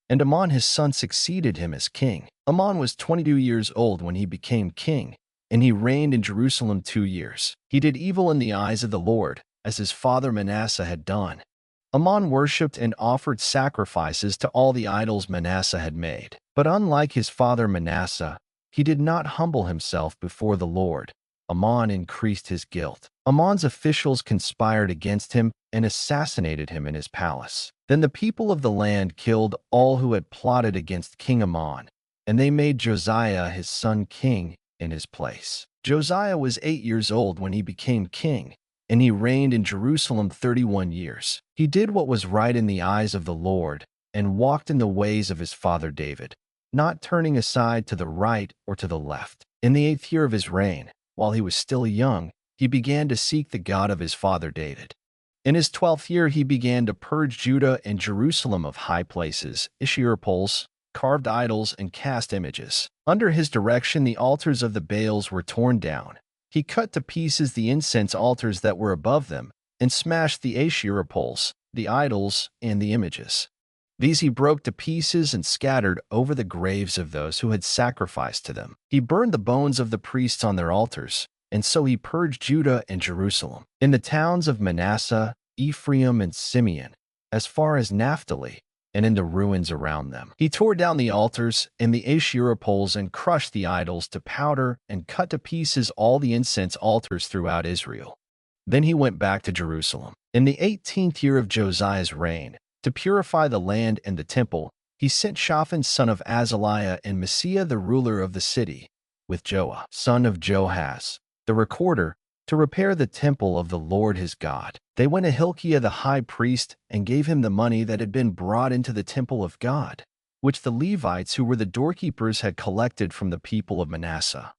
And Amon his son succeeded him as king. Amon was 22 years old when he became king, and he reigned in Jerusalem 2 years. He did evil in the eyes of the Lord, as his father Manasseh had done. Amon worshipped and offered sacrifices to all the idols Manasseh had made. But unlike his father Manasseh, he did not humble himself before the Lord. Amon increased his guilt. Amon's officials conspired against him and assassinated him in his palace. Then the people of the land killed all who had plotted against King Amon, and they made Josiah his son king in his place. Josiah was 8 years old when he became king, and he reigned in Jerusalem 31 years. He did what was right in the eyes of the Lord, and walked in the ways of his father David, not turning aside to the right or to the left. In the 8th year of his reign, while he was still young, he began to seek the God of his father David. In his 12th year he began to purge Judah and Jerusalem of high places, Asherah poles, carved idols, and cast images. Under his direction the altars of the Baals were torn down. He cut to pieces the incense altars that were above them, and smashed the Asherah poles, the idols, and the images. These he broke to pieces and scattered over the graves of those who had sacrificed to them. He burned the bones of the priests on their altars, and so he purged Judah and Jerusalem. In the towns of Manasseh, Ephraim, and Simeon, as far as Naphtali, and in the ruins around them, he tore down the altars and the Asherah poles and crushed the idols to powder and cut to pieces all the incense altars throughout Israel. Then he went back to Jerusalem. In the 18th year of Josiah's reign, to purify the land and the temple, he sent Shaphan son of Azaliah and Messiah the ruler of the city, with Joah son of Joahaz, the recorder, to repair the temple of the Lord his God. They went to Hilkiah the high priest and gave him the money that had been brought into the temple of God, which the Levites who were the doorkeepers had collected from the people of Manasseh,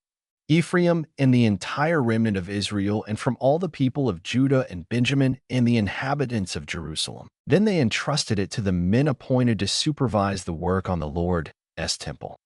Ephraim, and the entire remnant of Israel, and from all the people of Judah and Benjamin and the inhabitants of Jerusalem. Then they entrusted it to the men appointed to supervise the work on the Lord's temple.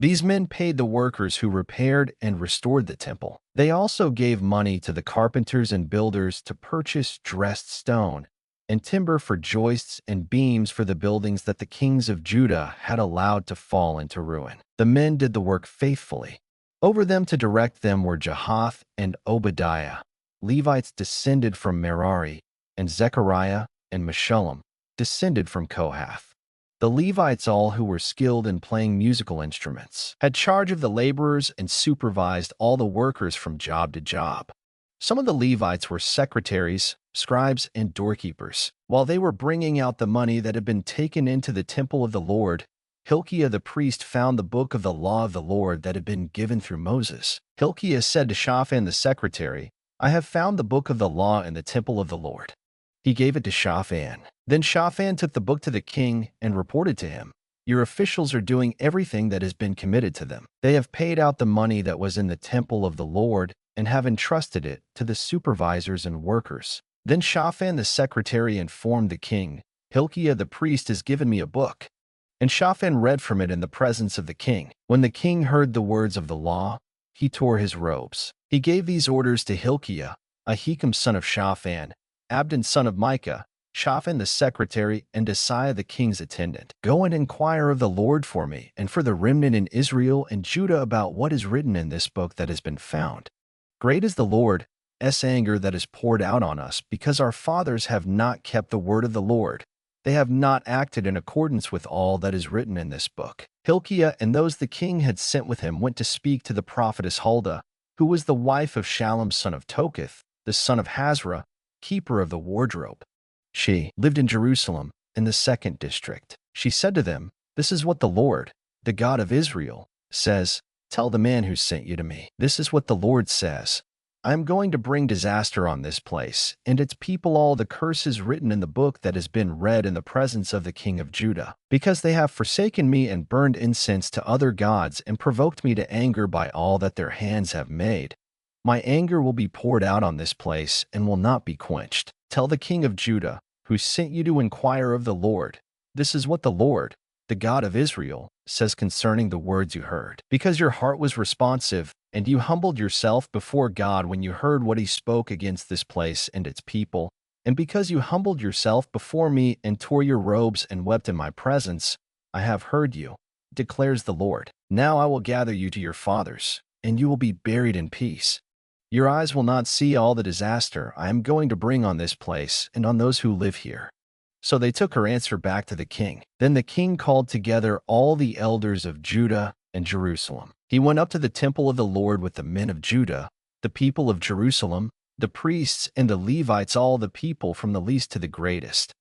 These men paid the workers who repaired and restored the temple. They also gave money to the carpenters and builders to purchase dressed stone and timber for joists and beams for the buildings that the kings of Judah had allowed to fall into ruin. The men did the work faithfully. Over them to direct them were Jahath and Obadiah, Levites descended from Merari, and Zechariah and Meshullam, descended from Kohath. The Levites, all who were skilled in playing musical instruments, had charge of the laborers and supervised all the workers from job to job. Some of the Levites were secretaries, scribes, and doorkeepers. While they were bringing out the money that had been taken into the temple of the Lord, Hilkiah the priest found the book of the law of the Lord that had been given through Moses. Hilkiah said to Shaphan the secretary, "I have found the book of the law in the temple of the Lord." He gave it to Shaphan. Then Shaphan took the book to the king and reported to him, "Your officials are doing everything that has been committed to them. They have paid out the money that was in the temple of the Lord and have entrusted it to the supervisors and workers." Then Shaphan the secretary informed the king, "Hilkiah the priest has given me a book." And Shaphan read from it in the presence of the king. When the king heard the words of the law, he tore his robes. He gave these orders to Hilkiah, Ahikam son of Shaphan, Abdon son of Micah, Shaphan the secretary, and Asaiah the king's attendant. "Go and inquire of the Lord for me and for the remnant in Israel and Judah about what is written in this book that has been found. Great is the Lord's anger that is poured out on us, because our fathers have not kept the word of the Lord. They have not acted in accordance with all that is written in this book." Hilkiah and those the king had sent with him went to speak to the prophetess Huldah, who was the wife of Shallum son of Toketh, the son of Hazra, keeper of the wardrobe. She lived in Jerusalem, in the 2nd district. She said to them, "This is what the Lord, the God of Israel, says. Tell the man who sent you to me. This is what the Lord says. I am going to bring disaster on this place and its people, all the curses written in the book that has been read in the presence of the king of Judah, because they have forsaken me and burned incense to other gods and provoked me to anger by all that their hands have made. My anger will be poured out on this place and will not be quenched. Tell the king of Judah, who sent you to inquire of the Lord, this is what the Lord, the God of Israel, says concerning the words you heard. Because your heart was responsive, and you humbled yourself before God when you heard what he spoke against this place and its people, and because you humbled yourself before me and tore your robes and wept in my presence, I have heard you, declares the Lord. Now I will gather you to your fathers, and you will be buried in peace. Your eyes will not see all the disaster I am going to bring on this place and on those who live here. So they took her answer back to the king. Then the king called together all the elders of Judah and Jerusalem. He went up to the temple of the Lord with the men of Judah, the people of Jerusalem, the priests and the Levites, all the people from the least to the greatest.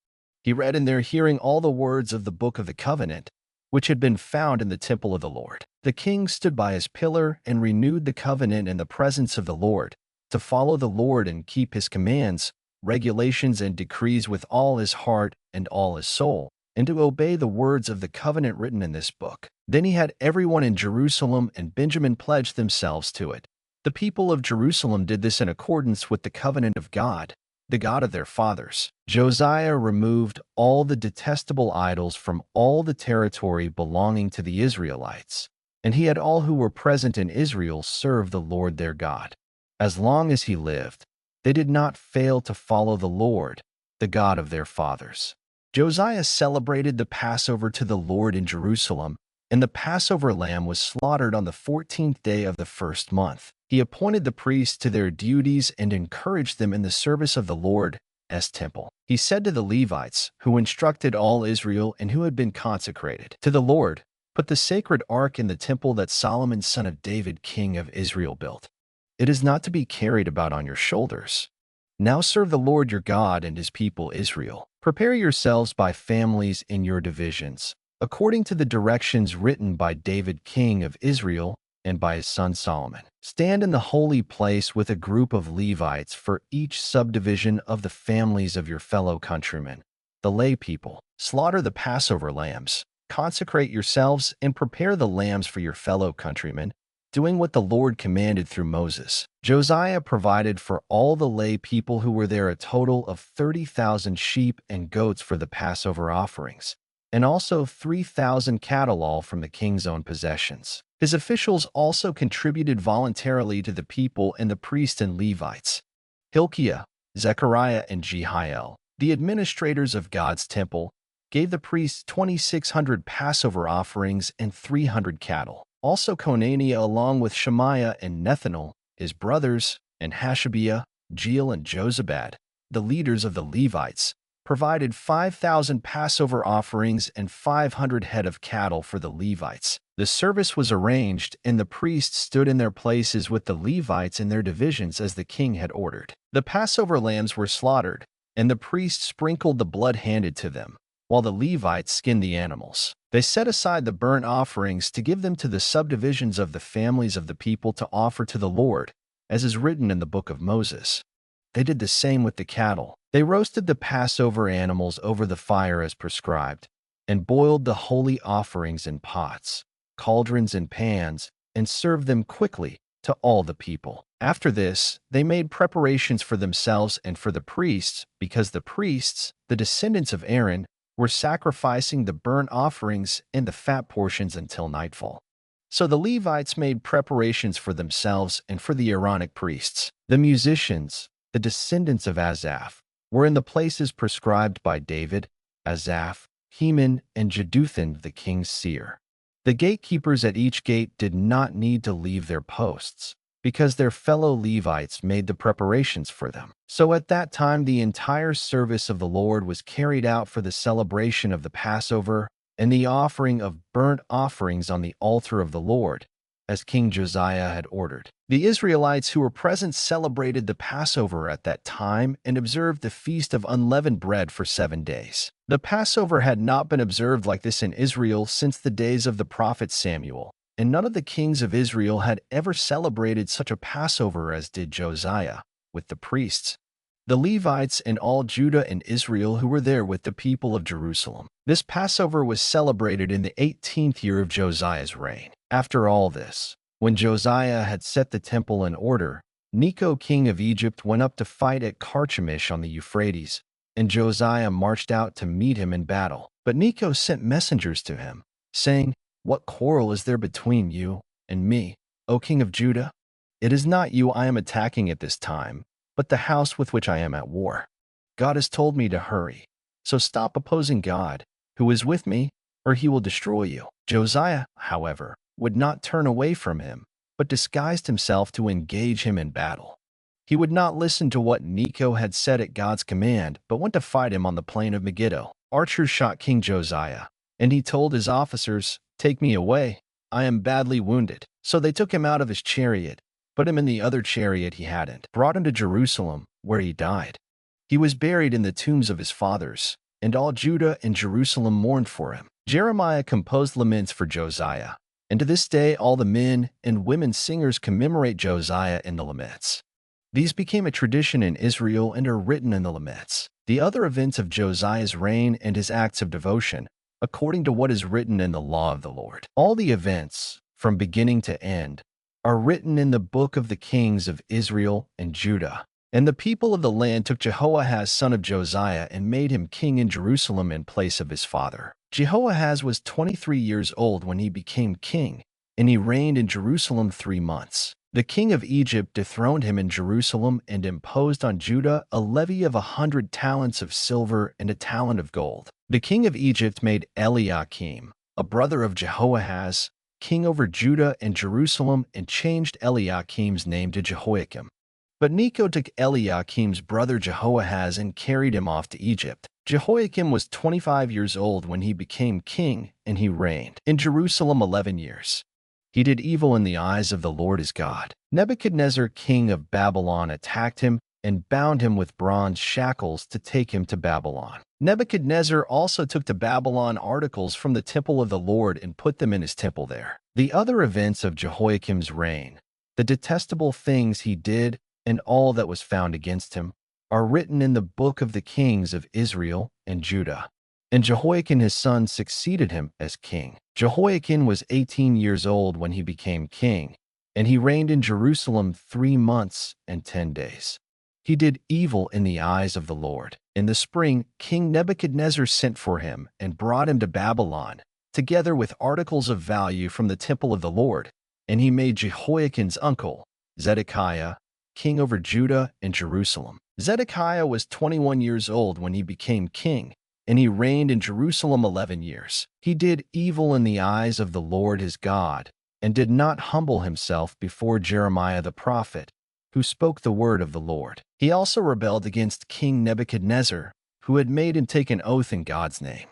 He read in their hearing all the words of the book of the covenant, which had been found in the temple of the Lord. The king stood by his pillar and renewed the covenant in the presence of the Lord, to follow the Lord and keep his commands, regulations and decrees with all his heart and all his soul, and to obey the words of the covenant written in this book. Then he had everyone in Jerusalem and Benjamin pledge themselves to it. The people of Jerusalem did this in accordance with the covenant of God, the God of their fathers. Josiah removed all the detestable idols from all the territory belonging to the Israelites, and he had all who were present in Israel serve the Lord their God. As long as he lived, they did not fail to follow the Lord, the God of their fathers. Josiah celebrated the Passover to the Lord in Jerusalem, and the Passover lamb was slaughtered on the 14th day of the first month. He appointed the priests to their duties and encouraged them in the service of the Lord's temple. He said to the Levites, who instructed all Israel and who had been consecrated to the Lord, put the sacred ark in the temple that Solomon son of David king of Israel built. It is not to be carried about on your shoulders. Now serve the Lord your God and his people Israel. Prepare yourselves by families in your divisions, according to the directions written by David king of Israel and by his son Solomon. Stand in the holy place with a group of Levites for each subdivision of the families of your fellow countrymen, the lay people. Slaughter the Passover lambs. Consecrate yourselves and prepare the lambs for your fellow countrymen, doing what the Lord commanded through Moses. Josiah provided for all the lay people who were there a total of 30,000 sheep and goats for the Passover offerings, and also 3,000 cattle, all from the king's own possessions. His officials also contributed voluntarily to the people and the priests and Levites. Hilkiah, Zechariah, and Jehiel, the administrators of God's temple, gave the priests 2,600 Passover offerings and 300 cattle. Also Conaniah, along with Shemaiah and Nethanel, his brothers, and Hashabiah, Jeiel, and Jozabad, the leaders of the Levites, provided 5,000 Passover offerings and 500 head of cattle for the Levites. The service was arranged, and the priests stood in their places with the Levites in their divisions as the king had ordered. The Passover lambs were slaughtered, and the priests sprinkled the blood handed to them, while the Levites skinned the animals. They set aside the burnt offerings to give them to the subdivisions of the families of the people to offer to the Lord, as is written in the book of Moses. They did the same with the cattle. They roasted the Passover animals over the fire as prescribed, and boiled the holy offerings in pots, cauldrons, and pans, and served them quickly to all the people. After this, they made preparations for themselves and for the priests, because the priests, the descendants of Aaron, were sacrificing the burnt offerings and the fat portions until nightfall. So the Levites made preparations for themselves and for the Aaronic priests. The musicians, the descendants of Asaph, were in the places prescribed by David, Asaph, Heman, and Jeduthun the king's seer. The gatekeepers at each gate did not need to leave their posts, because their fellow Levites made the preparations for them. So at that time the entire service of the Lord was carried out for the celebration of the Passover and the offering of burnt offerings on the altar of the Lord, as King Josiah had ordered. The Israelites who were present celebrated the Passover at that time and observed the Feast of Unleavened Bread for 7 days. The Passover had not been observed like this in Israel since the days of the prophet Samuel, and none of the kings of Israel had ever celebrated such a Passover as did Josiah, with the priests, the Levites, and all Judah and Israel who were there with the people of Jerusalem. This Passover was celebrated in the 18th year of Josiah's reign. After all this, when Josiah had set the temple in order, Necho, king of Egypt, went up to fight at Carchemish on the Euphrates, and Josiah marched out to meet him in battle. But Necho sent messengers to him, saying, "What quarrel is there between you and me, O king of Judah? It is not you I am attacking at this time, but the house with which I am at war. God has told me to hurry, so stop opposing God, who is with me, or he will destroy you." Josiah, however, would not turn away from him, but disguised himself to engage him in battle. He would not listen to what Necho had said at God's command, but went to fight him on the plain of Megiddo. Archers shot King Josiah, and he told his officers, "Take me away, I am badly wounded." So they took him out of his chariot, put him in the other chariot he hadn't, brought him to Jerusalem, where he died. He was buried in the tombs of his fathers, and all Judah and Jerusalem mourned for him. Jeremiah composed laments for Josiah, and to this day all the men and women singers commemorate Josiah in the laments. These became a tradition in Israel and are written in the laments. The other events of Josiah's reign and his acts of devotion, according to what is written in the law of the Lord. All the events, from beginning to end, are written in the book of the kings of Israel and Judah. And the people of the land took Jehoahaz son of Josiah and made him king in Jerusalem in place of his father. Jehoahaz was 23 years old when he became king, and he reigned in Jerusalem 3 months. The king of Egypt dethroned him in Jerusalem and imposed on Judah a levy of 100 talents of silver and a talent of gold. The king of Egypt made Eliakim, a brother of Jehoahaz, king over Judah and Jerusalem, and changed Eliakim's name to Jehoiakim. But Necho took Eliakim's brother Jehoahaz and carried him off to Egypt. Jehoiakim was 25 years old when he became king, and he reigned in Jerusalem 11 years. He did evil in the eyes of the Lord his God. Nebuchadnezzar, king of Babylon, attacked him and bound him with bronze shackles to take him to Babylon. Nebuchadnezzar also took to Babylon articles from the temple of the Lord and put them in his temple there. The other events of Jehoiakim's reign, the detestable things he did, and all that was found against him, are written in the book of the kings of Israel and Judah. And Jehoiakim his son succeeded him as king. Jehoiakim was 18 years old when he became king, and he reigned in Jerusalem 3 months and 10 days. He did evil in the eyes of the Lord. In the spring, King Nebuchadnezzar sent for him and brought him to Babylon, together with articles of value from the temple of the Lord, and he made Jehoiakim's uncle, Zedekiah, king over Judah and Jerusalem. Zedekiah was 21 years old when he became king, and he reigned in Jerusalem 11 years. He did evil in the eyes of the Lord his God, and did not humble himself before Jeremiah the prophet, who spoke the word of the Lord. He also rebelled against King Nebuchadnezzar, who had made him take an oath in God's name.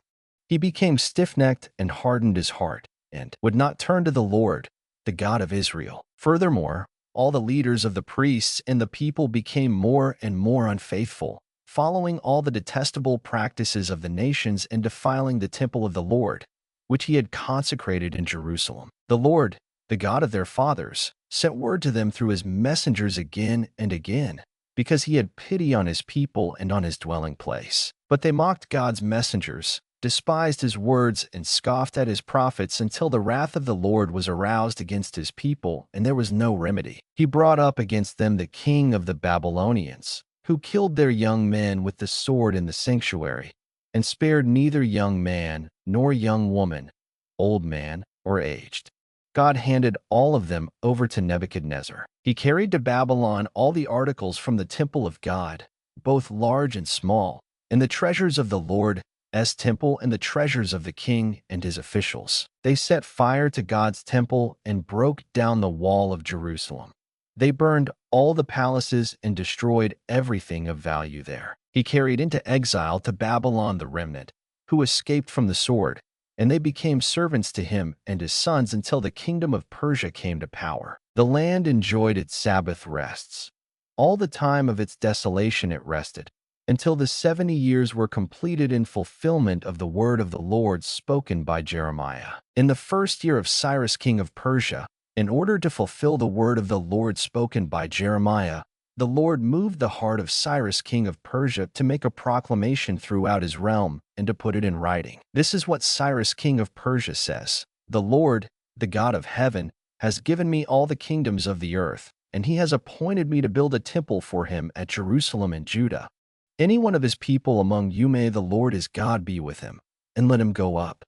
He became stiff-necked and hardened his heart, and would not turn to the Lord, the God of Israel. Furthermore, all the leaders of the priests and the people became more and more unfaithful, following all the detestable practices of the nations and defiling the temple of the Lord, which he had consecrated in Jerusalem. The Lord, the God of their fathers, sent word to them through his messengers again and again, because he had pity on his people and on his dwelling place. But they mocked God's messengers, despised his words, and scoffed at his prophets until the wrath of the Lord was aroused against his people, and there was no remedy. He brought up against them the king of the Babylonians, who killed their young men with the sword in the sanctuary, and spared neither young man nor young woman, old man or aged. God handed all of them over to Nebuchadnezzar. He carried to Babylon all the articles from the temple of God, both large and small, and the treasures of the Lord's temple and the treasures of the king and his officials. They set fire to God's temple and broke down the wall of Jerusalem. They burned all the palaces and destroyed everything of value there. He carried into exile to Babylon the remnant, who escaped from the sword, and they became servants to him and his sons until the kingdom of Persia came to power. The land enjoyed its Sabbath rests. All the time of its desolation it rested, until the 70 years were completed in fulfillment of the word of the Lord spoken by Jeremiah. In the first year of Cyrus king of Persia, in order to fulfill the word of the Lord spoken by Jeremiah, the Lord moved the heart of Cyrus king of Persia to make a proclamation throughout his realm and to put it in writing. This is what Cyrus king of Persia says: "The Lord, the God of heaven, has given me all the kingdoms of the earth, and he has appointed me to build a temple for him at Jerusalem and Judah. Any one of his people among you, may the Lord his God be with him, and let him go up